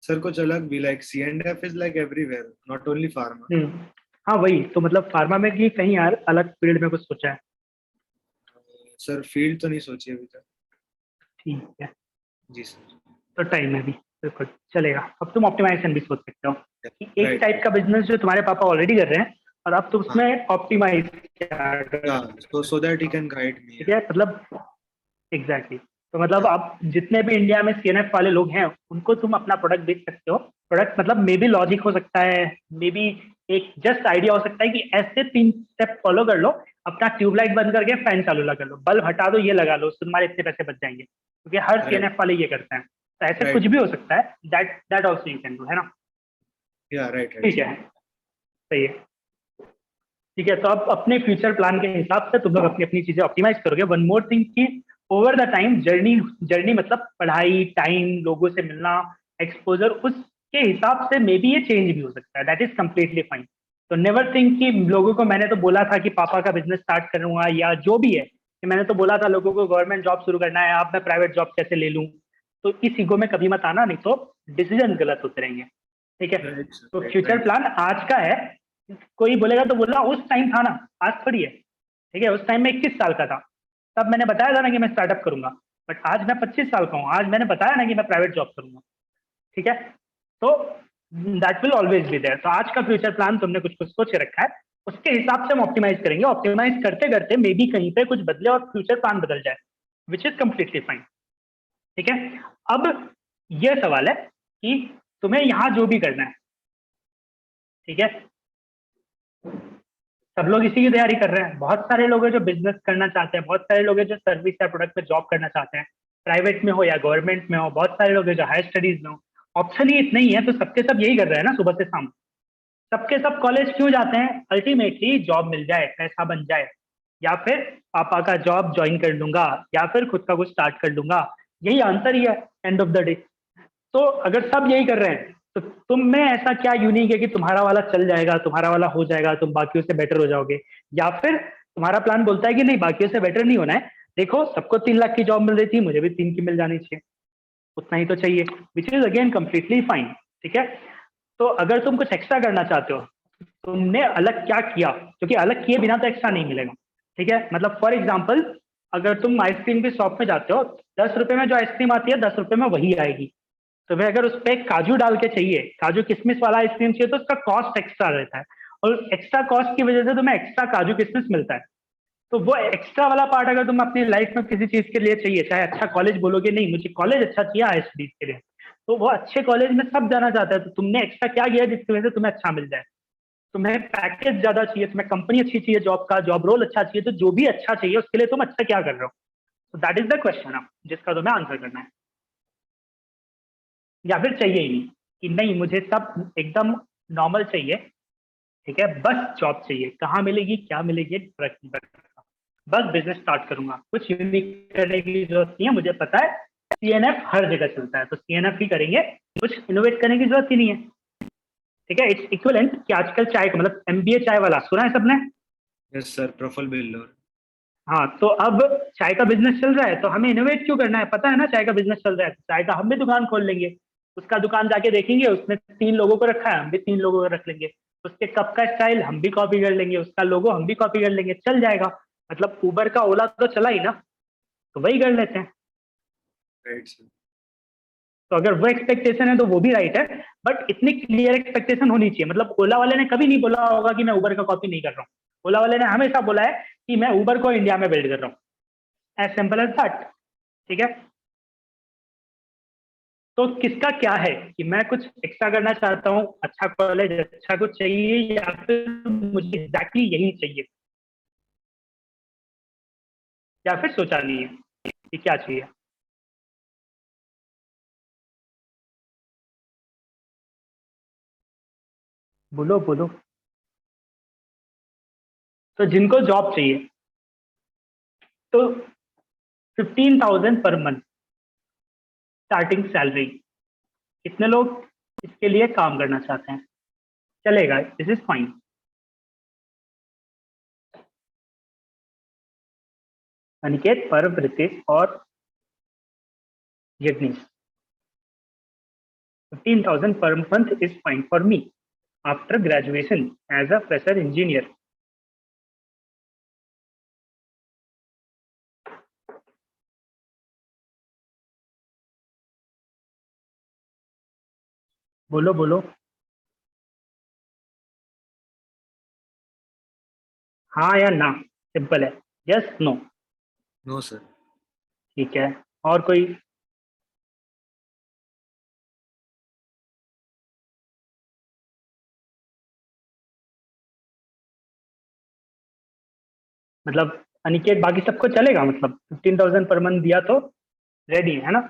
सर कुछ अलग भी, like C&F is like everywhere, not only pharma. हाँ वही तो, मतलब फार्मा में भी कहीं यार अलग फील्ड में कुछ सोचा है? सर फील्ड तो नहीं सोची अभी तक। ठीक है जी सर। तो टाइम है भी, बिल्कुल चलेगा। अब तुम ऑप्टिमाइजेशन भी सोच सकते हो कि एक Right. टाइप का बिजनेस जो तुम्हारे पापा ऑलरेडी कर रहे हैं और अब तुम उसमें optimise so that he can guide me. ठीक है, मतलब एग्जैक्टली। तो मतलब आप जितने भी इंडिया में CNF वाले लोग हैं उनको तुम अपना प्रोडक्ट बेच सकते हो। प्रोडक्ट मतलब मे बी लॉजिक हो सकता है, मे बी एक जस्ट आइडिया हो सकता है कि ऐसे 3 स्टेप फॉलो कर लो, अपना ट्यूबलाइट बंद करके फैन चालू लगा लो, बल्ब हटा दो, ये लगा लो, तुम्हारे इतने पैसे बच जाएंगे, क्योंकि हर CNF वाले ये करते हैं। तो ऐसे कुछ भी हो सकता है, that also you can do, है ना? राइट। ठीक है, सही है। ठीक है, तो अब अपने फ्यूचर प्लान के हिसाब से तुम लोग अपनी अपनी चीजें ऑप्टिमाइज करोगे। वन मोर थिंग कि ओवर द टाइम जर्नी मतलब पढ़ाई, टाइम, लोगों से मिलना, एक्सपोजर, उसके हिसाब से मे बी ये चेंज भी हो सकता है। That is completely fine. तो नेवर थिंक कि लोगों को मैंने तो बोला था कि पापा का बिजनेस स्टार्ट करूंगा, या जो भी है कि मैंने तो बोला था लोगों को गवर्नमेंट जॉब शुरू करना है, अब मैं प्राइवेट जॉब कैसे ले लूं। तो इस ईगो में कभी मत आना, नहीं तो डिसीजन गलत होते रहेंगे। ठीक है, तो फ्यूचर प्लान आज का है। कोई बोलेगा तो बोलना उस टाइम था ना, आज थोड़ी है। ठीक है, उस टाइम में 21 साल का था, तब मैंने बताया था ना कि मैं स्टार्टअप करूंगा। बट आज मैं 25 साल का हूँ, आज मैंने बताया ना कि मैं प्राइवेट जॉब करूंगा। ठीक है, तो that will always be there. तो आज का फ्यूचर प्लान तुमने कुछ कुछ सोच के रखा है, उसके हिसाब से हम ऑप्टिमाइज करेंगे। ऑप्टिमाइज करते करते मे बी कहीं पे कुछ बदले और फ्यूचर प्लान बदल जाए, विच इज कम्प्लीटली फाइन। ठीक है, अब यह सवाल है कि तुम्हें यहाँ जो भी करना है, ठीक है, सब लोग इसी की तैयारी कर रहे हैं। बहुत सारे लोग हैं जो बिजनेस करना चाहते हैं, बहुत सारे लोग हैं जो सर्विस या प्रोडक्ट पे जॉब करना चाहते हैं, प्राइवेट में हो या गवर्नमेंट में हो। बहुत सारे लोग हैं जो हायर स्टडीज में हो। ऑप्शन ही इतना ही है, तो सबके सब यही कर रहे हैं ना, सुबह से शाम। सबके सब कॉलेज क्यों जाते हैं? अल्टीमेटली जॉब मिल जाए, पैसा बन जाए, या फिर पापा का जॉब ज्वाइन कर लूंगा, या फिर खुद का कुछ स्टार्ट कर लूंगा। यही आंसर ही है एंड ऑफ द डे। तो अगर सब यही कर रहे हैं तो तुम में ऐसा क्या यूनिक है कि तुम्हारा वाला चल जाएगा, तुम्हारा वाला हो जाएगा, तुम बाकियों से बेटर हो जाओगे? या फिर तुम्हारा प्लान बोलता है कि नहीं, बाकियों से बेटर नहीं होना है, देखो सबको 3 लाख की जॉब मिल रही थी, मुझे भी 3 की मिल जानी चाहिए, उतना ही तो चाहिए, which is again completely fine. ठीक है, तो अगर तुम कुछ एक्स्ट्रा करना चाहते हो, तुमने अलग क्या किया, क्योंकि अलग किए बिना तो एक्स्ट्रा नहीं मिलेगा। ठीक है, मतलब फॉर एग्जाम्पल अगर तुम आइसक्रीम की शॉप में जाते हो, 10 रुपए में जो आइसक्रीम आती है 10 रुपए में वही आएगी। तो भाई अगर उस पर काजू डाल के चाहिए, काजू किशमिश वाला आइसक्रीम चाहिए, तो उसका कॉस्ट एक्स्ट्रा रहता है, और एक्स्ट्रा कॉस्ट की वजह से तुम्हें एक्स्ट्रा काजू किशमिश मिलता है। तो वो एक्स्ट्रा वाला पार्ट अगर तुम अपनी लाइफ में किसी चीज के लिए चाहिए, चाहे अच्छा कॉलेज बोलोगे नहीं मुझे कॉलेज अच्छा चाहिए हायर स्टडीज के लिए, तो वो अच्छे कॉलेज में सब जाना चाहता है, तो तुमने एक्स्ट्रा क्या किया जिसकी वजह से तुम्हें अच्छा मिल जाए? तुम्हें पैकेज ज्यादा चाहिए, तुम्हें कंपनी अच्छी चाहिए, जॉब का जॉब रोल अच्छा चाहिए, तो जो भी अच्छा चाहिए उसके लिए तुम अच्छा क्या कर रहे हो? तो दैट इज द क्वेश्चन अब जिसका तुम्हें आंसर करना है। या फिर चाहिए ही नहीं कि नहीं मुझे सब एकदम नॉर्मल चाहिए, ठीक है, बस जॉब चाहिए, कहाँ मिलेगी क्या मिलेगी फर्क नहीं पड़ता, बस बिजनेस स्टार्ट करूंगा, कुछ यूनिक करने की जरूरत नहीं है, मुझे पता है CNF हर जगह चलता है तो CNF ही करेंगे, कुछ इनोवेट करने की जरूरत ही नहीं है। ठीक है, इट्स इक्विवेलेंट कि आजकल चाय का मतलब MBA चाय वाला सुना है सबने? Yes sir, Praful builder. हाँ, तो अब चाय का बिजनेस चल रहा है तो हमें इनोवेट क्यों करना है? पता है ना चाय का बिजनेस चल रहा है, चाय का हम भी दुकान खोल लेंगे, उसका दुकान जाके देखेंगे उसने 3 लोगों को रखा है, हम भी 3 लोगों को रख लेंगे, उसके कप का स्टाइल हम भी कॉपी कर लेंगे, उसका लोगो हम भी कॉपी कर लेंगे, चल जाएगा। मतलब उबर का ओला तो चला ही ना, तो वही कर लेते हैं। Right sir. तो अगर वो एक्सपेक्टेशन है तो वो भी राइट है, बट इतनी क्लियर एक्सपेक्टेशन होनी चाहिए। मतलब ओला वाले ने कभी नहीं बोला होगा कि मैं उबर का कॉपी नहीं कर रहा हूँ। ओला वाले ने हमेशा बोला है कि मैं उबर को इंडिया में बिल्ड कर रहा हूँ, एज सिंपल एज दैट। ठीक है, तो किसका क्या है कि मैं कुछ एक्स्ट्रा करना चाहता हूँ, अच्छा कॉलेज, अच्छा कुछ चाहिए, या फिर मुझे एग्जैक्टली यही चाहिए, या फिर सोचा नहीं है कि क्या चाहिए। बोलो बोलो। तो जिनको जॉब चाहिए तो 15,000 पर मंथ स्टार्टिंग सैलरी, कितने लोग इसके लिए काम करना चाहते हैं? चलेगा, दिस इज फाइन। अनिकेत, परम, रितेश और Yagnesh, 15,000 per month is fine for me after graduation as a fresher engineer. बोलो बोलो। हाँ या ना, सिंपल है, यस नो। No, sir. ठीक है, और कोई? मतलब अनिकेत, बाकी सबको चलेगा? मतलब 15,000 पर मंथ दिया तो रेडी है ना?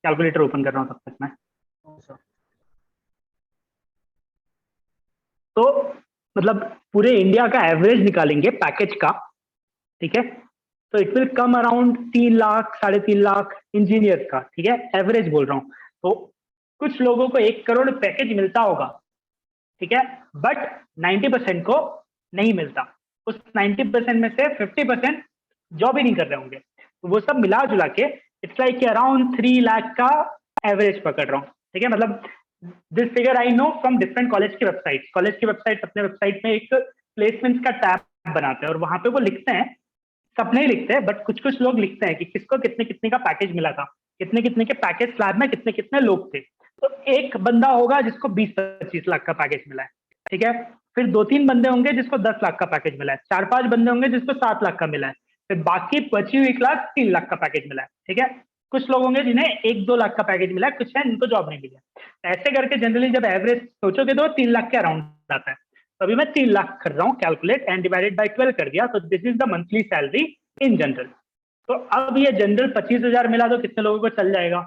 कैलकुलेटर ओपन कर रहा हूँ तब तक मैं। तो मतलब पूरे इंडिया का एवरेज निकालेंगे पैकेज का, ठीक है? तो it will come around 3 lakh, 3.5 lakh engineer का, ठीक है, एवरेज बोल रहा हूँ। तो कुछ लोगों को 1 करोड़ पैकेज मिलता होगा, ठीक है, बट 90% को नहीं मिलता। उस 90% में से 50% जॉब ही नहीं कर रहे होंगे। तो वो सब मिला जुला के इट्स लाइक अराउंड 3 लाख का एवरेज पकड़ रहा हूँ, ठीक है? मतलब this figure I know from different college की वेबसाइट। कॉलेज की वेबसाइट अपने वेबसाइट में एक प्लेसमेंट्स का टैब बनाते हैं और वहां पे वो लिखते हैं, सब नहीं लिखते बट कुछ कुछ लोग लिखते हैं कि किसको कितने कितने का पैकेज मिला था, कितने कितने के पैकेज स्लैब में कितने कितने लोग थे। तो एक बंदा होगा जिसको 20-25 लाख का पैकेज मिला है, ठीक है? फिर 2-3 बंदे होंगे जिसको 10 लाख का पैकेज मिला है, 4-5 बंदे होंगे जिसको 7 लाख का मिला है, फिर बाकी बची हुई क्लास 3 लाख का पैकेज मिला है, ठीक है? कुछ लोग होंगे जिन्हें 1-2 लाख का पैकेज मिला है, कुछ है जिनको जॉब नहीं मिली है। ऐसे करके जनरली जब एवरेज सोचोगे तो 3 लाख के अराउंड आता है। तो अभी मैं 3 लाख कर रहा हूँ कैलकुलेट एंड डिवाइडेड बाई 12 कर दिया, तो this is the monthly salary in general. तो अब ये जनरल 25,000 मिला तो कितने लोगों को चल जाएगा?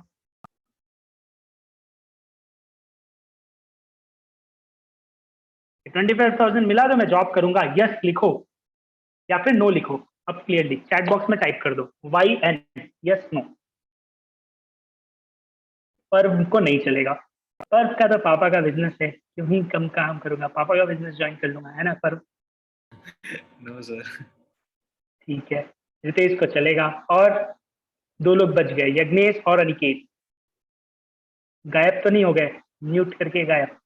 25,000 मिला तो मैं जॉब करूंगा, यस लिखो या फिर नो लिखो। अब क्लियरली चैट बॉक्स में टाइप कर दो वाई एन, यस नो। पर उनको नहीं चलेगा, पर का तो पापा का बिजनेस है, क्यों ही कम काम करूंगा, पापा का बिजनेस ज्वाइन कर लूंगा, है ना? पर No, sir. ठीक है, रितेश को चलेगा। और 2 लोग बच गए, यज्ञेश और अनिकेत। गायब तो नहीं हो गए? म्यूट करके गायब?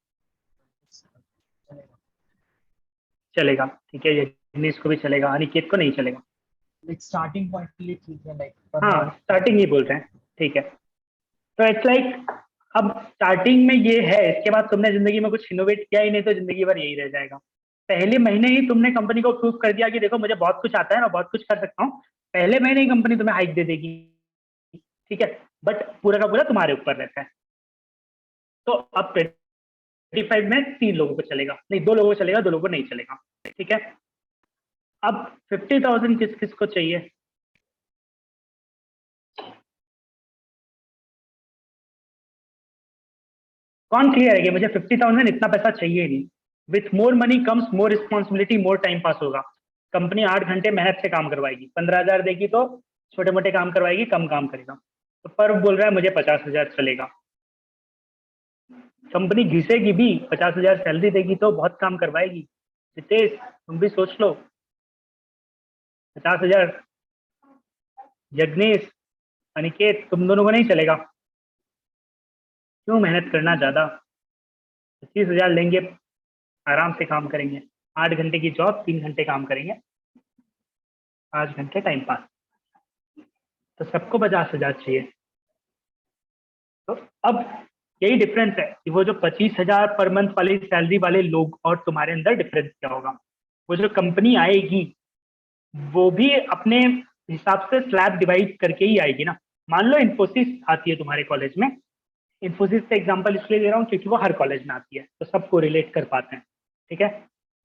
चलेगा, ठीक है, यज्ञेश को भी चलेगा, अनिकेत को नहीं चलेगा। लाइक स्टार्टिंग पॉइंट के लिए ठीक है, लाइक हाँ, स्टार्टिंग ही बोल रहे हैं, ठीक है। तो इट्स लाइक अब स्टार्टिंग में ये है, इसके बाद तुमने जिंदगी में कुछ इनोवेट किया ही नहीं तो जिंदगी भर यही रह जाएगा। पहले महीने ही तुमने कंपनी को प्रूव कर दिया कि देखो मुझे बहुत कुछ आता है, मैं बहुत कुछ कर सकता हूँ। पहले महीने ही कंपनी तुम्हें हाइक दे देगी, ठीक है, बट पूरा का पूरा तुम्हारे ऊपर रहता है। तो अब 25 में 3 लोगों को चलेगा, नहीं 2 लोगों को चलेगा, 2 लोगों को नहीं चलेगा, ठीक है? अब 50,000 किस किस को चाहिए? कौन क्लियर है कि मुझे 50,000 इतना पैसा चाहिए नहीं? With more money comes more responsibility, more time pass होगा। कंपनी 8 घंटे मेहनत से काम करवाएगी, 15,000 देगी तो छोटे मोटे काम करवाएगी, कम काम करेगा। तो पर्व बोल रहा है मुझे 50,000 चलेगा। कंपनी घिसेगी भी, 50,000 सैलरी देगी तो बहुत काम करवाएगी। रितेश तुम भी सोच लो, 50,000। यज्ञेश, अनिकेत, तुम दोनों को नहीं चलेगा? क्यों मेहनत करना ज्यादा? 25,000 लेंगे, आराम से काम करेंगे, 8 घंटे की जॉब, 3 घंटे काम करेंगे, 5 घंटे टाइम पास। तो सबको 50,000 चाहिए। तो अब यही डिफरेंस है कि वो जो 25,000 पर मंथ वाली सैलरी वाले लोग और तुम्हारे अंदर डिफरेंस क्या होगा। वो जो कंपनी आएगी वो भी अपने हिसाब से स्लैब डिवाइड करके ही आएगी ना। मान लो इन्फोसिस आती है तुम्हारे कॉलेज में, इन्फोसिस का एग्जांपल इसलिए दे रहा हूँ क्योंकि वो हर कॉलेज में आती है तो सबको रिलेट कर पाते हैं, ठीक है।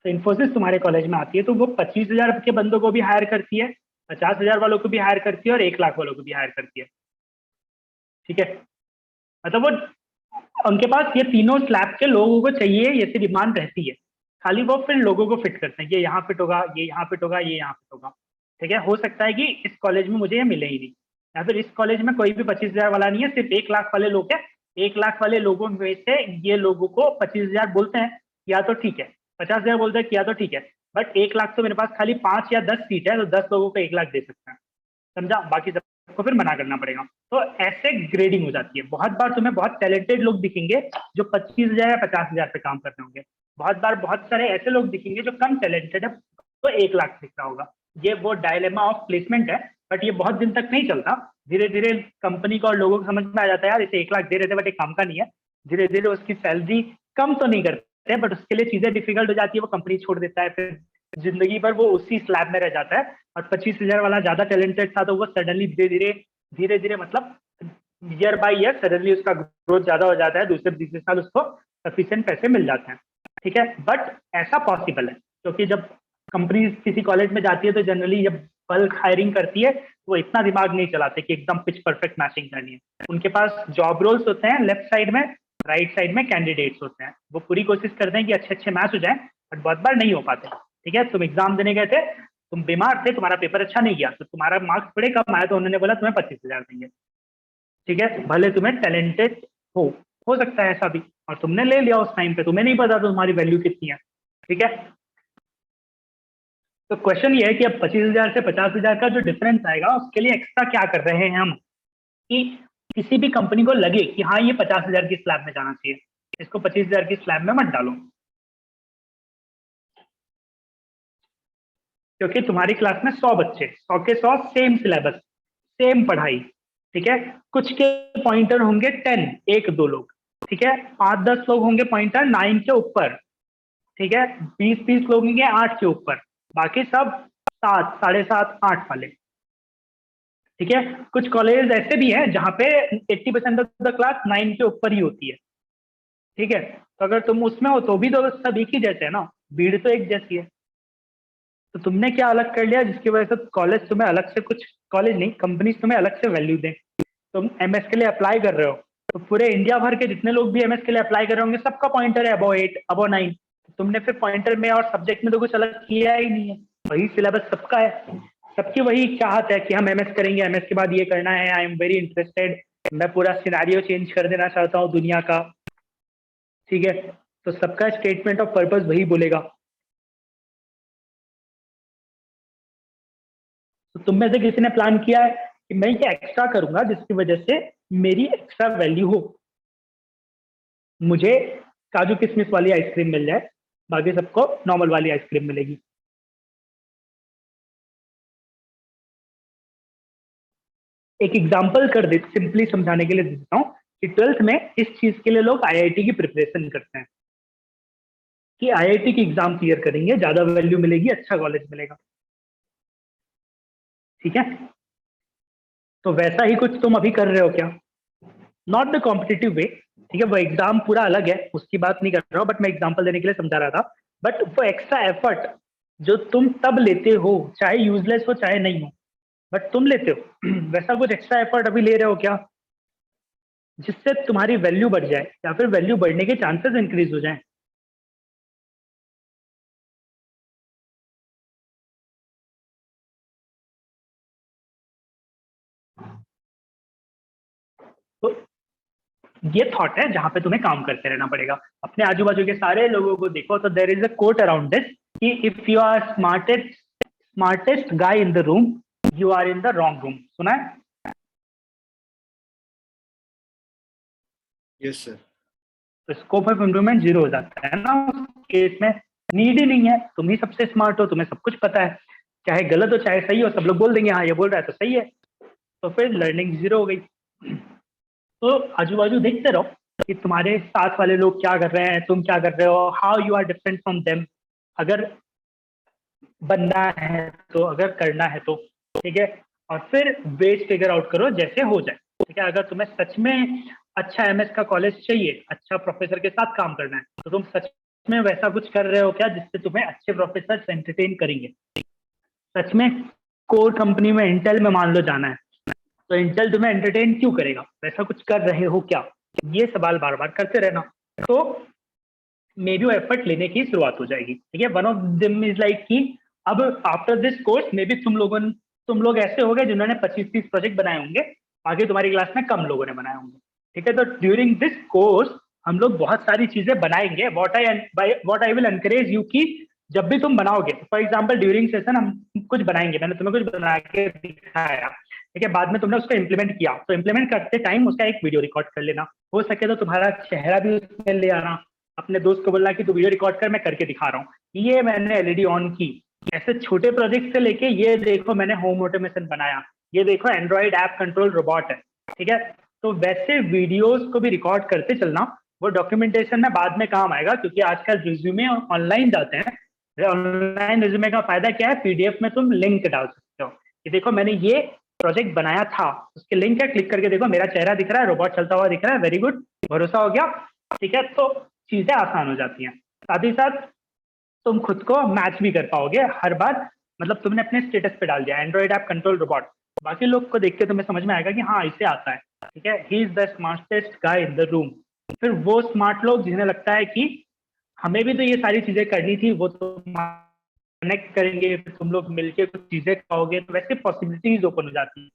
तो इन्फोसिस तुम्हारे कॉलेज में आती है तो वो 25,000 के बंदों को भी हायर करती है, 50,000 वालों को भी हायर करती है और 1 लाख वालों को भी हायर करती है, ठीक है। मतलब वो उनके पास ये तीनों स्लैब के लोगों को चाहिए, ये सी डिमांड रहती है, खाली वो फिर लोगों को फिट करते हैं, ये यहाँ फिट होगा, ये यहाँ फिट होगा, ये यहाँ फिट होगा, ठीक है। हो सकता है कि इस कॉलेज में मुझे ये मिले ही नहीं, या फिर इस कॉलेज में कोई भी 25,000 वाला नहीं है, सिर्फ 1 लाख वाले लोग हैं। 1 लाख वाले लोगों में से ये लोगों को 25,000 बोलते हैं या तो ठीक है, 50,000 बोलते हैं किया तो ठीक है, बट 1 लाख तो मेरे पास खाली 5 या 10 सीट है तो 10 लोगों को 1 लाख दे सकते हैं, समझा। बाकी सबको फिर मना करना पड़ेगा। तो ऐसे ग्रेडिंग हो जाती है। बहुत बार तुम्हें बहुत टैलेंटेड लोग दिखेंगे जो 25,000 या 50,000 पे काम कर रहे होंगे, बहुत बार बहुत सारे ऐसे लोग दिखेंगे जो कम टैलेंटेड है तो 1 लाख दिख रहा होगा। ये वो डायलेमा ऑफ प्लेसमेंट है, बट ये बहुत दिन तक नहीं चलता। धीरे धीरे कंपनी को और लोगों को समझ में आ जाता है यार इसे 1 लाख दे रहे थे बट एक काम का नहीं है। धीरे धीरे उसकी सैलरी कम तो नहीं करते बट उसके लिए चीजें डिफिकल्ट हो जाती है, वो कंपनी छोड़ देता है, फिर जिंदगी भर वो उसी स्लैब में रह जाता है। और 25,000 वाला ज्यादा टैलेंटेड था तो वो सडनली धीरे धीरे मतलब ईयर बाय ईयर सडनली उसका ग्रोथ ज्यादा हो जाता है, दूसरे तीसरे साल उसको सफिशिएंट पैसे मिल जाते हैं, ठीक है। बट ऐसा पॉसिबल है क्योंकि जब कंपनी किसी कॉलेज में जाती है तो जनरली जब बल्क हायरिंग करती है वो इतना दिमाग नहीं चलाते कि एकदम पिच परफेक्ट मैचिंग करनी है। उनके पास जॉब रोल्स होते हैं लेफ्ट साइड में, राइट साइड में कैंडिडेट्स होते हैं। वो पूरी कोशिश करते हैं कि अच्छे अच्छे मैच हो जाए बट बहुत बार नहीं हो पाते, ठीक है। तुम एग्जाम देने गए थे, तुम बीमार थे, तुम्हारा पेपर अच्छा नहीं गया तो तुम्हारा मार्क्स थोड़े कम आया तो उन्होंने बोला तुम्हें 25,000 देंगे, ठीक है। भले तुम्हें टैलेंटेड हो सकता है ऐसा भी, और तुमने ले लिया उस टाइम पे, तुम्हें नहीं पता तो तुम्हारी वैल्यू कितनी है, ठीक है। तो क्वेश्चन ये है कि अब 25,000 से 50,000 का जो डिफरेंस आएगा उसके लिए एक्स्ट्रा क्या कर रहे हैं हम कि किसी भी कंपनी को लगे कि हाँ ये 50,000 की स्लैब में जाना चाहिए, इसको 25,000 की स्लैब में मत डालो, क्योंकि तुम्हारी क्लास में 100 बच्चे, 100 के 100 सेम सिलेबस, सेम पढ़ाई, ठीक है। कुछ के पॉइंटर होंगे 10, 1-2 लोग, ठीक है। 5-10 लोग होंगे पॉइंटर 9 के ऊपर, ठीक है। 20-30 लोग होंगे 8 के ऊपर, बाकी सब 7, 7.5, 8 वाले, ठीक है। कुछ कॉलेज ऐसे भी हैं जहाँ पे 80% ऑफ द क्लास 9 के ऊपर ही होती है, ठीक है। तो अगर तुम उसमें हो तो भी तो सब एक ही जैसे है ना, भीड़ तो एक जैसी है। तो तुमने क्या अलग कर लिया जिसकी वजह से कॉलेज तुम्हें अलग से, कुछ कॉलेज नहीं कंपनीज तुम्हें अलग से वैल्यू दें। तुम एमएस के लिए अप्लाई कर रहे हो तो पूरे इंडिया भर के जितने लोग भी एमएस के लिए अप्लाई कर रहे होंगे सबका पॉइंटर है अबो 8, अबो 9। तुमने फिर पॉइंटर में और सब्जेक्ट में तो कुछ अलग किया ही नहीं है, वही सिलेबस सबका है। सबकी वही चाहत है कि हम एमएस करेंगे, एमएस के बाद ये करना है, आई एम वेरी इंटरेस्टेड, मैं पूरा सिनेरियो चेंज कर देना चाहता हूँ दुनिया का, ठीक है। तो सबका स्टेटमेंट ऑफ पर्पस वही बोलेगा। तो तुम में से किसी ने प्लान किया है कि मैं ये एक्स्ट्रा करूंगा जिसकी वजह से मेरी एक्स्ट्रा वैल्यू हो, मुझे काजू किशमिश वाली आइसक्रीम मिल जाए, बाकी सबको नॉर्मल वाली आइसक्रीम मिलेगी। एक एग्जांपल कर दे सिंपली समझाने के लिए देता हूँ कि 12th में इस चीज के लिए लोग आईआईटी की प्रिपरेशन करते हैं कि आईआईटी की एग्जाम क्लियर करेंगे, ज्यादा वैल्यू मिलेगी, अच्छा कॉलेज मिलेगा, ठीक है। तो वैसा ही कुछ तुम अभी कर रहे हो क्या? नॉट द कॉम्पिटिटिव वे, ठीक है, वो एग्जाम पूरा अलग है, उसकी बात नहीं कर रहा हूँ, बट मैं एग्जांपल देने के लिए समझा रहा था। बट वो एक्स्ट्रा एफर्ट जो तुम तब लेते हो, चाहे यूजलेस हो चाहे नहीं हो, बट तुम लेते हो वैसा कुछ एक्स्ट्रा एफर्ट अभी ले रहे हो क्या जिससे तुम्हारी वैल्यू बढ़ जाए या फिर वैल्यू बढ़ने के चांसेस इंक्रीज हो जाए? तो ये थॉट है जहां पे तुम्हें काम करते रहना पड़ेगा। अपने आजू बाजू के सारे लोगों को देखो तो there is a quote around this कि if you are smartest guy in the room you are in the wrong room. सुना है? Yes sir. तो स्कोप ऑफ इम्प्रूवमेंट 0 हो जाता है ना उस केस में। नीड ही नहीं है, तुम ही सबसे स्मार्ट हो, तुम्हें सब कुछ पता है, चाहे गलत हो चाहे सही हो, सब लोग बोल देंगे हाँ ये बोल रहा है तो सही है, तो फिर लर्निंग 0 हो गई। तो आजू बाजू देखते रहो कि तुम्हारे साथ वाले लोग क्या कर रहे हैं, तुम क्या कर रहे हो, how you are different from them. अगर बनना है तो, अगर करना है तो, ठीक है। और फिर वेज फिगर आउट करो जैसे हो जाए, ठीक है। अगर तुम्हें सच में अच्छा एमएस का कॉलेज चाहिए, अच्छा प्रोफेसर के साथ काम करना है, तो तुम सच में वैसा कुछ कर रहे हो क्या जिससे तुम्हें अच्छे प्रोफेसर एंटरटेन करेंगे। सच में कोर कंपनी में, इंटेल में मान लो जाना है, तो इंटेल तुम्हें एंटरटेन क्यों करेगा, वैसा कुछ कर रहे हो क्या। ये सवाल बार बार करते रहना, तो मे बी वो एफर्ट लेने की शुरुआत हो जाएगी, ठीक है। वन ऑफ दिम इज लाइक कि अब after this course may be तुम लोग ऐसे हो गए जिन्होंने 25-30 प्रोजेक्ट बनाए होंगे, बाकी तुम्हारी क्लास में कम लोगों ने बनाए होंगे, ठीक है। तो ड्यूरिंग दिस कोर्स हम लोग बहुत सारी चीजें बनाएंगे। What I will encourage you कि जब भी तुम बनाओगे, फॉर एग्जाम्पल ड्यूरिंग सेशन हम कुछ बनाएंगे, मैंने तुम्हें कुछ बना के दिखाया, ठीक है, बाद में तुमने उसको इम्प्लीमेंट किया, तो इम्प्लीमेंट करते टाइम उसका एक वीडियो रिकॉर्ड कर लेना, हो सके तो तुम्हारा चेहरा भी उसमें ले आना, अपने दोस्त को बोलना कि तू वीडियो रिकॉर्ड कर, मैं करके दिखा रहा हूँ, ये मैंने एलईडी ऑन की। ऐसे छोटे प्रोजेक्ट से लेके ये देखो मैंने होम ऑटोमेशन बनाया, ये देखो एंड्रॉइड ऐप कंट्रोल रोबोट है, ठीक है। तो वैसे वीडियोस को भी रिकॉर्ड करते चलना, वो डॉक्यूमेंटेशन में बाद में काम आएगा, क्योंकि आजकल रिज्यूमे ऑनलाइन जाते हैं। ऑनलाइन रिज्यूमे का फायदा क्या है, पीडीएफ में तुम लिंक डाल सकते हो कि देखो मैंने ये प्रोजेक्ट बनाया था, उसके लिंक है, क्लिक करके देखो मेरा चेहरा दिख रहा है, रोबोट चलता हुआ दिख रहा है, वेरी गुड, भरोसा हो गया, ठीक है। तो चीजें आसान हो जाती हैं। साथ ही साथ तुम खुद को मैच भी कर पाओगे हर बार, मतलब तुमने अपने स्टेटस पे डाल दिया एंड्रॉइड ऐप कंट्रोल रोबोट, बाकी लोग को देख के तुम्हें समझ में आएगा कि हाँ इसे आता है, ठीक है, he is the smartest guy in the room. फिर वो स्मार्ट लोग जिन्हें लगता है कि हमें भी तो ये सारी चीजें करनी थी, वो तो कनेक्ट करेंगे, फिर तुम लोग मिलके कुछ चीजें खाओगे, तो वैसे पॉसिबिलिटीज ओपन हो जाती है।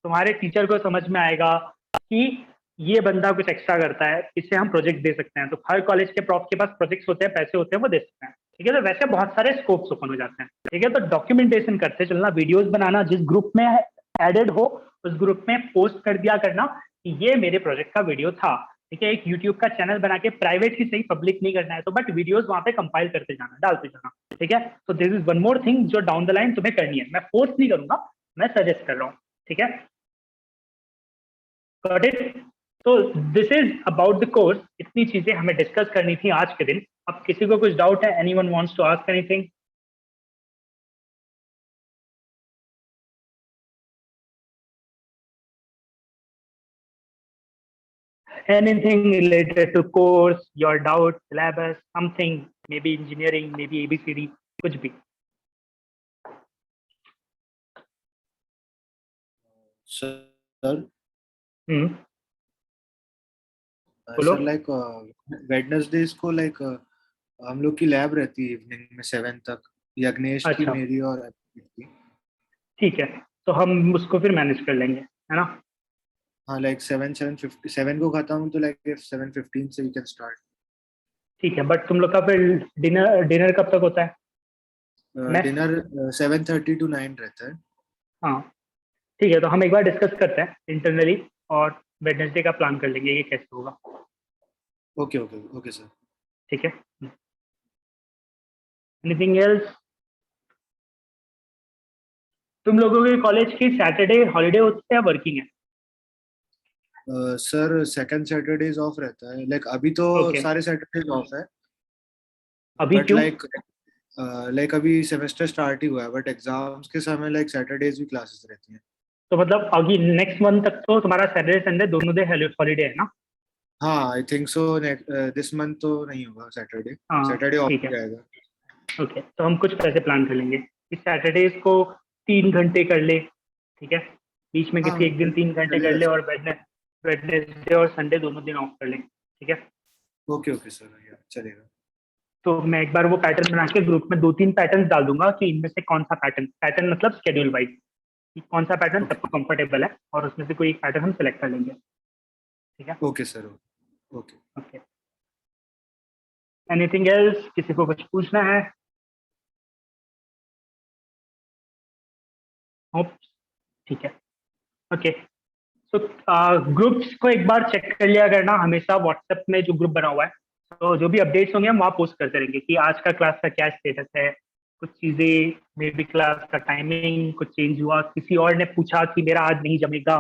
तुम्हारे टीचर को समझ में आएगा कि ये बंदा कुछ एक्स्ट्रा करता है, इससे हम प्रोजेक्ट दे सकते हैं। तो हर कॉलेज के प्रॉफ के पास प्रोजेक्ट्स होते हैं, पैसे होते हैं, वो दे सकते हैं, ठीक है। तो वैसे बहुत सारे स्कोप्स ओपन हो जाते हैं, ठीक है। तो डॉक्यूमेंटेशन करते चलना, वीडियोस बनाना, जिस ग्रुप में एडेड हो उस ग्रुप में पोस्ट कर दिया करना कि ये मेरे प्रोजेक्ट का वीडियो था, ठीक है। एक यूट्यूब का चैनल बना के प्राइवेट ही सही, पब्लिक नहीं करना है तो, बट वीडियोस वहां पे कंपाइल करते जाना, डालते जाना, ठीक है। तो this is one more thing जो डाउन द लाइन तुम्हें करनी है, मैं फोर्स नहीं करूंगा, मैं सजेस्ट कर रहा हूँ, ठीक है। Got it. तो this is about the course, इतनी चीजें हमें डिस्कस करनी थी आज के दिन। अब किसी को कुछ डाउट है, anyone wants to ask anything? Anything related to course, your doubt, syllabus, something, maybe engineering, maybe ABCD, कुछ भी। सर हम्म, बोलो। सर लाइक वेडनेसडेज को लाइक हम लोग की लैब रहती है इवनिंग में 7 तक, यज्ञेश की, अच्छा, मेरी और अर्पित की। ठीक है, तो हम उसको फिर मैनेज कर लेंगे, है ना। हाँ लाइक 7:50 को खाता हूँ, तो लाइक 7:15 से वी कैन स्टार्ट। ठीक है, बट तुम लोग का फिर डिनर डिनर कब तक होता है? मैं, डिनर 7:30 to 9 रहता है। हाँ ठीक है, तो हम एक बार डिस्कस करते हैं इंटरनली और वेडनेसडे का प्लान कर लेंगे ये कैसे होगा, ओके ओके ओके सर। ठीक है। Anything else? तुम लोगों के कॉलेज की सैटरडे हॉलीडे होती है, वर्किंग है? सर सेकंड सैटरडेज ऑफ रहता है, लाइक अभी तो ओके, सारे सैटरडेज ऑफ है, अभी बट क्यों? लाइक अभी सेमेस्टर स्टार्ट ही हुआ है, बट एग्जाम्स के समय लाइक सैटरडेज भी क्लासेस रहती हैं। तो मतलब अभी नेक्स्ट मंथ तक तो तुम्हारा सैटरडे संडे दोनों डे हॉलीडे है ना? हाँ I think so, this month तो नहीं होगा सैटरडे, हाँ सैटरडे ऑफ ठीक है, जाएगा। ओके। तो हम कुछ पैसे प्लान कर लेंगे इस सैटरडेज को, 3 घंटे कर ले, ठीक है, बीच में हाँ किसी एक दिन 3 घंटे कर चलेगा ले, सर। और वेडनेसडे और संडे दोनों दिन ऑफ कर ले, ठीक है। ओके ओके सर, चलेगा। तो मैं एक बार वो पैटर्न बना के ग्रुप में 2-3 पैटर्न डाल दूंगा कि इनमें से कौन सा पैटर्न, पैटर्न मतलब शेड्यूल वाइज, कि कौन सा पैटर्न ओके सबको कंफर्टेबल है, और उसमें से कोई एक पैटर्न हम सेलेक्ट कर लेंगे, ठीक है। Okay sir, okay. Okay, anything else? किसी को कुछ पूछना है? होप, ठीक है, ओके। तो ग्रुप्स को एक बार चेक कर लिया करना हमेशा, व्हाट्सएप में जो ग्रुप बना हुआ है, तो जो भी अपडेट्स होंगे हम वहाँ पोस्ट करते रहेंगे कि आज का क्लास का क्या स्टेटस है, कुछ चीज़ें, मे बी क्लास का टाइमिंग कुछ चेंज हुआ, किसी और ने पूछा कि मेरा आज नहीं जमेगा,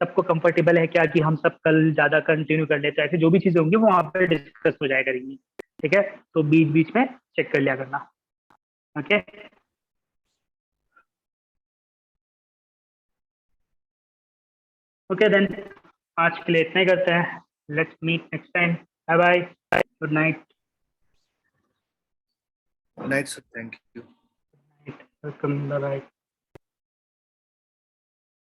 सबको कंफर्टेबल है क्या कि हम सब कल ज़्यादा कंटिन्यू कर लेते हैं, ऐसे जो भी चीज़ें होंगी वो वहाँ पे डिस्कस हो जाया करेंगी, ठीक है। तो बीच बीच में चेक कर लिया करना, ओके। ओके देन, आज के लिए इतना ही करते हैं। Let's meet next time. Bye bye, good night. Nice, thank you. Welcome, bye bye.